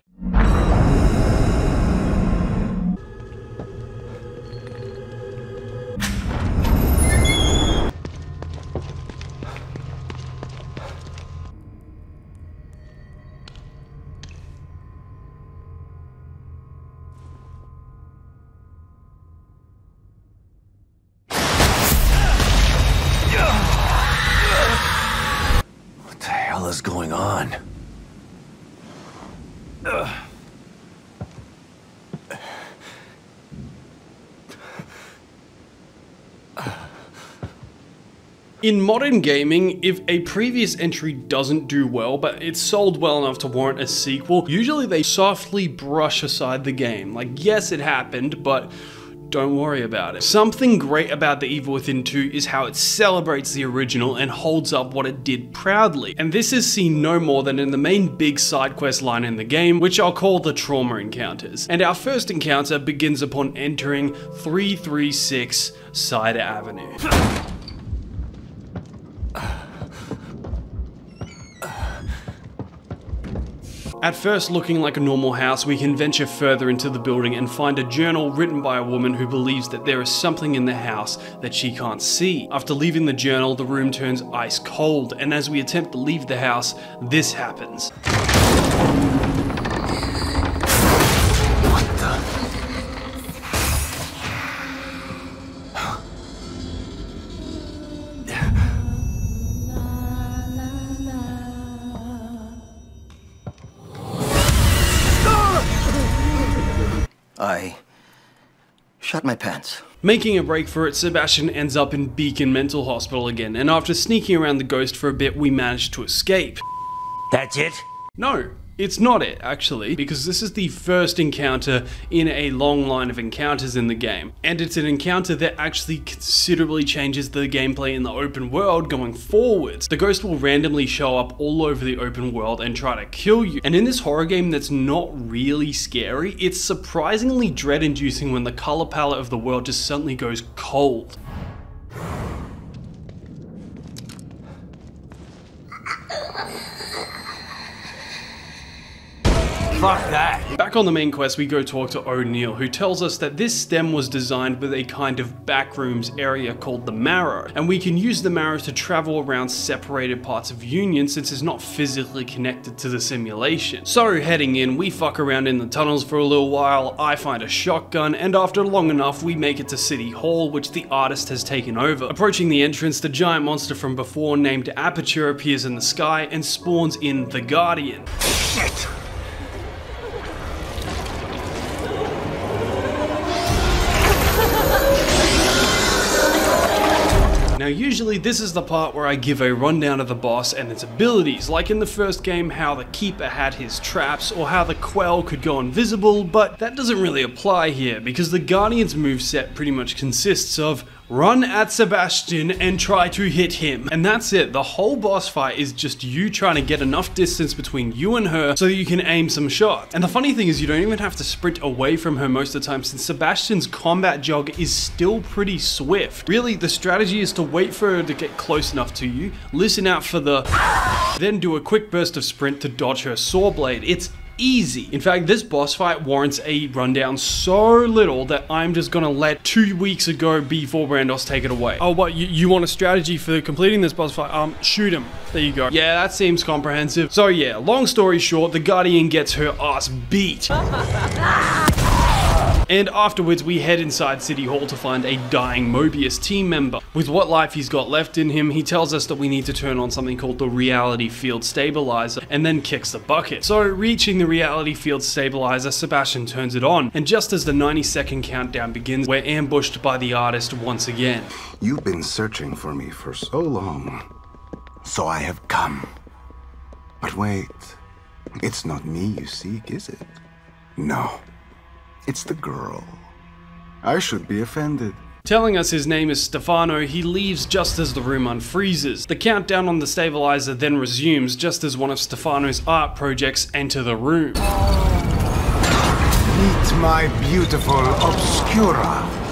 Is going on? In modern gaming, if a previous entry doesn't do well, but it's sold well enough to warrant a sequel, usually they softly brush aside the game. Like, yes, it happened, but don't worry about it. Something great about The Evil Within 2 is how it celebrates the original and holds up what it did proudly. And this is seen no more than in the main big side quest line in the game, which I'll call the Trauma Encounters. And our first encounter begins upon entering 336 Cider Avenue. At first looking like a normal house, we can venture further into the building and find a journal written by a woman who believes that there is something in the house that she can't see. After leaving the journal, the room turns ice cold, and as we attempt to leave the house, this happens. I shot my pants. Making a break for it, Sebastian ends up in Beacon Mental Hospital again, and after sneaking around the ghost for a bit, we manage to escape. That's it? No, it's not it, actually, because this is the first encounter in a long line of encounters in the game, and it's an encounter that actually considerably changes the gameplay in the open world going forwards. The ghost will randomly show up all over the open world and try to kill you, and in this horror game that's not really scary, it's surprisingly dread-inducing when the color palette of the world just suddenly goes cold. on the main quest, we go talk to O'Neill, who tells us that this stem was designed with a kind of backrooms area called the Marrow, and we can use the Marrow to travel around separated parts of Union since it's not physically connected to the simulation. So heading in, we fuck around in the tunnels for a little while, I find a shotgun, and after long enough, we make it to City Hall, which the artist has taken over. Approaching the entrance, the giant monster from before named Aperture appears in the sky and spawns in the Guardian. Shit! Now usually this is the part where I give a rundown of the boss and its abilities, like in the first game how the Keeper had his traps or how the Quell could go invisible, but that doesn't really apply here because the Guardian's moveset pretty much consists of run at Sebastian and try to hit him. And that's it. The whole boss fight is just you trying to get enough distance between you and her so that you can aim some shots. And the funny thing is you don't even have to sprint away from her most of the time since Sebastian's combat jog is still pretty swift. Really, the strategy is to wait for her to get close enough to you, listen out for the then do a quick burst of sprint to dodge her saw blade. It's easy. In fact, this boss fight warrants a rundown so little that I'm just gonna let 2 weeks ago B4 Brandos take it away. Oh, what, you want a strategy for completing this boss fight? Shoot him. There you go. Yeah, that seems comprehensive. So yeah, long story short, the Guardian gets her ass beat. And afterwards, we head inside City Hall to find a dying Mobius team member. With what life he's got left in him, he tells us that we need to turn on something called the Reality Field Stabilizer, and then kicks the bucket. So, reaching the Reality Field Stabilizer, Sebastian turns it on, and just as the 90-second countdown begins, we're ambushed by the artist once again. You've been searching for me for so long, so I have come. But wait, it's not me you seek, is it? No. It's the girl. I should be offended. Telling us his name is Stefano, he leaves just as the room unfreezes. The countdown on the stabilizer then resumes just as one of Stefano's art projects enter the room. Meet my beautiful Obscura.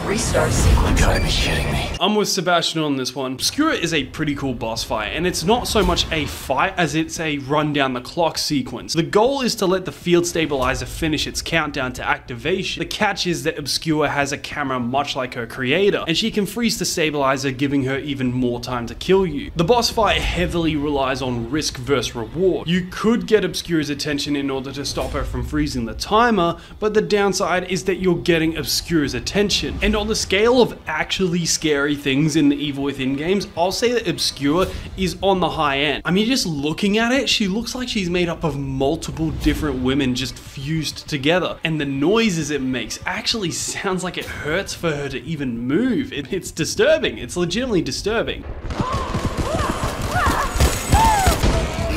Restart sequence. You gotta be kidding me. I'm with Sebastian on this one. Obscura is a pretty cool boss fight, and it's not so much a fight as it's a run down the clock sequence. The goal is to let the field stabilizer finish its countdown to activation. The catch is that Obscura has a camera much like her creator, and she can freeze the stabilizer, giving her even more time to kill you. The boss fight heavily relies on risk versus reward. You could get Obscura's attention in order to stop her from freezing the timer, but the downside is that you're getting Obscura's attention. And on the scale of actually scary things in the Evil Within games, I'll say that Obscura is on the high end. I mean, just looking at it, she looks like she's made up of multiple different women just fused together. And the noises it makes actually sounds like it hurts for her to even move. It's disturbing. It's legitimately disturbing.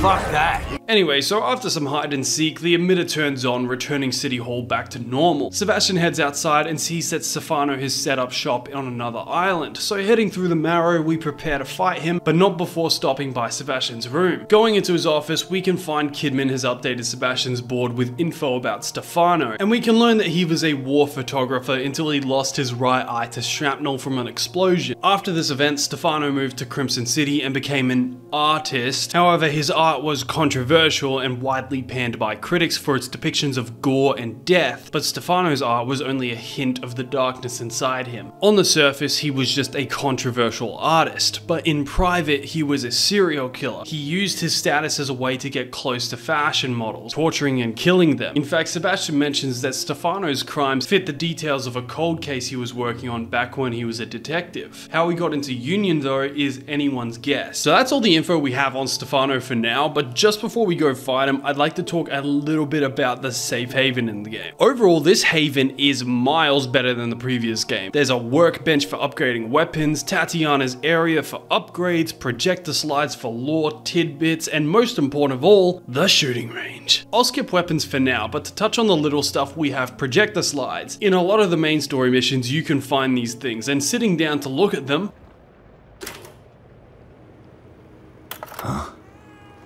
Fuck that. Anyway, so after some hide and seek, the emitter turns on, returning City Hall back to normal. Sebastian heads outside and sees that Stefano has set up shop on another island. So heading through the Marrow, we prepare to fight him, but not before stopping by Sebastian's room. Going into his office, we can find Kidman has updated Sebastian's board with info about Stefano, and we can learn that he was a war photographer until he lost his right eye to shrapnel from an explosion. After this event, Stefano moved to Crimson City and became an artist. However, his art was controversial and widely panned by critics for its depictions of gore and death, but Stefano's art was only a hint of the darkness inside him. On the surface, he was just a controversial artist, but in private, he was a serial killer. He used his status as a way to get close to fashion models, torturing and killing them. In fact, Sebastian mentions that Stefano's crimes fit the details of a cold case he was working on back when he was a detective. How he got into Union, though, is anyone's guess. So that's all the info we have on Stefano for now, but just before we go fight him, I'd like to talk a little bit about the safe haven in the game. Overall, this haven is miles better than the previous game. There's a workbench for upgrading weapons, Tatiana's area for upgrades, projector slides for lore tidbits, and most important of all, the shooting range. I'll skip weapons for now, but to touch on the little stuff, we have projector slides. In a lot of the main story missions, you can find these things, and sitting down to look at them,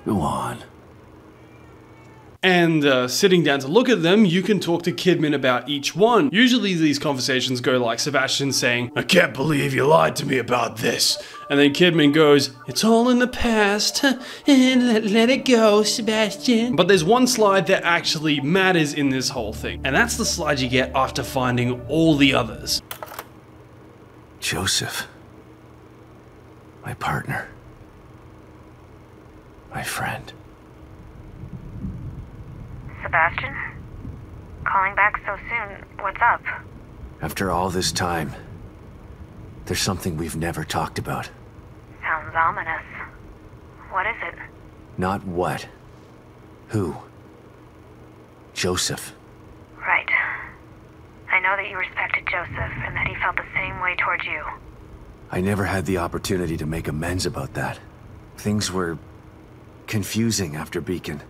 Go on. And sitting down to look at them, you can talk to Kidman about each one. Usually these conversations go like Sebastian saying, "I can't believe you lied to me about this." And then Kidman goes, "It's all in the past. Let it go, Sebastian." But there's one slide that actually matters in this whole thing. And that's the slide you get after finding all the others. Joseph. My partner. My friend. Sebastian? Calling back so soon. What's up? After all this time, there's something we've never talked about. Sounds ominous. What is it? Not what. Who? Joseph. Right. I know that you respected Joseph and that he felt the same way towards you. I never had the opportunity to make amends about that. Things were confusing after Beacon.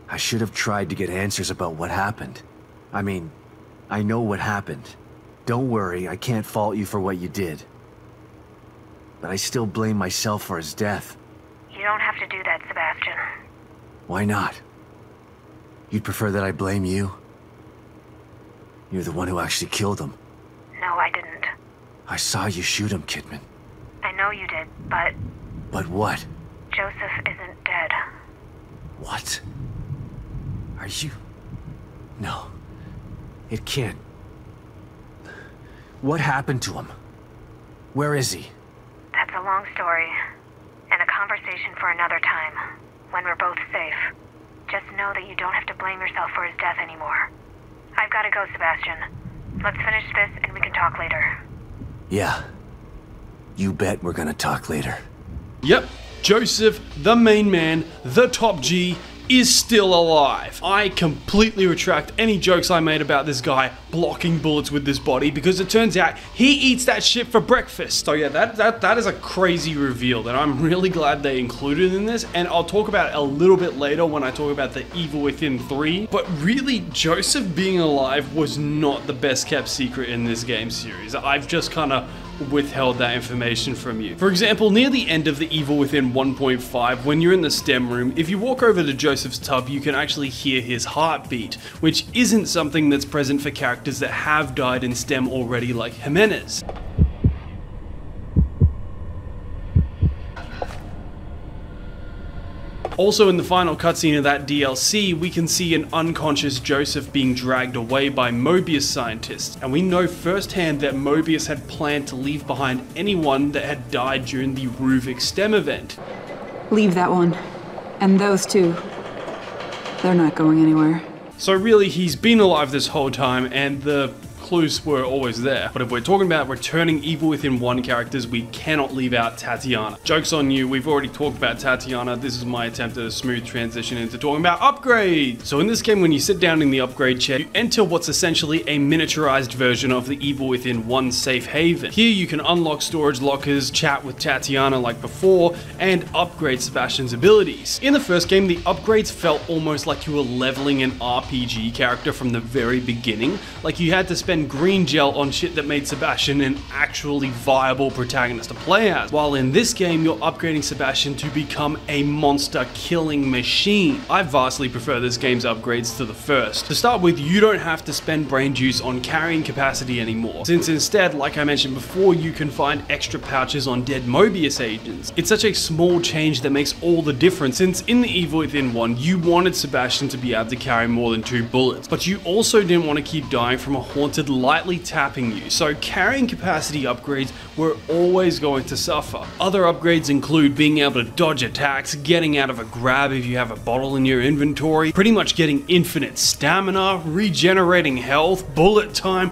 I should have tried to get answers about what happened. I mean, I know what happened. Don't worry, I can't fault you for what you did. But I still blame myself for his death. You don't have to do that, Sebastian. Why not? You'd prefer that I blame you? You're the one who actually killed him. No, I didn't. I saw you shoot him, Kidman. I know you did, but... But what? Joseph isn't dead. What? Are you... No. It can't. What happened to him? Where is he? That's a long story, and a conversation for another time, when we're both safe. Just know that you don't have to blame yourself for his death anymore. I've got to go, Sebastian. Let's finish this and we can talk later. Yeah. You bet we're gonna talk later. Yep, Joseph, the main man, the top G, is still alive. I completely retract any jokes I made about this guy blocking bullets with this body, because it turns out he eats that shit for breakfast. So yeah, that is a crazy reveal that I'm really glad they included in this, and I'll talk about it a little bit later when I talk about the Evil Within 3. But really, Joseph being alive was not the best kept secret in this game series. I've just kind of withheld that information from you. For example, near the end of the Evil Within 1.5, when you're in the STEM room, if you walk over to Joseph's tub, you can actually hear his heartbeat, which isn't something that's present for characters that have died in STEM already, like Jimenez. Also, in the final cutscene of that DLC, we can see an unconscious Joseph being dragged away by Mobius scientists, and we know firsthand that Mobius had planned to leave behind anyone that had died during the Ruvik STEM event. Leave that one. And those two. They're not going anywhere. So really, he's been alive this whole time, and the clues were always there. But if we're talking about returning Evil Within 1 characters, we cannot leave out Tatiana. Joke's on you, we've already talked about Tatiana. This is my attempt at a smooth transition into talking about upgrades. So in this game, when you sit down in the upgrade chair, you enter what's essentially a miniaturized version of the Evil Within 1 safe haven. Here you can unlock storage lockers, chat with Tatiana like before, and upgrade Sebastian's abilities. In the first game, the upgrades felt almost like you were leveling an RPG character from the very beginning. Like you had to spend green gel on shit that made Sebastian an actually viable protagonist to play as. While in this game, you're upgrading Sebastian to become a monster killing machine. I vastly prefer this game's upgrades to the first. To start with, you don't have to spend brain juice on carrying capacity anymore, since instead, like I mentioned before, you can find extra pouches on dead Mobius agents. It's such a small change that makes all the difference, since in the Evil Within 1, you wanted Sebastian to be able to carry more than 2 bullets, but you also didn't want to keep dying from a haunted lightly tapping you, so carrying capacity upgrades were always going to suffer. Other upgrades include being able to dodge attacks, getting out of a grab if you have a bottle in your inventory, pretty much getting infinite stamina, regenerating health, bullet time.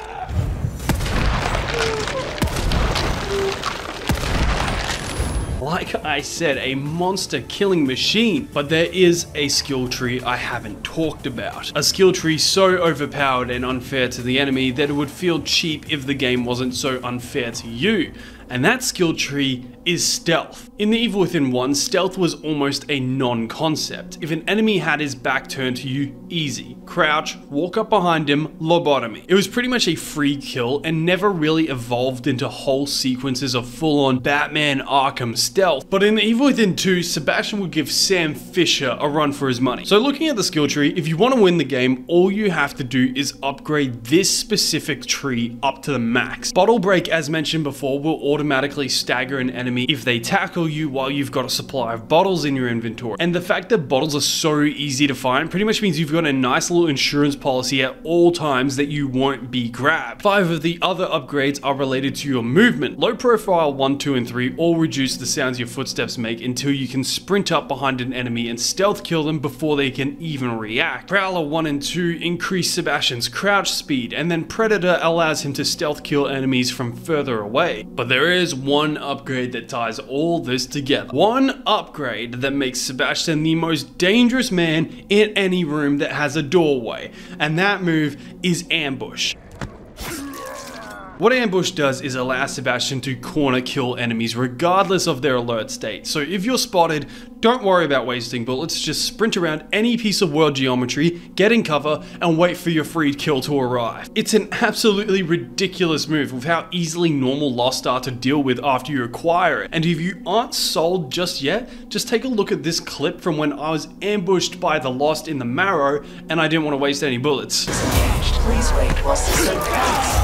Like I said, a monster killing machine, but there is a skill tree I haven't talked about. A skill tree so overpowered and unfair to the enemy that it would feel cheap if the game wasn't so unfair to you. and that skill tree is stealth. In the Evil Within 1, stealth was almost a non-concept. If an enemy had his back turned to you, easy. Crouch, walk up behind him, lobotomy. It was pretty much a free kill and never really evolved into whole sequences of full-on Batman Arkham stealth. But in the Evil Within 2, Sebastian would give Sam Fisher a run for his money. So looking at the skill tree, if you want to win the game, all you have to do is upgrade this specific tree up to the max. Bottle Break, as mentioned before, will automatically stagger an enemy if they tackle you while you've got a supply of bottles in your inventory. And the fact that bottles are so easy to find pretty much means you've got a nice little insurance policy at all times that you won't be grabbed. 5 of the other upgrades are related to your movement. Low profile 1, 2, and 3 all reduce the sounds your footsteps make until you can sprint up behind an enemy and stealth kill them before they can even react. Prowler 1 and 2 increase Sebastian's crouch speed, and then Predator allows him to stealth kill enemies from further away. But there is one upgrade that ties all this together. One upgrade that makes Sebastian the most dangerous man in any room that has a doorway, and that move is Ambush. What Ambush does is allow Sebastian to corner kill enemies regardless of their alert state. So if you're spotted, don't worry about wasting bullets, just sprint around any piece of world geometry, get in cover, and wait for your free kill to arrive. It's an absolutely ridiculous move with how easily normal Lost are to deal with after you acquire it. And if you aren't sold just yet, just take a look at this clip from when I was ambushed by the Lost in the Marrow and I didn't want to waste any bullets. Please wait while system completes.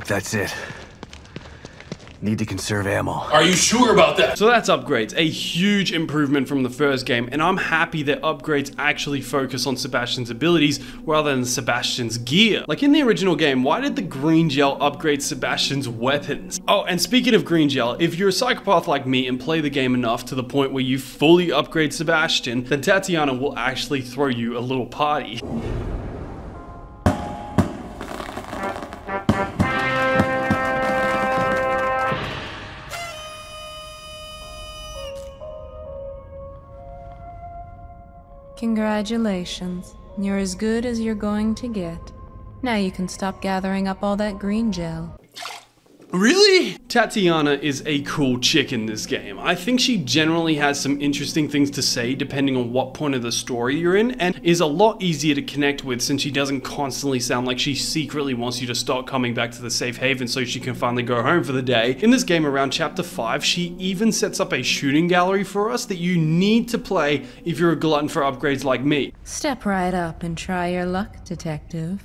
That's it. Need to conserve ammo. Are you sure about that? So that's upgrades, a huge improvement from the first game, and I'm happy that upgrades actually focus on Sebastian's abilities rather than Sebastian's gear. Like in the original game, why did the green gel upgrade Sebastian's weapons? Oh, and speaking of green gel, if you're a psychopath like me and play the game enough to the point where you fully upgrade Sebastian, then Tatiana will actually throw you a little party. Congratulations. You're as good as you're going to get. Now you can stop gathering up all that green gel. Really? Tatiana is a cool chick in this game. I think she generally has some interesting things to say depending on what point of the story you're in, and is a lot easier to connect with since she doesn't constantly sound like she secretly wants you to start coming back to the safe haven so she can finally go home for the day. In this game around chapter 5, she even sets up a shooting gallery for us that you need to play if you're a glutton for upgrades like me. Step right up and try your luck, detective.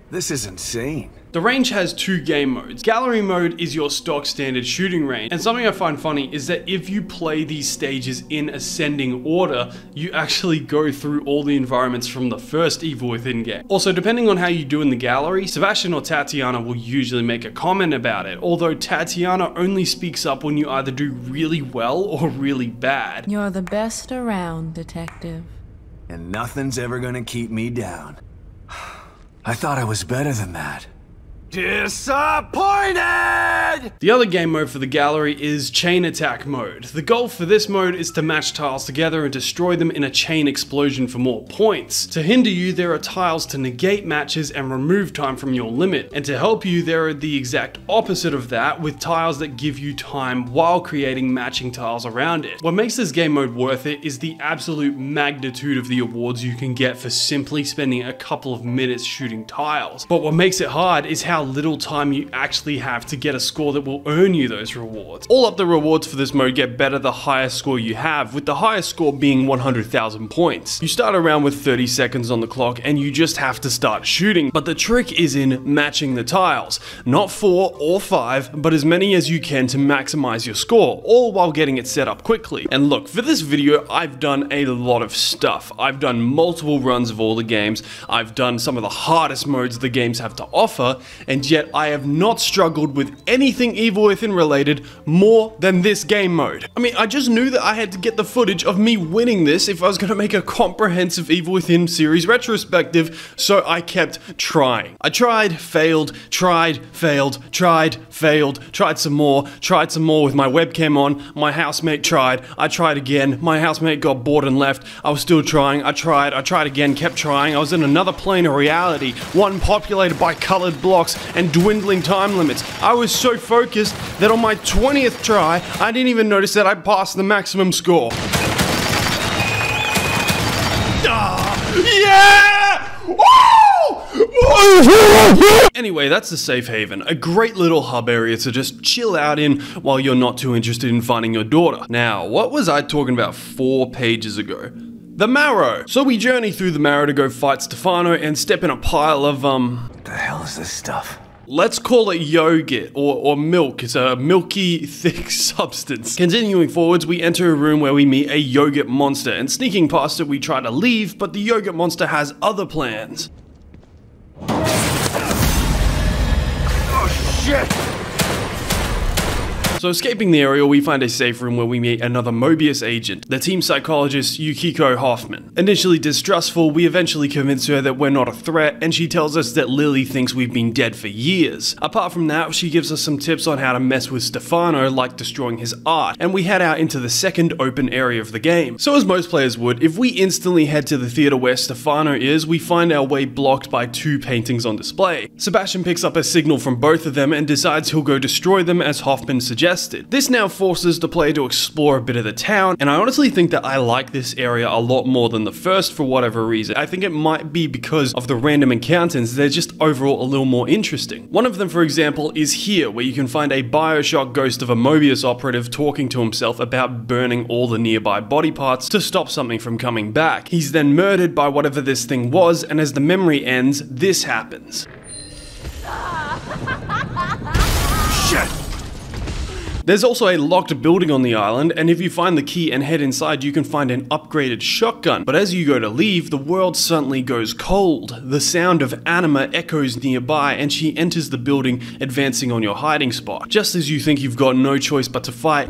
This is insane. The range has 2 game modes. Gallery mode is your stock standard shooting range, and something I find funny is that if you play these stages in ascending order, you actually go through all the environments from the first Evil Within game. Also, depending on how you do in the gallery, Sebastian or Tatiana will usually make a comment about it, although Tatiana only speaks up when you either do really well or really bad. You're the best around, detective. And nothing's ever gonna keep me down. I thought I was better than that. Disappointed! The other game mode for the gallery is chain attack mode. The goal for this mode is to match tiles together and destroy them in a chain explosion for more points. To hinder you, there are tiles to negate matches and remove time from your limit. And to help you, there are the exact opposite of that, with tiles that give you time while creating matching tiles around it. What makes this game mode worth it is the absolute magnitude of the awards you can get for simply spending a couple of minutes shooting tiles. But what makes it hard is how how little time you actually have to get a score that will earn you those rewards. All up the rewards for this mode get better the higher score you have, with the highest score being 100,000 points. You start around with 30 seconds on the clock and you just have to start shooting, but the trick is in matching the tiles. Not 4 or 5, but as many as you can to maximize your score, all while getting it set up quickly. And look, for this video, I've done a lot of stuff. I've done multiple runs of all the games, I've done some of the hardest modes the games have to offer, and yet I have not struggled with anything Evil Within related more than this game mode. I mean, I just knew that I had to get the footage of me winning this if I was going to make a comprehensive Evil Within series retrospective, so I kept trying. I tried, failed, tried, failed, tried, failed, tried some more with my webcam on, my housemate tried, I tried again, my housemate got bored and left, I was still trying, I tried again, kept trying, I was in another plane of reality, one populated by colored blocks and dwindling time limits. I was so focused that on my 20th try, I didn't even notice that I passed the maximum score. Yeah! Anyway, that's the safe haven, a great little hub area to just chill out in while you're not too interested in finding your daughter. Now, what was I talking about 4 pages ago? The Marrow! So we journey through the Marrow to go fight Stefano and step in a pile of, What the hell is this stuff? Let's call it yogurt, or milk. It's a milky, thick substance. Continuing forwards, we enter a room where we meet a yogurt monster, and sneaking past it, we try to leave, but the yogurt monster has other plans. Oh, shit! So escaping the area, we find a safe room where we meet another Mobius agent, the team psychologist Yukiko Hoffman. Initially distrustful, we eventually convince her that we're not a threat, and she tells us that Lily thinks we've been dead for years. Apart from that, she gives us some tips on how to mess with Stefano, like destroying his art, and we head out into the second open area of the game. So as most players would, if we instantly head to the theater where Stefano is, we find our way blocked by 2 paintings on display. Sebastian picks up a signal from both of them and decides he'll go destroy them as Hoffman suggests. This now forces the player to explore a bit of the town, and I honestly think that I like this area a lot more than the first for whatever reason. I think it might be because of the random encounters, they're just overall a little more interesting. One of them, for example, is here, where you can find a Bioshock ghost of a Mobius operative talking to himself about burning all the nearby body parts to stop something from coming back. He's then murdered by whatever this thing was, and as the memory ends, this happens. Shit! There's also a locked building on the island, and if you find the key and head inside, you can find an upgraded shotgun. But as you go to leave, the world suddenly goes cold. The sound of Anima echoes nearby, and she enters the building, advancing on your hiding spot. Just as you think you've got no choice but to fight,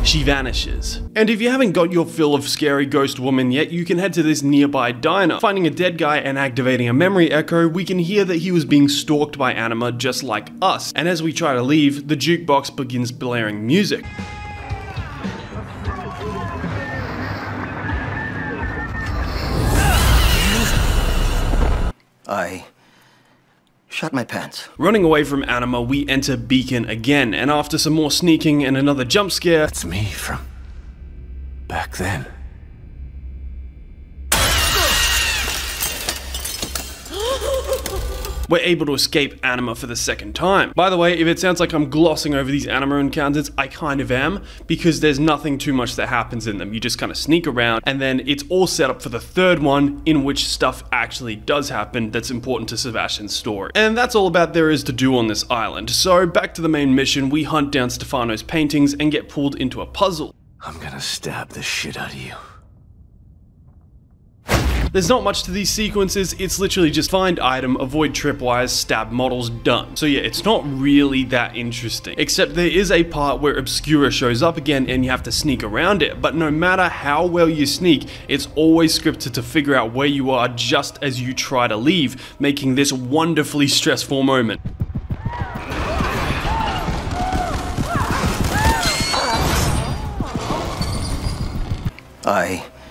she vanishes. And if you haven't got your fill of scary ghost woman yet, you can head to this nearby diner. Finding a dead guy and activating a memory echo, we can hear that he was being stalked by Anima just like us. And as we try to leave, the jukebox begins blaring music. I shot my pants. Running away from Anima, we enter Beacon again, and after some more sneaking and another jump scare, it's me from back then. we're able to escape Anima for the second time. By the way, if it sounds like I'm glossing over these Anima encounters, I kind of am, because there's nothing too much that happens in them. You just kind of sneak around, and then it's all set up for the third one, in which stuff actually does happen that's important to Sebastian's story. And that's all about there is to do on this island. So back to the main mission, we hunt down Stefano's paintings and get pulled into a puzzle. I'm gonna stab the shit out of you. There's not much to these sequences, it's literally just find item, avoid tripwires, stab models, done. So yeah, it's not really that interesting. Except there is a part where Obscura shows up again and you have to sneak around it, but no matter how well you sneak, it's always scripted to figure out where you are just as you try to leave, making this wonderfully stressful moment.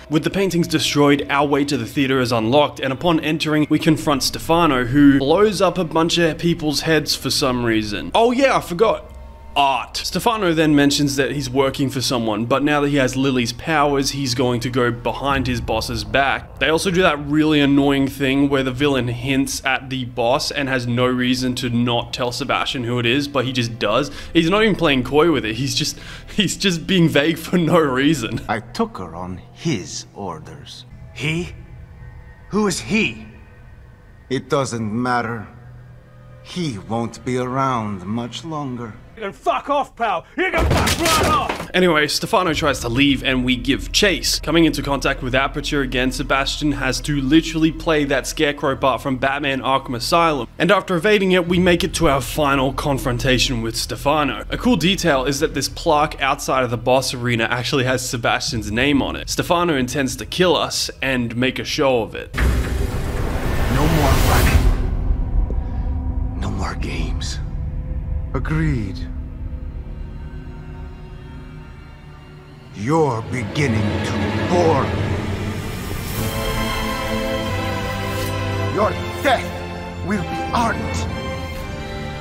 With the paintings destroyed, our way to the theater is unlocked, and upon entering, we confront Stefano, who blows up a bunch of people's heads for some reason. Oh yeah, I forgot. art. Stefano then mentions that he's working for someone, but now that he has Lily's powers, he's going to go behind his boss's back. They also do that really annoying thing where the villain hints at the boss and has no reason to not tell Sebastian who it is, but he just does. He's not even playing coy with it, he's just being vague for no reason. I took her on his orders. He? Who is he? It doesn't matter. He won't be around much longer. You can fuck off, pal! You can fuck right off! Anyway, Stefano tries to leave and we give chase. Coming into contact with Aperture again, Sebastian has to literally play that scarecrow part from Batman Arkham Asylum. And after evading it, we make it to our final confrontation with Stefano. A cool detail is that this plaque outside of the boss arena actually has Sebastian's name on it. Stefano intends to kill us and make a show of it. No more running. No more games. Agreed. You're beginning to bore me. Your death will be ardent.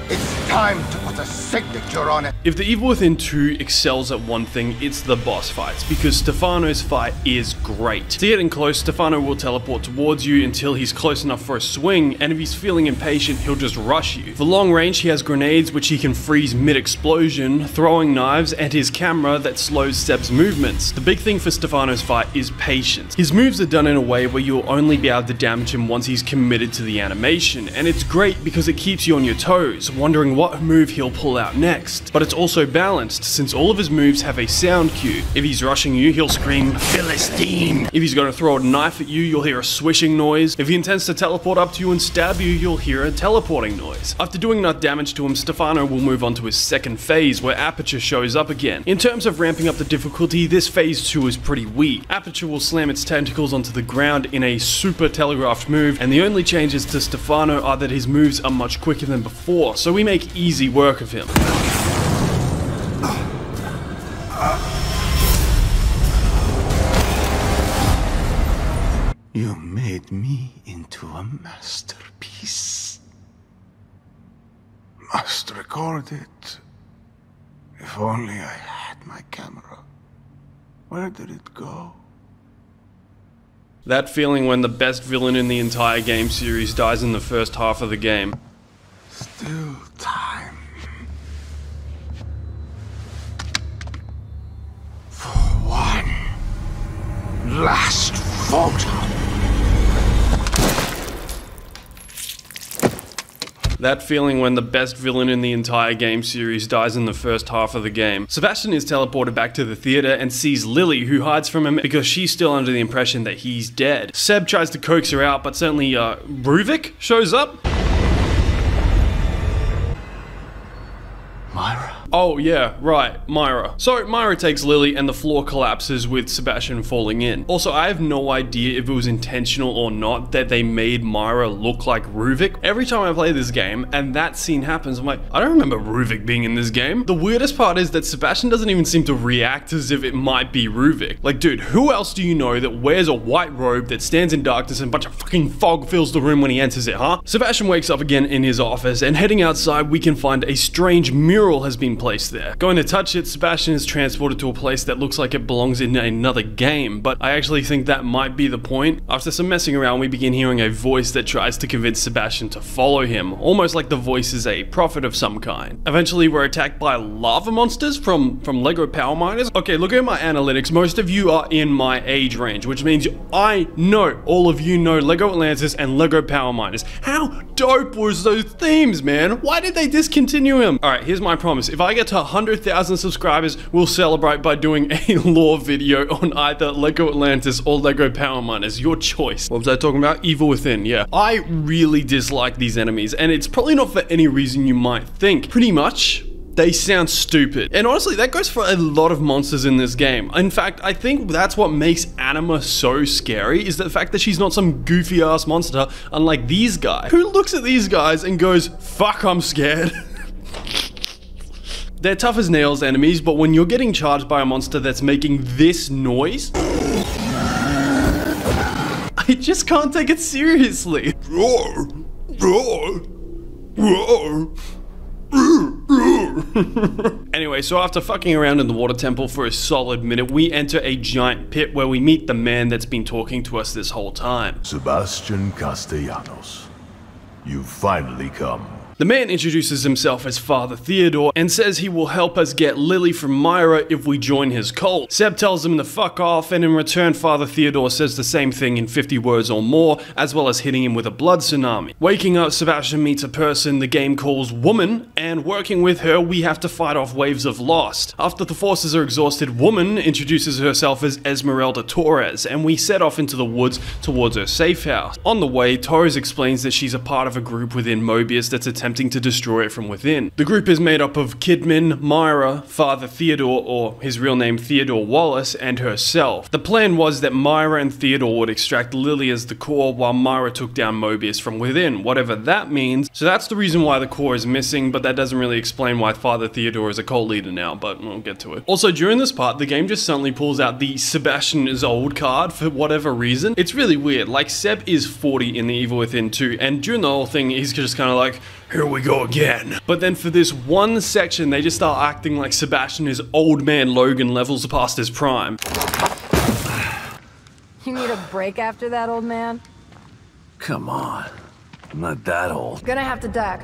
It's time to put a signature on it. If the Evil Within 2 excels at one thing, it's the boss fights, because Stefano's fight is great. To get in close, Stefano will teleport towards you until he's close enough for a swing, and if he's feeling impatient, he'll just rush you. For long range, he has grenades which he can freeze mid-explosion, throwing knives, and his camera that slows Seb's movements. The big thing for Stefano's fight is patience. His moves are done in a way where you'll only be able to damage him once he's committed to the animation, and it's great because it keeps you on your toes, wondering what move he'll pull out next. But it's also balanced, since all of his moves have a sound cue. If he's rushing you, he'll scream, "Philistine!" If he's going to throw a knife at you, you'll hear a swishing noise. If he intends to teleport up to you and stab you, you'll hear a teleporting noise. After doing enough damage to him, Stefano will move on to his second phase, where Aperture shows up again. In terms of ramping up the difficulty, this phase 2 is pretty weak. Aperture will slam its tentacles onto the ground in a super telegraphed move, and the only changes to Stefano are that his moves are much quicker than before, so we make easy work of him. You made me into a masterpiece. Must record it. If only I had my camera. Where did it go? That feeling when the best villain in the entire game series dies in the first half of the game. Still time. For one last photo. That feeling when the best villain in the entire game series dies in the first half of the game. Sebastian is teleported back to the theater and sees Lily, who hides from him because she's still under the impression that he's dead. Seb tries to coax her out, but suddenly Ruvik shows up. Myra. Oh yeah, right, Myra. So Myra takes Lily and the floor collapses with Sebastian falling in. Also, I have no idea if it was intentional or not that they made Myra look like Ruvik. Every time I play this game and that scene happens, I'm like, I don't remember Ruvik being in this game. The weirdest part is that Sebastian doesn't even seem to react as if it might be Ruvik. Like, dude, who else do you know that wears a white robe that stands in darkness and a bunch of fucking fog fills the room when he enters it, huh? Sebastian wakes up again in his office, and heading outside, we can find a strange mural has been placed there. Going to touch it, Sebastian is transported to a place that looks like it belongs in another game, but I actually think that might be the point. After some messing around, we begin hearing a voice that tries to convince Sebastian to follow him, almost like the voice is a prophet of some kind. Eventually, we're attacked by lava monsters from Lego Power Miners. Okay, look at my analytics. Most of you are in my age range, which means I know all of you know Lego Atlantis and Lego Power Miners. How dope was those themes, man? Why did they discontinue him? All right, here's my promise. If I get to 100,000 subscribers, we'll celebrate by doing a lore video on either Lego Atlantis or Lego Power Miners. Your choice. What was I talking about? Evil Within, yeah. I really dislike these enemies, and it's probably not for any reason you might think. Pretty much, they sound stupid. And honestly, that goes for a lot of monsters in this game. In fact, I think that's what makes Anima so scary, is the fact that she's not some goofy ass monster, unlike these guys. Who looks at these guys and goes, fuck, I'm scared. They're tough as nails enemies, but when you're getting charged by a monster that's making this noise, I just can't take it seriously. Roar, roar, roar, roar, roar. Anyway, so after fucking around in the water temple for a solid minute, we enter a giant pit where we meet the man that's been talking to us this whole time. Sebastian Castellanos, you've finally come. The man introduces himself as Father Theodore and says he will help us get Lily from Myra if we join his cult. Seb tells him to fuck off, and in return Father Theodore says the same thing in 50 words or more, as well as hitting him with a blood tsunami. Waking up, Sebastian meets a person the game calls Woman, and working with her we have to fight off waves of Lost. After the forces are exhausted, Woman introduces herself as Esmeralda Torres, and we set off into the woods towards her safe house. On the way, Torres explains that she's a part of a group within Mobius that's attempting to destroy it from within. The group is made up of Kidman, Myra, Father Theodore, or his real name Theodore Wallace, and herself. The plan was that Myra and Theodore would extract Lily as the core while Myra took down Mobius from within, whatever that means. So that's the reason why the core is missing, but that doesn't really explain why Father Theodore is a cult leader now, but we'll get to it. Also, during this part, the game just suddenly pulls out the Sebastian is old card for whatever reason. It's really weird. Like, Seb is 40 in the Evil Within 2, and during the whole thing, he's just kind of like, here we go again. But then for this one section, they just start acting like Sebastian is old man Logan levels past his prime. You need a break after that, old man? Come on. I'm not that old. Gonna have to duck.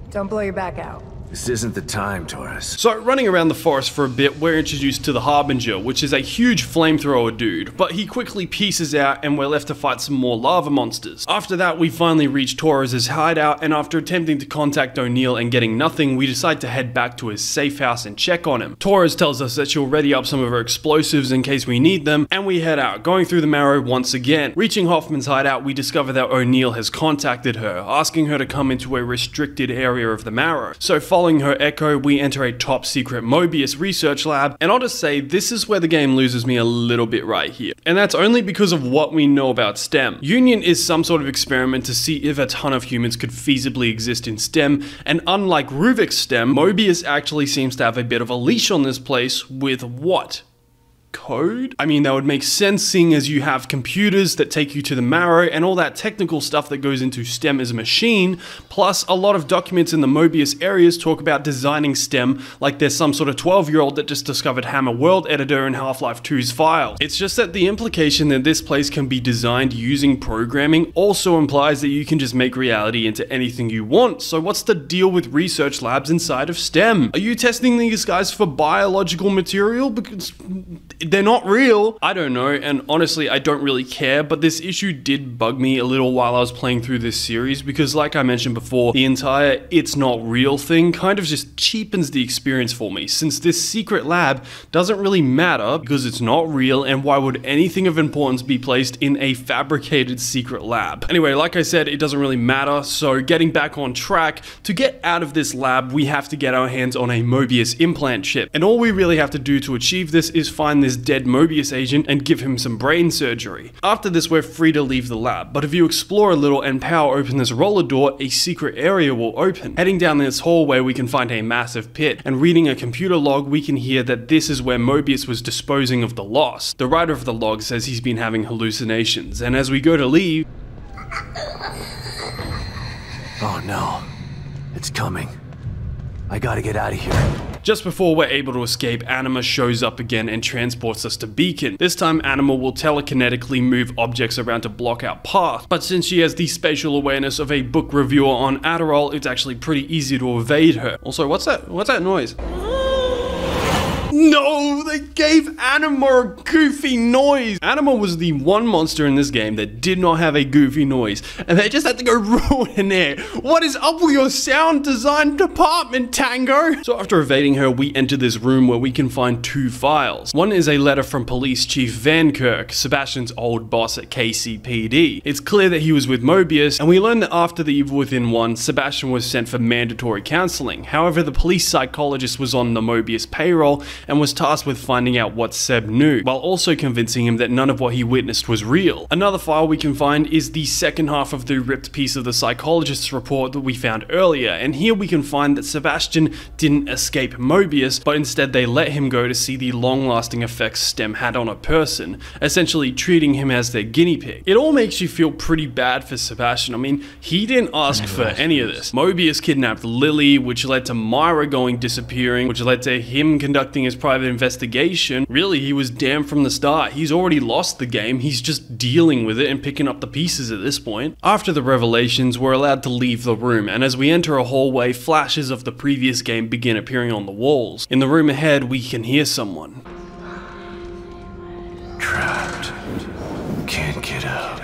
Don't blow your back out. This isn't the time, Torres. So, running around the forest for a bit, we're introduced to the Harbinger, which is a huge flamethrower dude, but he quickly pieces out and we're left to fight some more lava monsters. After that, we finally reach Torres' hideout, and after attempting to contact O'Neill and getting nothing, we decide to head back to his safe house and check on him. Torres tells us that she'll ready up some of her explosives in case we need them, and we head out, going through the marrow once again. Reaching Hoffman's hideout, we discover that O'Neill has contacted her, asking her to come into a restricted area of the marrow. So, following her echo, we enter a top secret Mobius research lab, and I'll just say this is where the game loses me a little bit right here. And that's only because of what we know about STEM. Union is some sort of experiment to see if a ton of humans could feasibly exist in STEM, and unlike Ruvik's STEM, Mobius actually seems to have a bit of a leash on this place with what? Code? I mean, that would make sense seeing as you have computers that take you to the marrow and all that technical stuff that goes into STEM as a machine, plus a lot of documents in the Mobius areas talk about designing STEM like there's some sort of 12-year-old that just discovered Hammer World Editor in Half-Life 2's files. It's just that the implication that this place can be designed using programming also implies that you can just make reality into anything you want, so what's the deal with research labs inside of STEM? Are you testing these guys for biological material? Because they're not real. I don't know, and honestly I don't really care, but this issue did bug me a little while I was playing through this series, because like I mentioned before, the entire it's not real thing kind of just cheapens the experience for me, since this secret lab doesn't really matter because it's not real, and why would anything of importance be placed in a fabricated secret lab? Anyway, like I said, it doesn't really matter, so getting back on track, to get out of this lab we have to get our hands on a Mobius implant chip, and all we really have to do to achieve this is find this dead Mobius agent and give him some brain surgery. After this we're free to leave the lab, but if you explore a little and power open this roller door, a secret area will open. Heading down this hallway we can find a massive pit, and reading a computer log we can hear that this is where Mobius was disposing of the lost. The writer of the log says he's been having hallucinations, and as we go to leave... Oh no, it's coming. I gotta get out of here. Just before we're able to escape, Anima shows up again and transports us to Beacon. This time Anima will telekinetically move objects around to block our path, but since she has the spatial awareness of a book reviewer on Adderall, it's actually pretty easy to evade her. Also, what's that noise? No, they gave Anima a goofy noise. Anima was the one monster in this game that did not have a goofy noise, and they just had to go ruin it. What is up with your sound design department, Tango? So after evading her, we enter this room where we can find two files. One is a letter from Police Chief Van Kirk, Sebastian's old boss at KCPD. It's clear that he was with Mobius, and we learn that after the Evil Within 1, Sebastian was sent for mandatory counseling. However, the police psychologist was on the Mobius payroll, and was tasked with finding out what Seb knew, while also convincing him that none of what he witnessed was real. Another file we can find is the second half of the ripped piece of the psychologist's report that we found earlier, and here we can find that Sebastian didn't escape Mobius, but instead they let him go to see the long-lasting effects STEM had on a person, essentially treating him as their guinea pig. It all makes you feel pretty bad for Sebastian. I mean, he didn't ask for any of this. Mobius kidnapped Lily, which led to Myra going disappearing, which led to him conducting his private investigation. Really, he was damned from the start. He's already lost the game, he's just dealing with it and picking up the pieces at this point. After the revelations, we're allowed to leave the room, and as we enter a hallway, flashes of the previous game begin appearing on the walls. In the room ahead, we can hear someone. Trapped. Can't get out.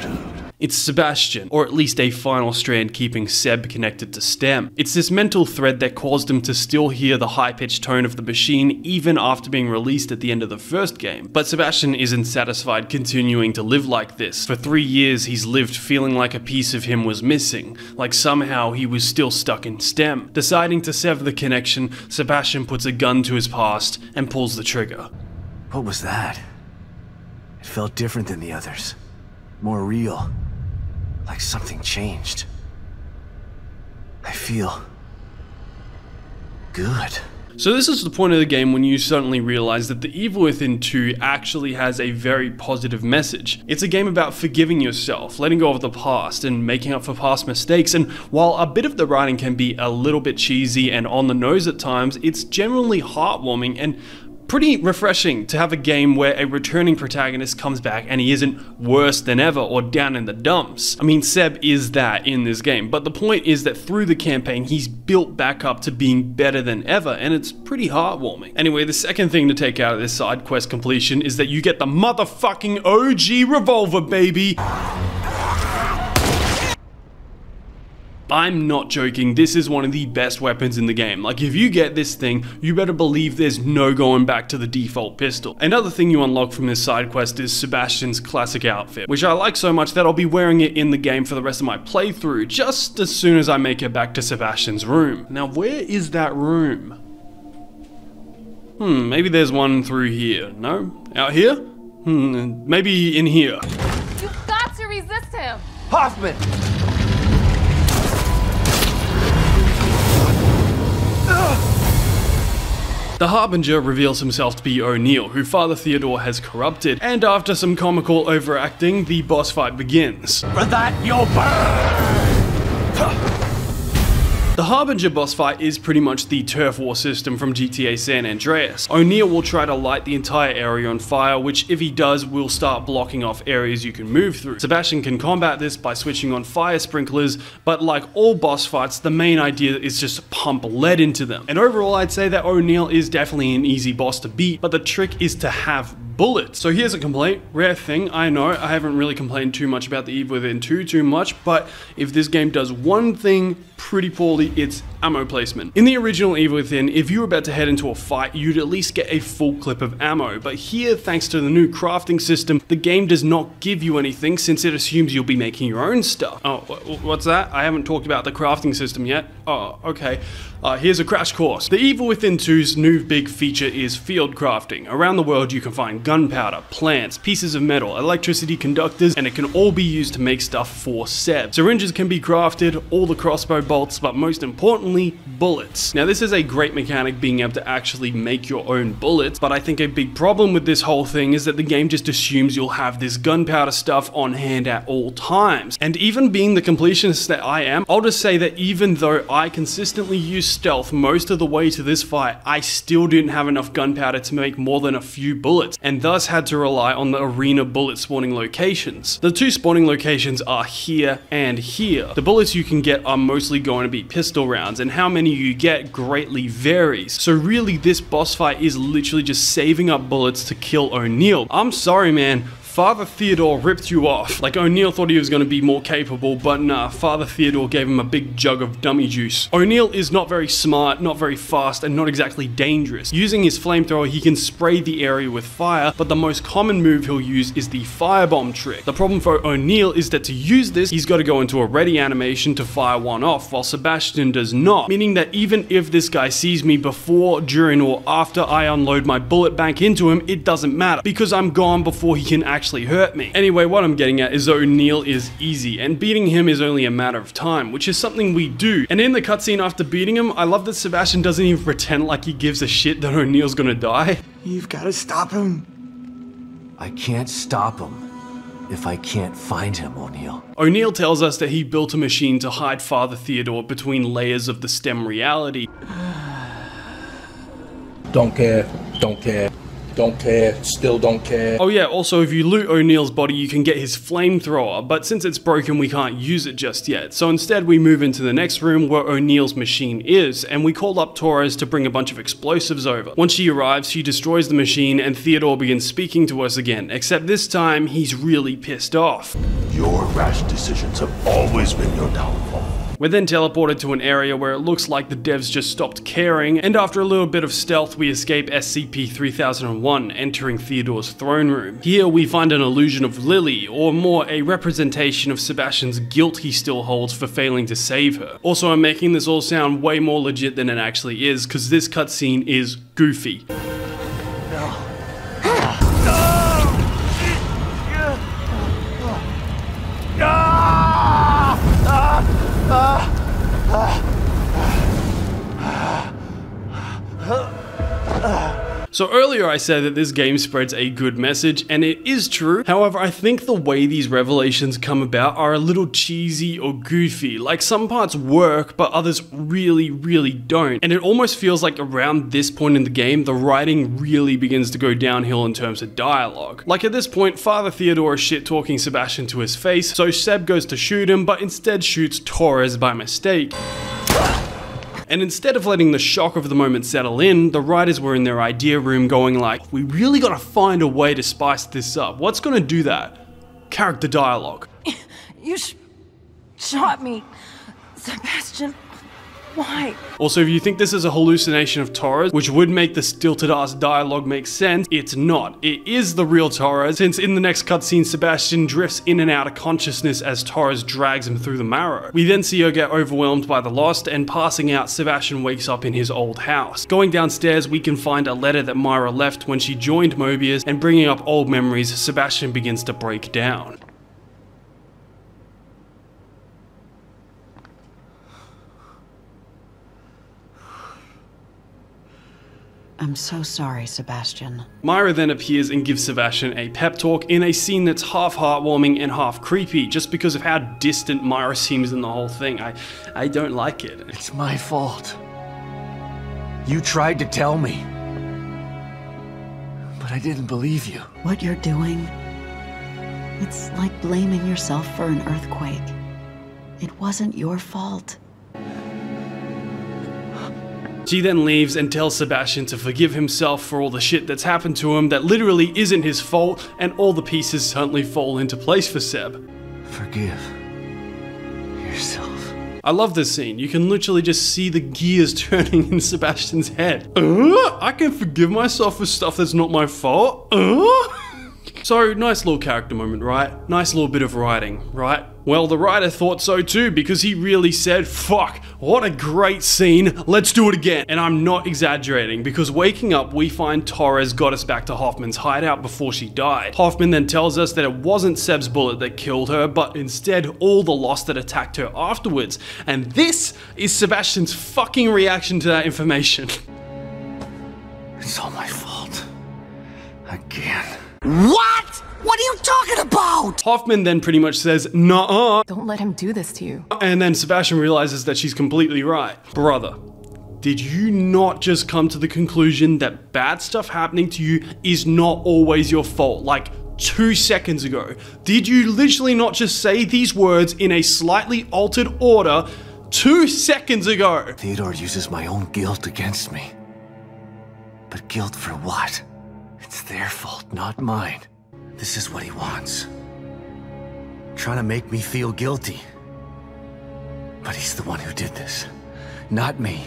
It's Sebastian, or at least a final strand keeping Seb connected to STEM. It's this mental thread that caused him to still hear the high-pitched tone of the machine even after being released at the end of the first game. But Sebastian isn't satisfied continuing to live like this. For 3 years he's lived feeling like a piece of him was missing, like somehow he was still stuck in STEM. Deciding to sever the connection, Sebastian puts a gun to his past and pulls the trigger. What was that? It felt different than the others. More real. Like something changed. I feel good. So this is the point of the game when you suddenly realize that The Evil Within 2 actually has a very positive message. It's a game about forgiving yourself, letting go of the past, and making up for past mistakes, and while a bit of the writing can be a little bit cheesy and on the nose at times, it's generally heartwarming and pretty refreshing to have a game where a returning protagonist comes back and he isn't worse than ever or down in the dumps. I mean, Seb is that in this game, but the point is that through the campaign, he's built back up to being better than ever, and it's pretty heartwarming. Anyway, the second thing to take out of this side quest completion is that you get the motherfucking OG revolver, baby! I'm not joking, this is one of the best weapons in the game. Like, if you get this thing, you better believe there's no going back to the default pistol. Another thing you unlock from this side quest is Sebastian's classic outfit, which I like so much that I'll be wearing it in the game for the rest of my playthrough, just as soon as I make it back to Sebastian's room. Now, where is that room? Maybe there's one through here. No? Out here? Maybe in here. You've got to resist him! Hoffman! The Harbinger reveals himself to be O'Neill, who Father Theodore has corrupted, and after some comical overacting, the boss fight begins. For that you'll burn! The Harbinger boss fight is pretty much the turf war system from GTA San Andreas. O'Neill will try to light the entire area on fire, which if he does, will start blocking off areas you can move through. Sebastian can combat this by switching on fire sprinklers, but like all boss fights, the main idea is just pump lead into them. And overall, I'd say that O'Neill is definitely an easy boss to beat, but the trick is to have bullets. So here's a complaint, rare thing, I know, I haven't really complained too much about The Evil Within 2 too much, but if this game does one thing pretty poorly, it's ammo placement. In the original Evil Within, if you were about to head into a fight, you'd at least get a full clip of ammo, but here, thanks to the new crafting system, the game does not give you anything since it assumes you'll be making your own stuff. Oh, what's that? I haven't talked about the crafting system yet. Oh, okay. Here's a crash course. The Evil Within 2's new big feature is field crafting. Around the world you can find gunpowder, plants, pieces of metal, electricity conductors, and it can all be used to make stuff for Seb. Syringes can be crafted, all the crossbow bolts, but most importantly, bullets. Now this is a great mechanic, being able to actually make your own bullets, but I think a big problem with this whole thing is that the game just assumes you'll have this gunpowder stuff on hand at all times. And even being the completionist that I am, I'll just say that even though I consistently use stealth most of the way to this fight, I still didn't have enough gunpowder to make more than a few bullets, and thus had to rely on the arena bullet spawning locations. The two spawning locations are here and here. The bullets you can get are mostly going to be pistol rounds, and how many you get greatly varies. So really, this boss fight is literally just saving up bullets to kill O'Neill. I'm sorry, man. Father Theodore ripped you off. Like, O'Neill thought he was going to be more capable, but nah, Father Theodore gave him a big jug of dummy juice. O'Neill is not very smart, not very fast, and not exactly dangerous. Using his flamethrower, he can spray the area with fire, but the most common move he'll use is the firebomb trick. The problem for O'Neill is that to use this, he's got to go into a ready animation to fire one off, while Sebastian does not, meaning that even if this guy sees me before, during, or after I unload my bullet bank into him, it doesn't matter, because I'm gone before he can actually hurt me. Anyway, what I'm getting at is O'Neill is easy, and beating him is only a matter of time, which is something we do. And in the cutscene after beating him, I love that Sebastian doesn't even pretend like he gives a shit that O'Neill's gonna die. You've got to stop him. I can't stop him if I can't find him, O'Neill. O'Neill tells us that he built a machine to hide Father Theodore between layers of the STEM reality. Don't care, don't care, don't care, still don't care. Oh yeah, also if you loot O'Neill's body, you can get his flamethrower, but since it's broken, we can't use it just yet. So instead, we move into the next room where O'Neill's machine is, and we call up Torres to bring a bunch of explosives over. Once she arrives, she destroys the machine, and Theodore begins speaking to us again, except this time, he's really pissed off. Your rash decisions have always been your downfall. We're then teleported to an area where it looks like the devs just stopped caring, and after a little bit of stealth, we escape SCP-3001, entering Theodore's throne room. Here, we find an illusion of Lily, or more, a representation of Sebastian's guilt he still holds for failing to save her. Also, I'm making this all sound way more legit than it actually is, because this cutscene is goofy. So earlier I said that this game spreads a good message, and it is true. However, I think the way these revelations come about are a little cheesy or goofy. Like, some parts work, but others really don't. And it almost feels like around this point in the game, the writing really begins to go downhill in terms of dialogue. Like, at this point, Father Theodore is shit-talking Sebastian to his face, so Seb goes to shoot him, but instead shoots Torres by mistake. And instead of letting the shock of the moment settle in, the writers were in their idea room going like, we really gotta find a way to spice this up. What's gonna do that? Character dialogue. You shot me, Sebastian. Why? Also, if you think this is a hallucination of Torres, which would make the stilted ass dialogue make sense, it's not. It is the real Torres, since in the next cutscene, Sebastian drifts in and out of consciousness as Torres drags him through the marrow. We then see her get overwhelmed by the lost, and passing out, Sebastian wakes up in his old house. Going downstairs, we can find a letter that Myra left when she joined Mobius, and bringing up old memories, Sebastian begins to break down. I'm so sorry, Sebastian. Myra then appears and gives Sebastian a pep talk in a scene that's half heartwarming and half creepy, just because of how distant Myra seems in the whole thing. I don't like it. It's my fault. You tried to tell me, but I didn't believe you. What you're doing, it's like blaming yourself for an earthquake. It wasn't your fault. She then leaves and tells Sebastian to forgive himself for all the shit that's happened to him that literally isn't his fault, and all the pieces suddenly fall into place for Seb. Forgive yourself. I love this scene. You can literally just see the gears turning in Sebastian's head. I can forgive myself for stuff that's not my fault? So, nice little character moment, right? Nice little bit of writing, right? Well, the writer thought so too, because he really said, fuck, what a great scene, let's do it again. And I'm not exaggerating, because waking up, we find Torres got us back to Hoffman's hideout before she died. Hoffman then tells us that it wasn't Seb's bullet that killed her, but instead all the lost that attacked her afterwards. And this is Sebastian's fucking reaction to that information. It's all my fault. Again. What? What are you talking about? Hoffman then pretty much says, nuh-uh. Don't let him do this to you. And then Sebastian realizes that she's completely right. Brother, did you not just come to the conclusion that bad stuff happening to you is not always your fault? Like 2 seconds ago. Did you literally not just say these words in a slightly altered order 2 seconds ago? Theodore uses my own guilt against me. But guilt for what? It's their fault, not mine. This is what he wants. Trying to make me feel guilty. But he's the one who did this, not me.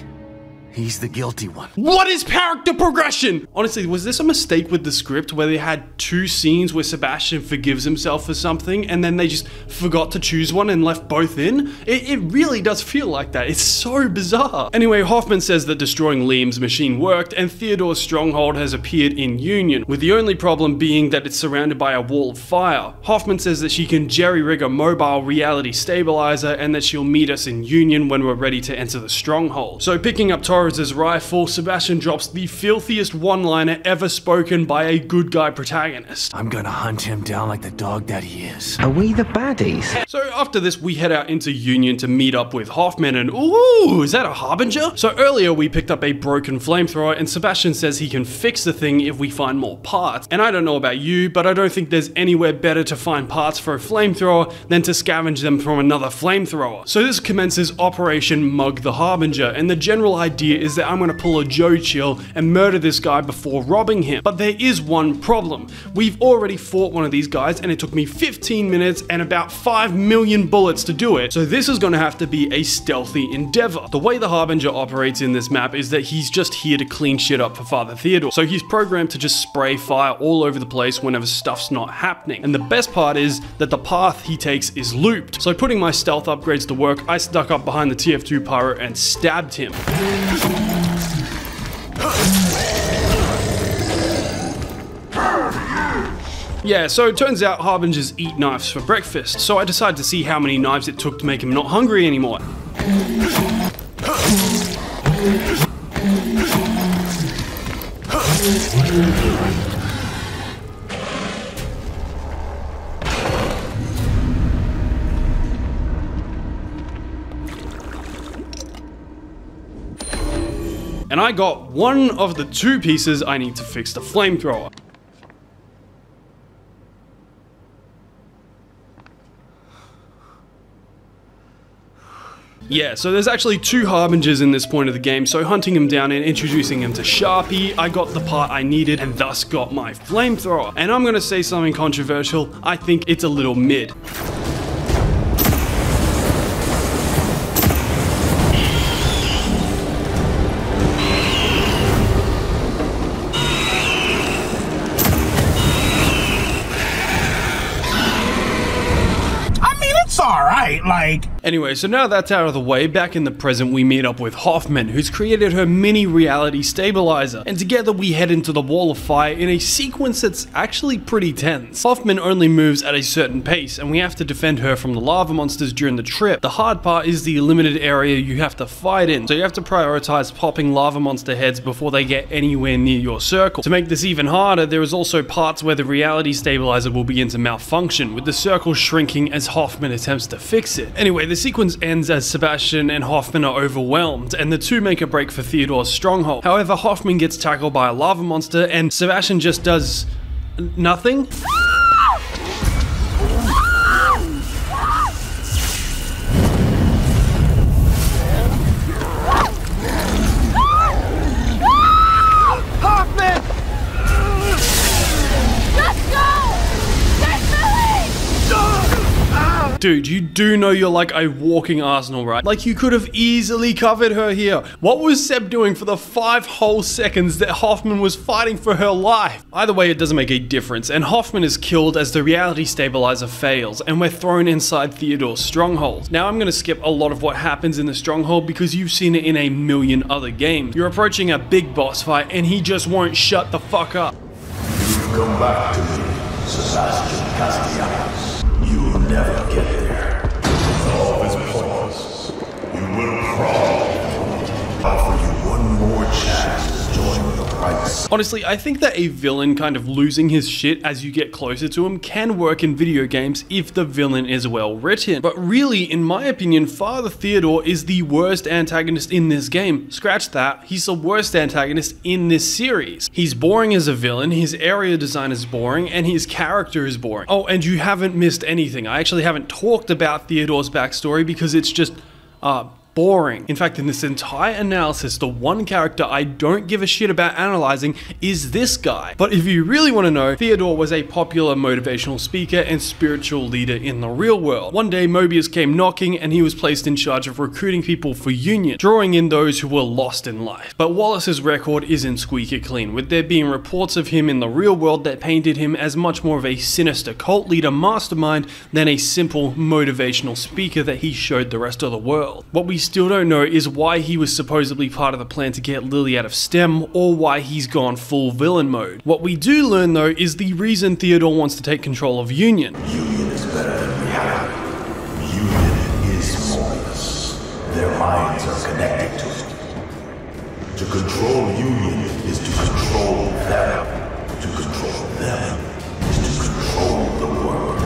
He's the guilty one. What is character progression? Honestly, was this a mistake with the script where they had 2 scenes where Sebastian forgives himself for something and then they just forgot to choose one and left both in? It really does feel like that. It's so bizarre. Anyway, Hoffman says that destroying Liam's machine worked and Theodore's stronghold has appeared in Union, with the only problem being that it's surrounded by a wall of fire. Hoffman says that she can jerry-rig a mobile reality stabilizer and that she'll meet us in Union when we're ready to enter the stronghold. So picking up Torres' rifle, Sebastian drops the filthiest one-liner ever spoken by a good guy protagonist. I'm gonna hunt him down like the dog that he is. Are we the baddies? So after this, we head out into Union to meet up with Hoffman and ooh, is that a Harbinger? So earlier we picked up a broken flamethrower and Sebastian says he can fix the thing if we find more parts. And I don't know about you, but I don't think there's anywhere better to find parts for a flamethrower than to scavenge them from another flamethrower. So this commences Operation Mug the Harbinger, and the general idea is that I'm gonna pull a Joe Chill and murder this guy before robbing him. But there is one problem. We've already fought one of these guys and it took me 15 minutes and about 5 million bullets to do it, so this is gonna have to be a stealthy endeavor. The way the Harbinger operates in this map is that he's just here to clean shit up for Father Theodore, so he's programmed to just spray fire all over the place whenever stuff's not happening. And the best part is that the path he takes is looped. So putting my stealth upgrades to work, I stuck up behind the TF2 Pyro and stabbed him. Yeah, so it turns out Harbingers eat knives for breakfast, so I decided to see how many knives it took to make him not hungry anymore. And I got one of the 2 pieces I need to fix the flamethrower. Yeah, so there's actually 2 Harbingers in this point of the game, so hunting him down and introducing him to Sharpie, I got the part I needed and thus got my flamethrower. And I'm gonna say something controversial, I think it's a little mid. Alright, like... Anyway, so now that's out of the way, back in the present we meet up with Hoffman, who's created her mini reality stabilizer, and together we head into the wall of fire in a sequence that's actually pretty tense. Hoffman only moves at a certain pace, and we have to defend her from the lava monsters during the trip. The hard part is the limited area you have to fight in, so you have to prioritize popping lava monster heads before they get anywhere near your circle. To make this even harder, there is also parts where the reality stabilizer will begin to malfunction, with the circle shrinking as Hoffman attempts to fix it. Anyway, the sequence ends as Sebastian and Hoffman are overwhelmed, and the 2 make a break for Theodore's stronghold. However, Hoffman gets tackled by a lava monster, and Sebastian just does nothing. Hoffman! Let's go! Dude, you do know you're like a walking arsenal, right? Like, you could have easily covered her here. What was Seb doing for the 5 whole seconds that Hoffman was fighting for her life? Either way, it doesn't make a difference, and Hoffman is killed as the reality stabilizer fails, and we're thrown inside Theodore's stronghold. Now, I'm gonna skip a lot of what happens in the stronghold because you've seen it in a million other games. You're approaching a big boss fight, and he just won't shut the fuck up. You've come back to me, Sebastian Castellanos. You will never get there. All is pointless. You will crawl. Offer you one more chance to join the price. Honestly, I think that a villain kind of losing his shit as you get closer to him can work in video games if the villain is well written. But really, in my opinion, Father Theodore is the worst antagonist in this game. Scratch that, he's the worst antagonist in this series. He's boring as a villain, his area design is boring, and his character is boring. Oh, and you haven't missed anything. I actually haven't talked about Theodore's backstory because it's just, boring. In fact, in this entire analysis, the one character I don't give a shit about analyzing is this guy. But if you really want to know, Theodore was a popular motivational speaker and spiritual leader in the real world. One day, Mobius came knocking and he was placed in charge of recruiting people for Union, drawing in those who were lost in life. But Wallace's record isn't squeaky clean, with there being reports of him in the real world that painted him as much more of a sinister cult leader mastermind than a simple motivational speaker that he showed the rest of the world. What we still don't know is why he was supposedly part of the plan to get Lily out of STEM, or why he's gone full villain mode. What we do learn though is the reason Theodore wants to take control of Union. Union is better than reality. Union is Mobius. Their minds are connected to it. To control Union is to control them. To control them is to control the world.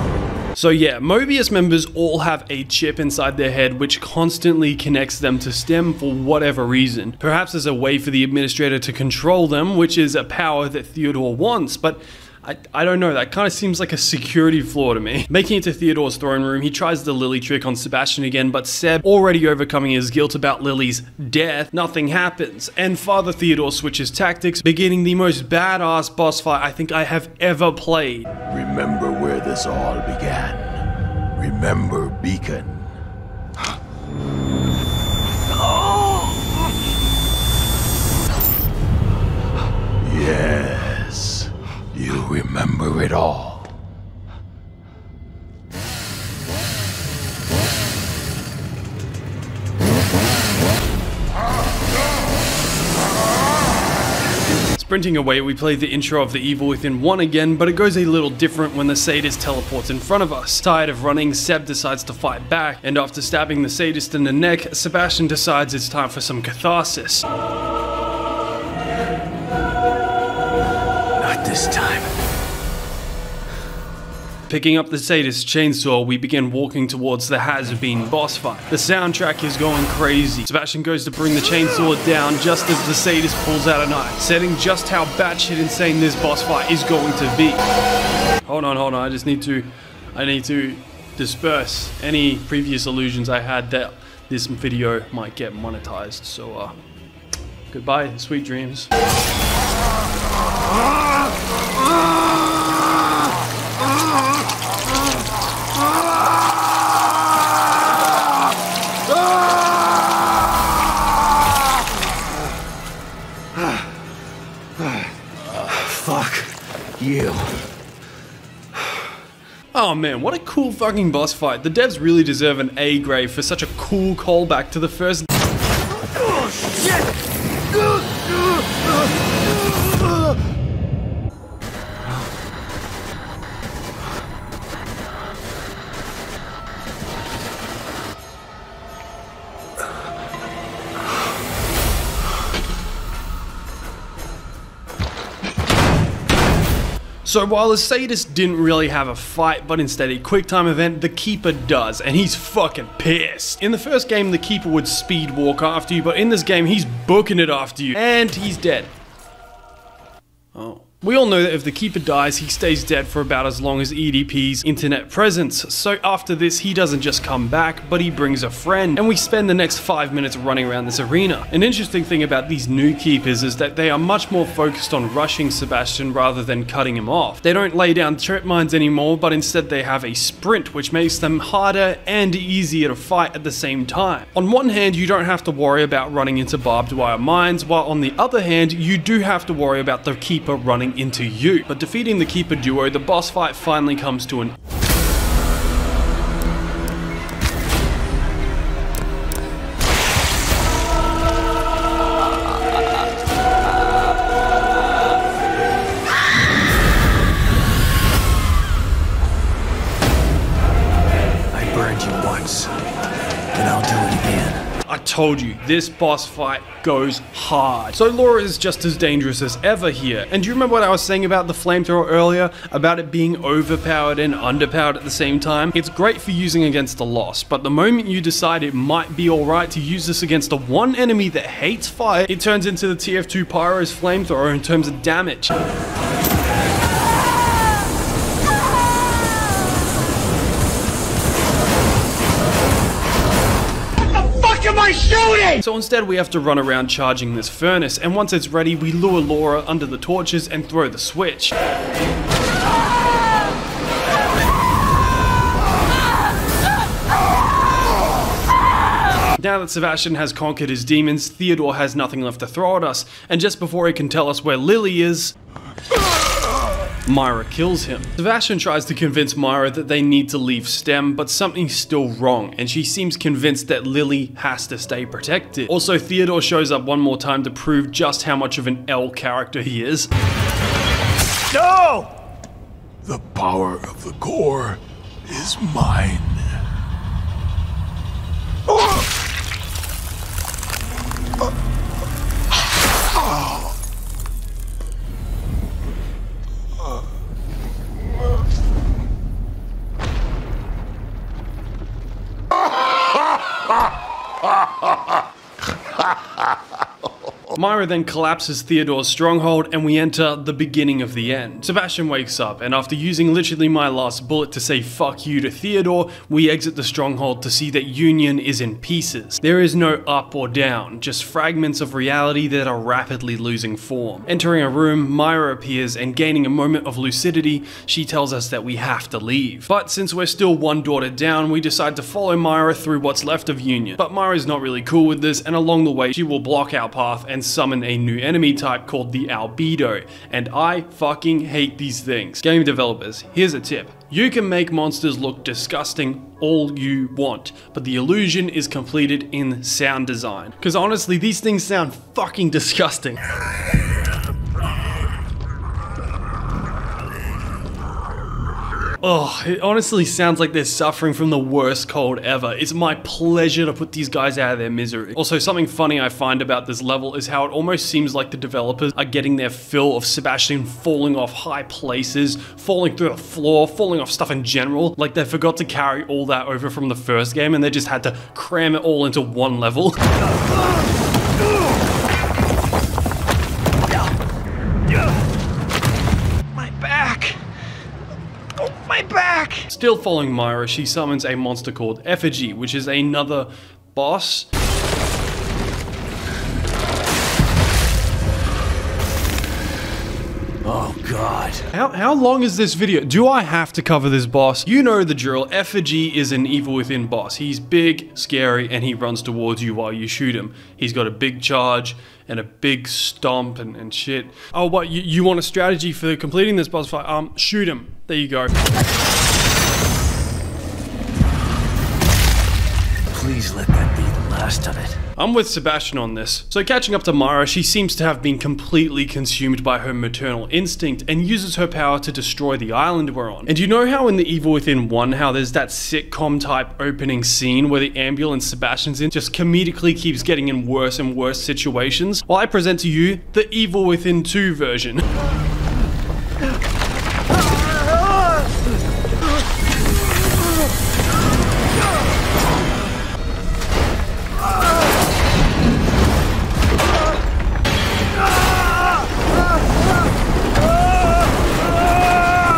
So yeah, Mobius members all have a chip inside their head which constantly connects them to STEM for whatever reason. Perhaps as a way for the administrator to control them, which is a power that Theodore wants, but I don't know, that kind of seems like a security flaw to me. Making it to Theodore's throne room, he tries the Lily trick on Sebastian again, but Seb, already overcoming his guilt about Lily's death, nothing happens. And Father Theodore switches tactics, beginning the most badass boss fight I think I have ever played. Remember where this all began. Remember Beacon. Yes, you remember it all. Sprinting away, we play the intro of The Evil Within 1 again, but it goes a little different when the sadist teleports in front of us. Tired of running, Seb decides to fight back, and after stabbing the sadist in the neck, Sebastian decides it's time for some catharsis. Not this time. Picking up the sadist's chainsaw, we begin walking towards the has-been boss fight. The soundtrack is going crazy. Sebastian goes to bring the chainsaw down just as the sadist pulls out a knife, setting just how batshit insane this boss fight is going to be. Hold on, I need to disperse any previous illusions I had that this video might get monetized. So, goodbye, sweet dreams. Fuck you. Oh man, what a cool fucking boss fight. The devs really deserve an A grade for such a cool callback to the first. Oh shit! So while the sadist didn't really have a fight, but instead a quick time event, the Keeper does, and he's fucking pissed. In the first game, the Keeper would speed walk after you, but in this game, he's booking it after you, and he's dead. Oh. We all know that if the Keeper dies, he stays dead for about as long as EDP's internet presence. So after this, he doesn't just come back, but he brings a friend, and we spend the next 5 minutes running around this arena. An interesting thing about these new Keepers is that they are much more focused on rushing Sebastian rather than cutting him off. They don't lay down trip mines anymore, but instead they have a sprint, which makes them harder and easier to fight at the same time. On one hand, you don't have to worry about running into barbed wire mines, while on the other hand, you do have to worry about the Keeper running into you. But defeating the Keeper duo, the boss fight finally comes to an I burned you once, and I'll do it again. I told you, this boss fight goes hard. So Laura is just as dangerous as ever here. And do you remember what I was saying about the flamethrower earlier? About it being overpowered and underpowered at the same time? It's great for using against the Lost, but the moment you decide it might be alright to use this against the one enemy that hates fire, it turns into the TF2 Pyro's flamethrower in terms of damage. Am my shooting! So instead we have to run around charging this furnace, and once it's ready we lure Laura under the torches and throw the switch. Now that Sebastian has conquered his demons, Theodore has nothing left to throw at us, and just before he can tell us where Lily is, Myra kills him. Sebastian tries to convince Myra that they need to leave STEM, but something's still wrong, and she seems convinced that Lily has to stay protected. Also, Theodore shows up one more time to prove just how much of an L character he is. No! The power of the core is mine. Myra then collapses Theodore's stronghold and we enter the beginning of the end. Sebastian wakes up, and after using literally my last bullet to say fuck you to Theodore, we exit the stronghold to see that Union is in pieces. There is no up or down, just fragments of reality that are rapidly losing form. Entering a room, Myra appears, and gaining a moment of lucidity, she tells us that we have to leave. But since we're still one daughter down, we decide to follow Myra through what's left of Union. But Myra's not really cool with this, and along the way she will block our path and summon a new enemy type called the Albedo, and I fucking hate these things. Game developers, here's a tip. You can make monsters look disgusting all you want, but the illusion is completed in sound design. Because honestly, these things sound fucking disgusting. Oh, it honestly sounds like they're suffering from the worst cold ever. It's my pleasure to put these guys out of their misery. Also, something funny I find about this level is how it almost seems like the developers are getting their fill of Sebastian falling off high places, falling through the floor, falling off stuff in general. Like they forgot to carry all that over from the first game and they just had to cram it all into one level. Still following Myra, she summons a monster called Effigy, which is another boss. Oh god. How long is this video? Do I have to cover this boss? You know the drill. Effigy is an Evil Within boss. He's big, scary, and he runs towards you while you shoot him. He's got a big charge and a big stomp and shit. Oh, what? You want a strategy for completing this boss fight? Shoot him. There you go. Please let that be the last of it. I'm with Sebastian on this. So catching up to Myra, she seems to have been completely consumed by her maternal instinct and uses her power to destroy the island we're on. And you know how in the Evil Within 1, how there's that sitcom type opening scene where the ambulance Sebastian's in just comedically keeps getting in worse and worse situations? Well, I present to you the Evil Within 2 version.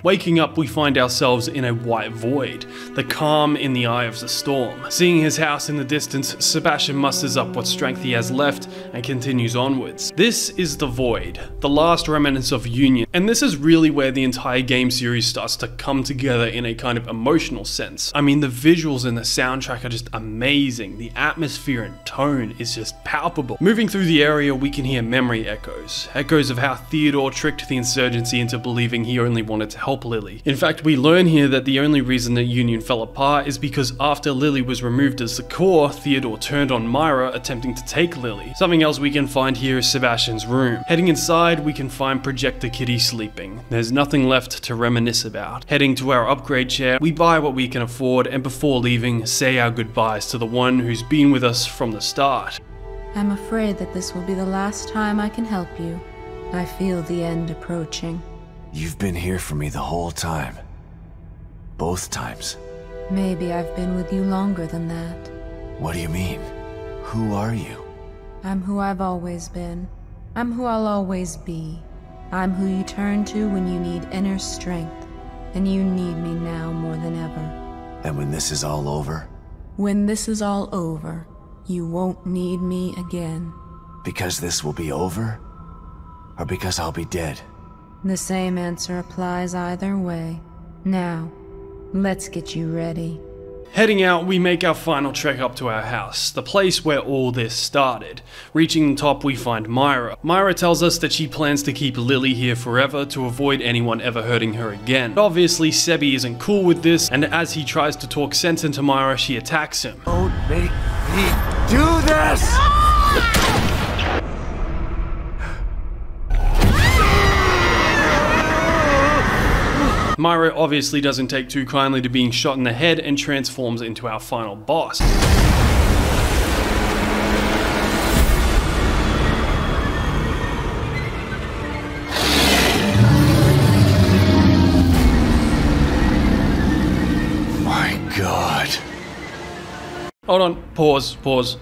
Waking up, we find ourselves in a white void, the calm in the eye of the storm. Seeing his house in the distance, Sebastian musters up what strength he has left and continues onwards. This is the void, the last remnants of Union, and this is really where the entire game series starts to come together in a kind of emotional sense. I mean, the visuals and the soundtrack are just amazing. The atmosphere and tone is just palpable. Moving through the area, we can hear memory echoes. Echoes of how Theodore tricked the insurgency into believing he only wanted to help Lily. In fact, we learn here that the only reason that Union fell apart is because after Lily was removed as the core, Theodore turned on Myra, attempting to take Lily. Something else we can find here is Sebastian's room. Heading inside, we can find Projector Kitty sleeping. There's nothing left to reminisce about. Heading to our upgrade chair, we buy what we can afford, and before leaving, say our goodbyes to the one who's been with us from the start. I'm afraid that this will be the last time I can help you. I feel the end approaching. You've been here for me the whole time. Both times. Maybe I've been with you longer than that. What do you mean? Who are you? I'm who I've always been. I'm who I'll always be. I'm who you turn to when you need inner strength. And you need me now more than ever. And when this is all over? When this is all over, you won't need me again. Because this will be over? Or because I'll be dead? The same answer applies either way. Now, let's get you ready. Heading out, we make our final trek up to our house, the place where all this started. Reaching the top, we find Myra. Myra tells us that she plans to keep Lily here forever to avoid anyone ever hurting her again. But obviously, Sebi isn't cool with this, and as he tries to talk sense into Myra, she attacks him. Don't make me do this! Myra obviously doesn't take too kindly to being shot in the head and transforms into our final boss. My God. Hold on, pause.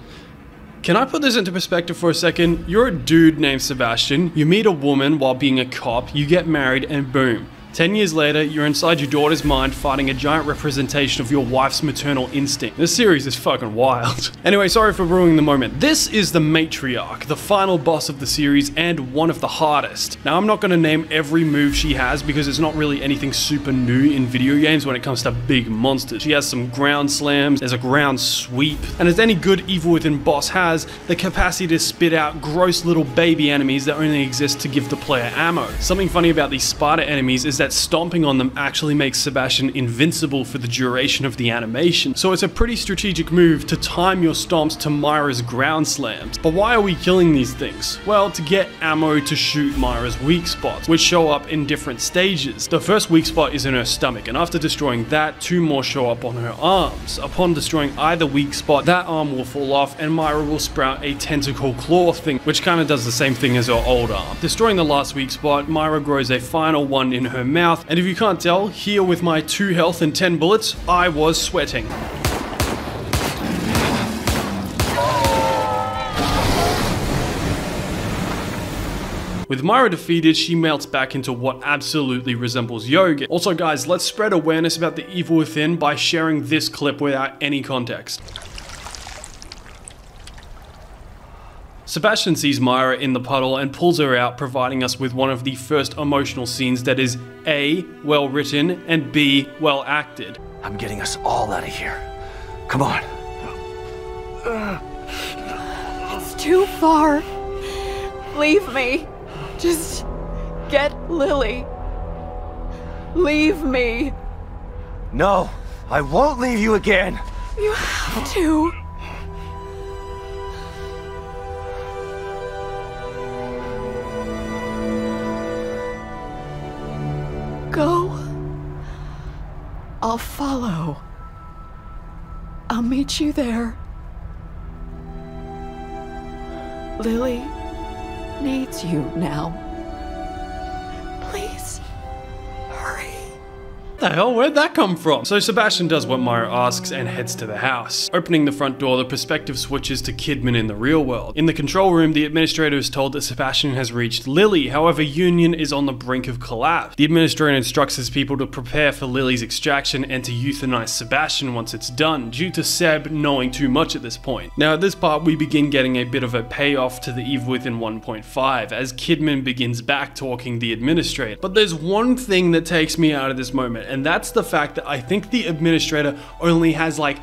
Can I put this into perspective for a second? You're a dude named Sebastian, you meet a woman while being a cop, you get married, and boom. 10 years later, you're inside your daughter's mind fighting a giant representation of your wife's maternal instinct. This series is fucking wild. Anyway, sorry for ruining the moment. This is the matriarch, the final boss of the series and one of the hardest. Now, I'm not going to name every move she has because it's not really anything super new in video games when it comes to big monsters. She has some ground slams, there's a ground sweep, and as any good Evil Within boss has, the capacity to spit out gross little baby enemies that only exist to give the player ammo. Something funny about these spider enemies is that stomping on them actually makes Sebastian invincible for the duration of the animation, so it's a pretty strategic move to time your stomps to Myra's ground slams. But why are we killing these things? Well, to get ammo to shoot Myra's weak spots, which show up in different stages. The first weak spot is in her stomach, and after destroying that, 2 more show up on her arms. Upon destroying either weak spot, that arm will fall off and Myra will sprout a tentacle claw thing, which kind of does the same thing as her old arm. Destroying the last weak spot, Myra grows a final one in her mouth, and if you can't tell, here with my 2 health and 10 bullets, I was sweating. With Myra defeated, she melts back into what absolutely resembles yoga. Also guys, let's spread awareness about the Evil Within by sharing this clip without any context. Sebastian sees Myra in the puddle and pulls her out, providing us with one of the first emotional scenes that is A, well written, and B, well acted. I'm getting us all out of here. Come on. It's too far. Leave me. Just get Lily. Leave me. No, I won't leave you again. You have to. Go. I'll follow. I'll meet you there. Lily needs you now. Please, hurry. What the hell, where'd that come from? So Sebastian does what Myra asks and heads to the house. Opening the front door, the perspective switches to Kidman in the real world. In the control room, the administrator is told that Sebastian has reached Lily, however Union is on the brink of collapse. The administrator instructs his people to prepare for Lily's extraction and to euthanize Sebastian once it's done, due to Seb knowing too much at this point. Now at this part, we begin getting a bit of a payoff to the Evil Within 1.5, as Kidman begins back-talking the administrator. But there's one thing that takes me out of this moment, and that's the fact that I think the administrator only has like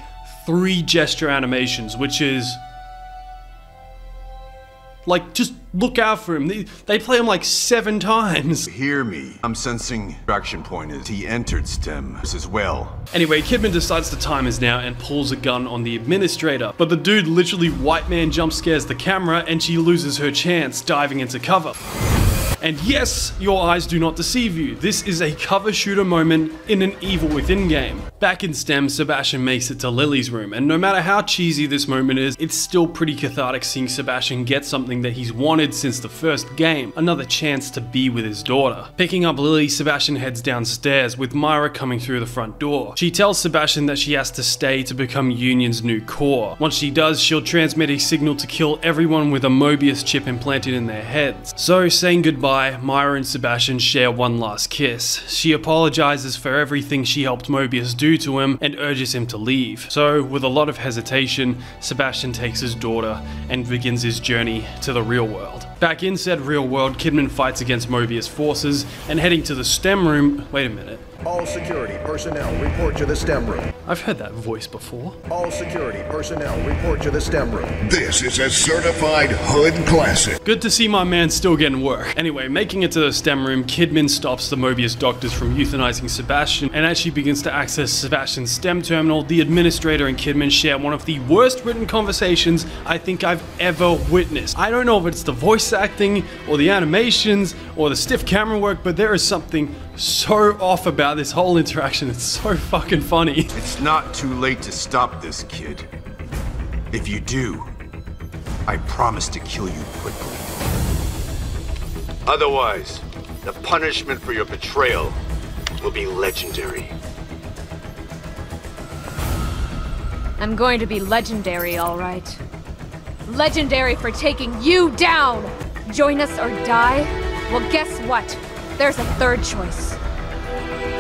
3 gesture animations, which is like, just look out for him. They play him like 7 times. Hear me. I'm sensing traction point is he entered STEM as well. Anyway, Kidman decides the time is now and pulls a gun on the administrator, but the dude literally white man jump scares the camera and she loses her chance diving into cover. And yes, your eyes do not deceive you. This is a cover shooter moment in an Evil Within game. Back in STEM, Sebastian makes it to Lily's room, and no matter how cheesy this moment is, it's still pretty cathartic seeing Sebastian get something that he's wanted since the first game, another chance to be with his daughter. Picking up Lily, Sebastian heads downstairs, with Myra coming through the front door. She tells Sebastian that she has to stay to become Union's new core. Once she does, she'll transmit a signal to kill everyone with a Mobius chip implanted in their heads. So, saying goodbye goodbye, Myra and Sebastian share one last kiss. She apologizes for everything she helped Mobius do to him and urges him to leave. So, with a lot of hesitation, Sebastian takes his daughter and begins his journey to the real world. Back in said real world, Kidman fights against Mobius forces and heading to the STEM room. Wait a minute. All security personnel report to the STEM room. I've heard that voice before. All security personnel report to the STEM room. This is a certified hood classic. Good to see my man still getting work. Anyway, making it to the STEM room, Kidman stops the Mobius doctors from euthanizing Sebastian, and as she begins to access Sebastian's STEM terminal, the administrator and Kidman share one of the worst written conversations I think I've ever witnessed. I don't know if it's the voice acting, or the animations, or the stiff camera work, but there is something so off about this whole interaction. It's so fucking funny. It's not too late to stop this, kid. If you do, I promise to kill you quickly. Otherwise, the punishment for your betrayal will be legendary. I'm going to be legendary, all right. Legendary for taking you down! Join us or die? Well, guess what? There's a third choice.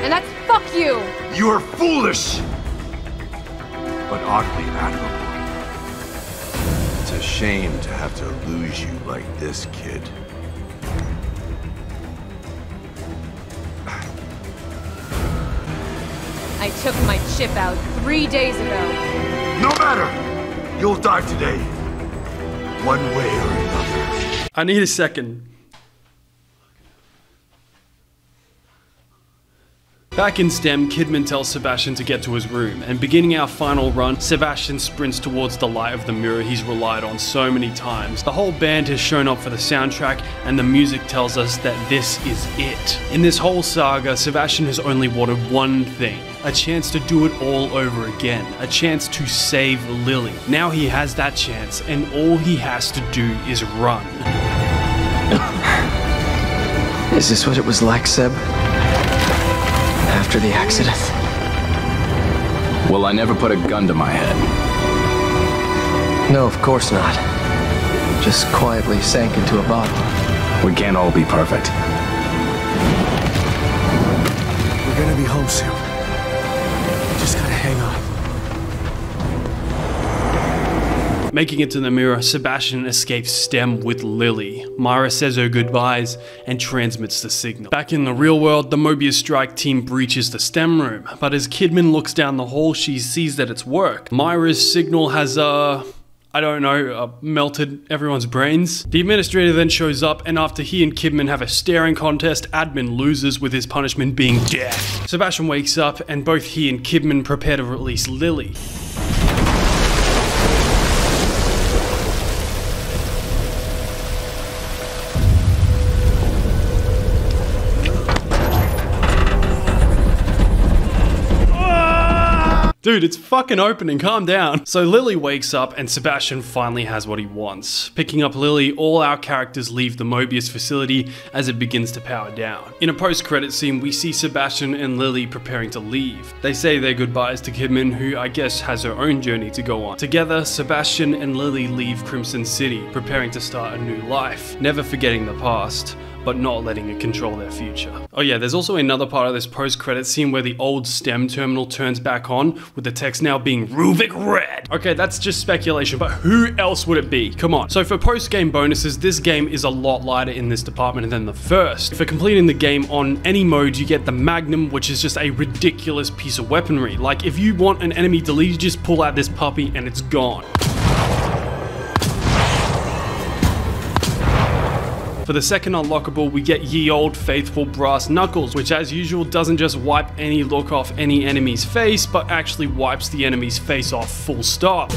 And that's fuck you! You are foolish! But oddly admirable. It's a shame to have to lose you like this, kid. I took my chip out 3 days ago. No matter! You'll die today. One way or another. I need a second. Back in STEM, Kidman tells Sebastian to get to his room, and beginning our final run, Sebastian sprints towards the light of the mirror he's relied on so many times. The whole band has shown up for the soundtrack, and the music tells us that this is it. In this whole saga, Sebastian has only wanted one thing: a chance to do it all over again, a chance to save Lily. Now he has that chance, and all he has to do is run. Is this what it was like, Seb? After the accident? Well, I never put a gun to my head. No, of course not. Just quietly sank into a bottle. We can't all be perfect. We're gonna be home soon. Just gotta hang on. Making it to the mirror, Sebastian escapes STEM with Lily. Myra says her goodbyes and transmits the signal. Back in the real world, the Mobius strike team breaches the STEM room, but as Kidman looks down the hall, she sees that it's worked. Myra's signal has melted everyone's brains. The administrator then shows up, and after he and Kidman have a staring contest, admin loses, with his punishment being death. Sebastian wakes up, and both he and Kidman prepare to release Lily. Dude, it's fucking opening, calm down. So Lily wakes up and Sebastian finally has what he wants. Picking up Lily, all our characters leave the Mobius facility as it begins to power down. In a post-credit scene, we see Sebastian and Lily preparing to leave. They say their goodbyes to Kidman, who I guess has her own journey to go on. Together, Sebastian and Lily leave Crimson City, preparing to start a new life, never forgetting the past, but not letting it control their future. Oh yeah, there's also another part of this post-credit scene where the old STEM terminal turns back on, with the text now being Ruvik Red. Okay, that's just speculation, but who else would it be? Come on. So for post-game bonuses, this game is a lot lighter in this department than the first. For completing the game on any mode, you get the Magnum, which is just a ridiculous piece of weaponry. Like, if you want an enemy deleted, you just pull out this puppy and it's gone. For the second unlockable, we get ye old faithful brass knuckles, which as usual doesn't just wipe any look off any enemy's face, but actually wipes the enemy's face off full stop.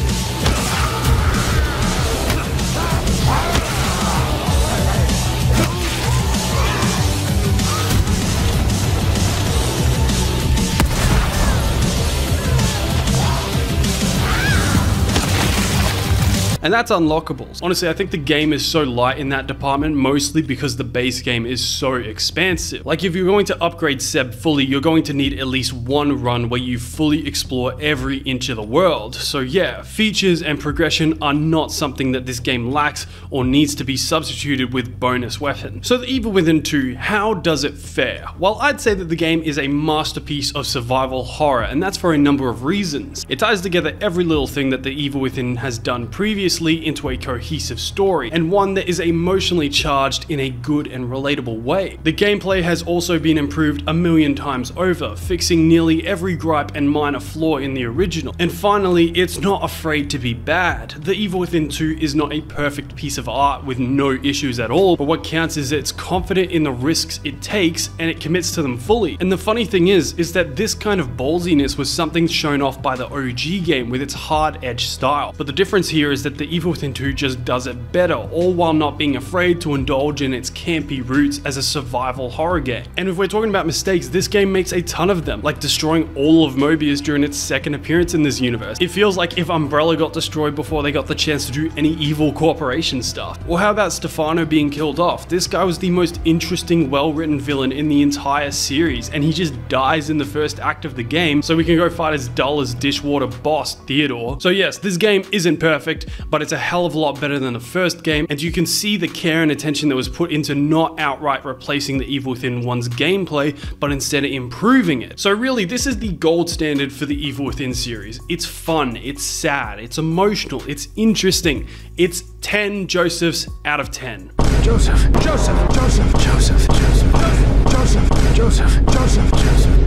and that's unlockables. Honestly, I think the game is so light in that department, mostly because the base game is so expansive. Like if you're going to upgrade Seb fully, you're going to need at least one run where you fully explore every inch of the world. So yeah, features and progression are not something that this game lacks or needs to be substituted with bonus weapons. So the Evil Within 2, how does it fare? Well, I'd say that the game is a masterpiece of survival horror, and that's for a number of reasons. It ties together every little thing that the Evil Within has done previously into a cohesive story, and one that is emotionally charged in a good and relatable way. The gameplay has also been improved a million times over, fixing nearly every gripe and minor flaw in the original. And finally, it's not afraid to be bad. The Evil Within 2 is not a perfect piece of art with no issues at all, but what counts is it's confident in the risks it takes and it commits to them fully. And the funny thing is that this kind of ballsiness was something shown off by the OG game with its hard-edged style. But the difference here is that the Evil Within 2 just does it better, all while not being afraid to indulge in its campy roots as a survival horror game. And if we're talking about mistakes, this game makes a ton of them, like destroying all of Mobius during its second appearance in this universe. It feels like if Umbrella got destroyed before they got the chance to do any evil corporation stuff. Or how about Stefano being killed off? This guy was the most interesting, well-written villain in the entire series, and he just dies in the first act of the game, so we can go fight as dull as dishwater boss Theodore. So yes, this game isn't perfect, but it's a hell of a lot better than the first game, and you can see the care and attention that was put into not outright replacing the Evil Within 1's gameplay, but instead improving it. So really, this is the gold standard for the Evil Within series. It's fun, it's sad, it's emotional, it's interesting. It's 10 Josephs out of 10. Joseph, Joseph, Joseph, Joseph, Joseph, Joseph, Joseph, Joseph, Joseph.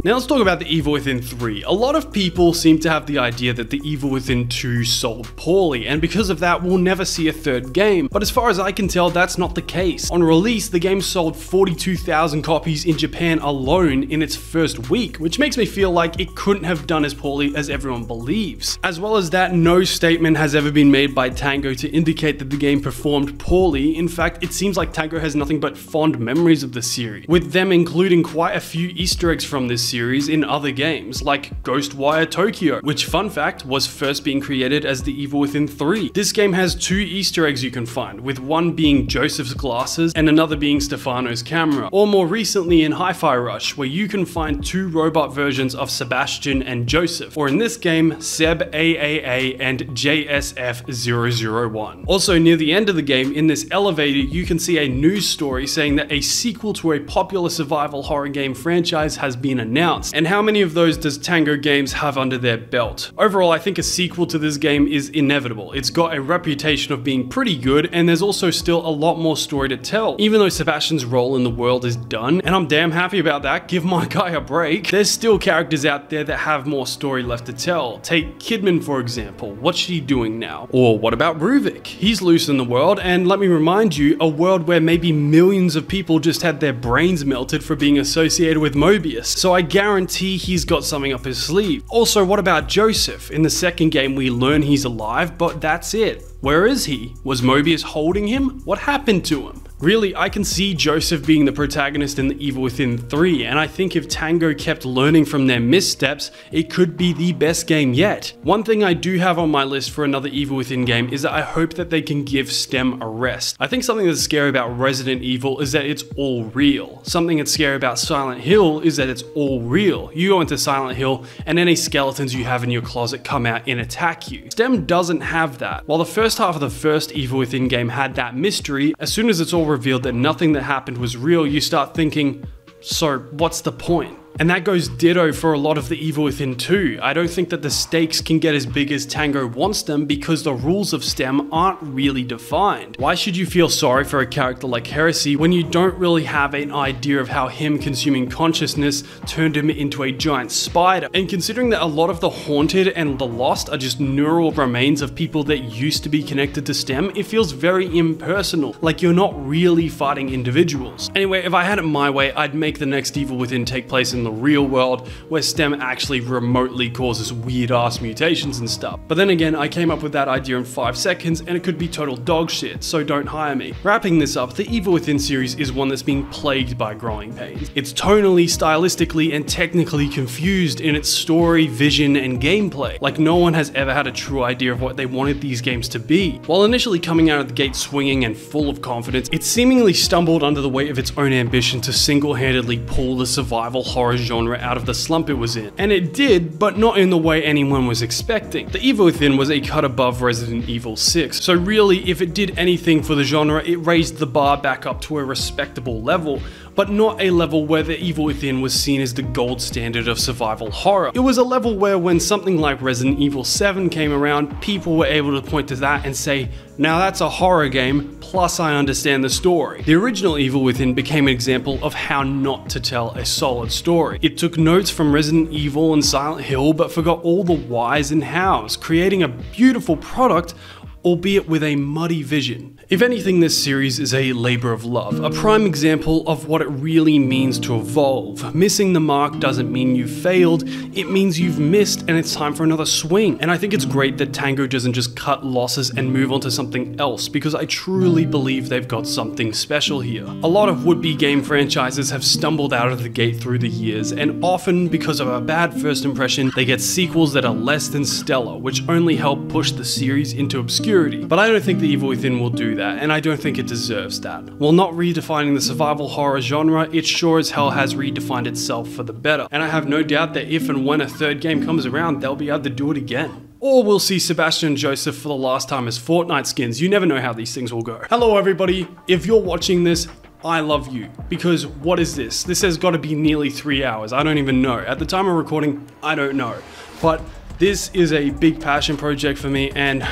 Now let's talk about the Evil Within 3. A lot of people seem to have the idea that the Evil Within 2 sold poorly, and because of that we'll never see a third game, but as far as I can tell that's not the case. On release, the game sold 42,000 copies in Japan alone in its first week, which makes me feel like it couldn't have done as poorly as everyone believes. As well as that, no statement has ever been made by Tango to indicate that the game performed poorly. In fact, it seems like Tango has nothing but fond memories of the series, with them including quite a few Easter eggs from this series in other games, like Ghostwire Tokyo, which, fun fact, was first being created as the Evil Within 3. This game has 2 Easter eggs you can find, with one being Joseph's glasses and another being Stefano's camera. Or more recently in Hi-Fi Rush, where you can find 2 robot versions of Sebastian and Joseph, or in this game, Seb AAA and JSF001. Also near the end of the game, in this elevator, you can see a news story saying that a sequel to a popular survival horror game franchise has been announced. And how many of those does Tango Games have under their belt? Overall, I think a sequel to this game is inevitable. It's got a reputation of being pretty good, and there's also still a lot more story to tell. Even though Sebastian's role in the world is done, and I'm damn happy about that, give my guy a break, there's still characters out there that have more story left to tell. Take Kidman for example, what's she doing now? Or what about Ruvik? He's loose in the world, and let me remind you, a world where maybe millions of people just had their brains melted for being associated with Mobius. So I guarantee he's got something up his sleeve. Also, what about Joseph? In the second game we learn he's alive, but that's it. Where is he? Was Mobius holding him? What happened to him? Really, I can see Joseph being the protagonist in the Evil Within 3, and I think if Tango kept learning from their missteps, it could be the best game yet. One thing I do have on my list for another Evil Within game is that I hope that they can give STEM a rest. I think something that's scary about Resident Evil is that it's all real. Something that's scary about Silent Hill is that it's all real. You go into Silent Hill, and any skeletons you have in your closet come out and attack you. STEM doesn't have that. While the first half of the first Evil Within game had that mystery, as soon as it's all revealed that nothing that happened was real, you start thinking, so what's the point? And that goes ditto for a lot of the Evil Within 2. I don't think that the stakes can get as big as Tango wants them because the rules of STEM aren't really defined. Why should you feel sorry for a character like Heresy when you don't really have an idea of how him consuming consciousness turned him into a giant spider? And considering that a lot of the haunted and the lost are just neural remains of people that used to be connected to STEM, it feels very impersonal, like you're not really fighting individuals. Anyway, if I had it my way, I'd make the next Evil Within take place in the the real world, where STEM actually remotely causes weird ass mutations and stuff. But then again, I came up with that idea in 5 seconds and it could be total dog shit, so don't hire me. Wrapping this up, the Evil Within series is one that's being plagued by growing pains. It's tonally, stylistically, and technically confused in its story, vision, and gameplay. Like no one has ever had a true idea of what they wanted these games to be. While initially coming out of the gate swinging and full of confidence, it seemingly stumbled under the weight of its own ambition to single-handedly pull the survival horror genre out of the slump it was in. And it did, but not in the way anyone was expecting. The Evil Within was a cut above Resident Evil 6, so really if it did anything for the genre, it raised the bar back up to a respectable level, but not a level where the Evil Within was seen as the gold standard of survival horror. It was a level where when something like Resident Evil 7 came around, people were able to point to that and say, now that's a horror game, plus I understand the story. The original Evil Within became an example of how not to tell a solid story. It took notes from Resident Evil and Silent Hill, but forgot all the whys and hows, creating a beautiful product, albeit with a muddy vision. If anything, this series is a labor of love, a prime example of what it really means to evolve. Missing the mark doesn't mean you've failed, it means you've missed and it's time for another swing. And I think it's great that Tango doesn't just cut losses and move on to something else, because I truly believe they've got something special here. A lot of would-be game franchises have stumbled out of the gate through the years, and often because of a bad first impression, they get sequels that are less than stellar, which only help push the series into obscurity. But I don't think the Evil Within will do that, and I don't think it deserves that. While not redefining the survival horror genre, it sure as hell has redefined itself for the better. And I have no doubt that if and when a third game comes around, they'll be able to do it again. Or we'll see Sebastian and Joseph for the last time as Fortnite skins. You never know how these things will go. Hello everybody, if you're watching this, I love you, because what is this? This has got to be nearly 3 hours. I don't even know. At the time of recording, I don't know. But this is a big passion project for me, and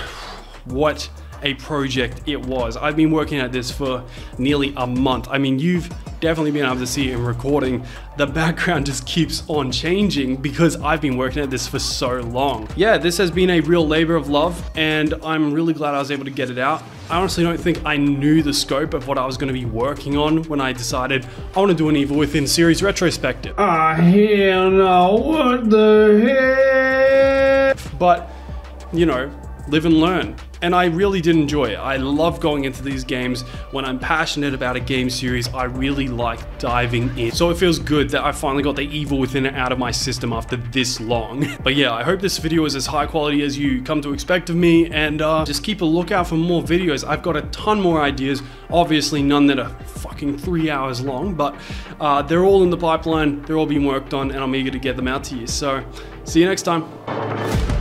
what a project it was. I've been working at this for nearly a month. I mean, you've definitely been able to see it in recording. The background just keeps on changing because I've been working at this for so long. Yeah, this has been a real labor of love, and I'm really glad I was able to get it out. I honestly don't think I knew the scope of what I was going to be working on when I decided I want to do an Evil Within series retrospective. Hell no, what the heck? But, you know, live and learn. And I really did enjoy it. I love going into these games. When I'm passionate about a game series, I really like diving in. So it feels good that I finally got the Evil Within out of my system after this long. But yeah, I hope this video is as high quality as you come to expect of me, and just keep a lookout for more videos. I've got a ton more ideas, obviously none that are fucking 3 hours long, but they're all in the pipeline, they're all being worked on, and I'm eager to get them out to you. So see you next time.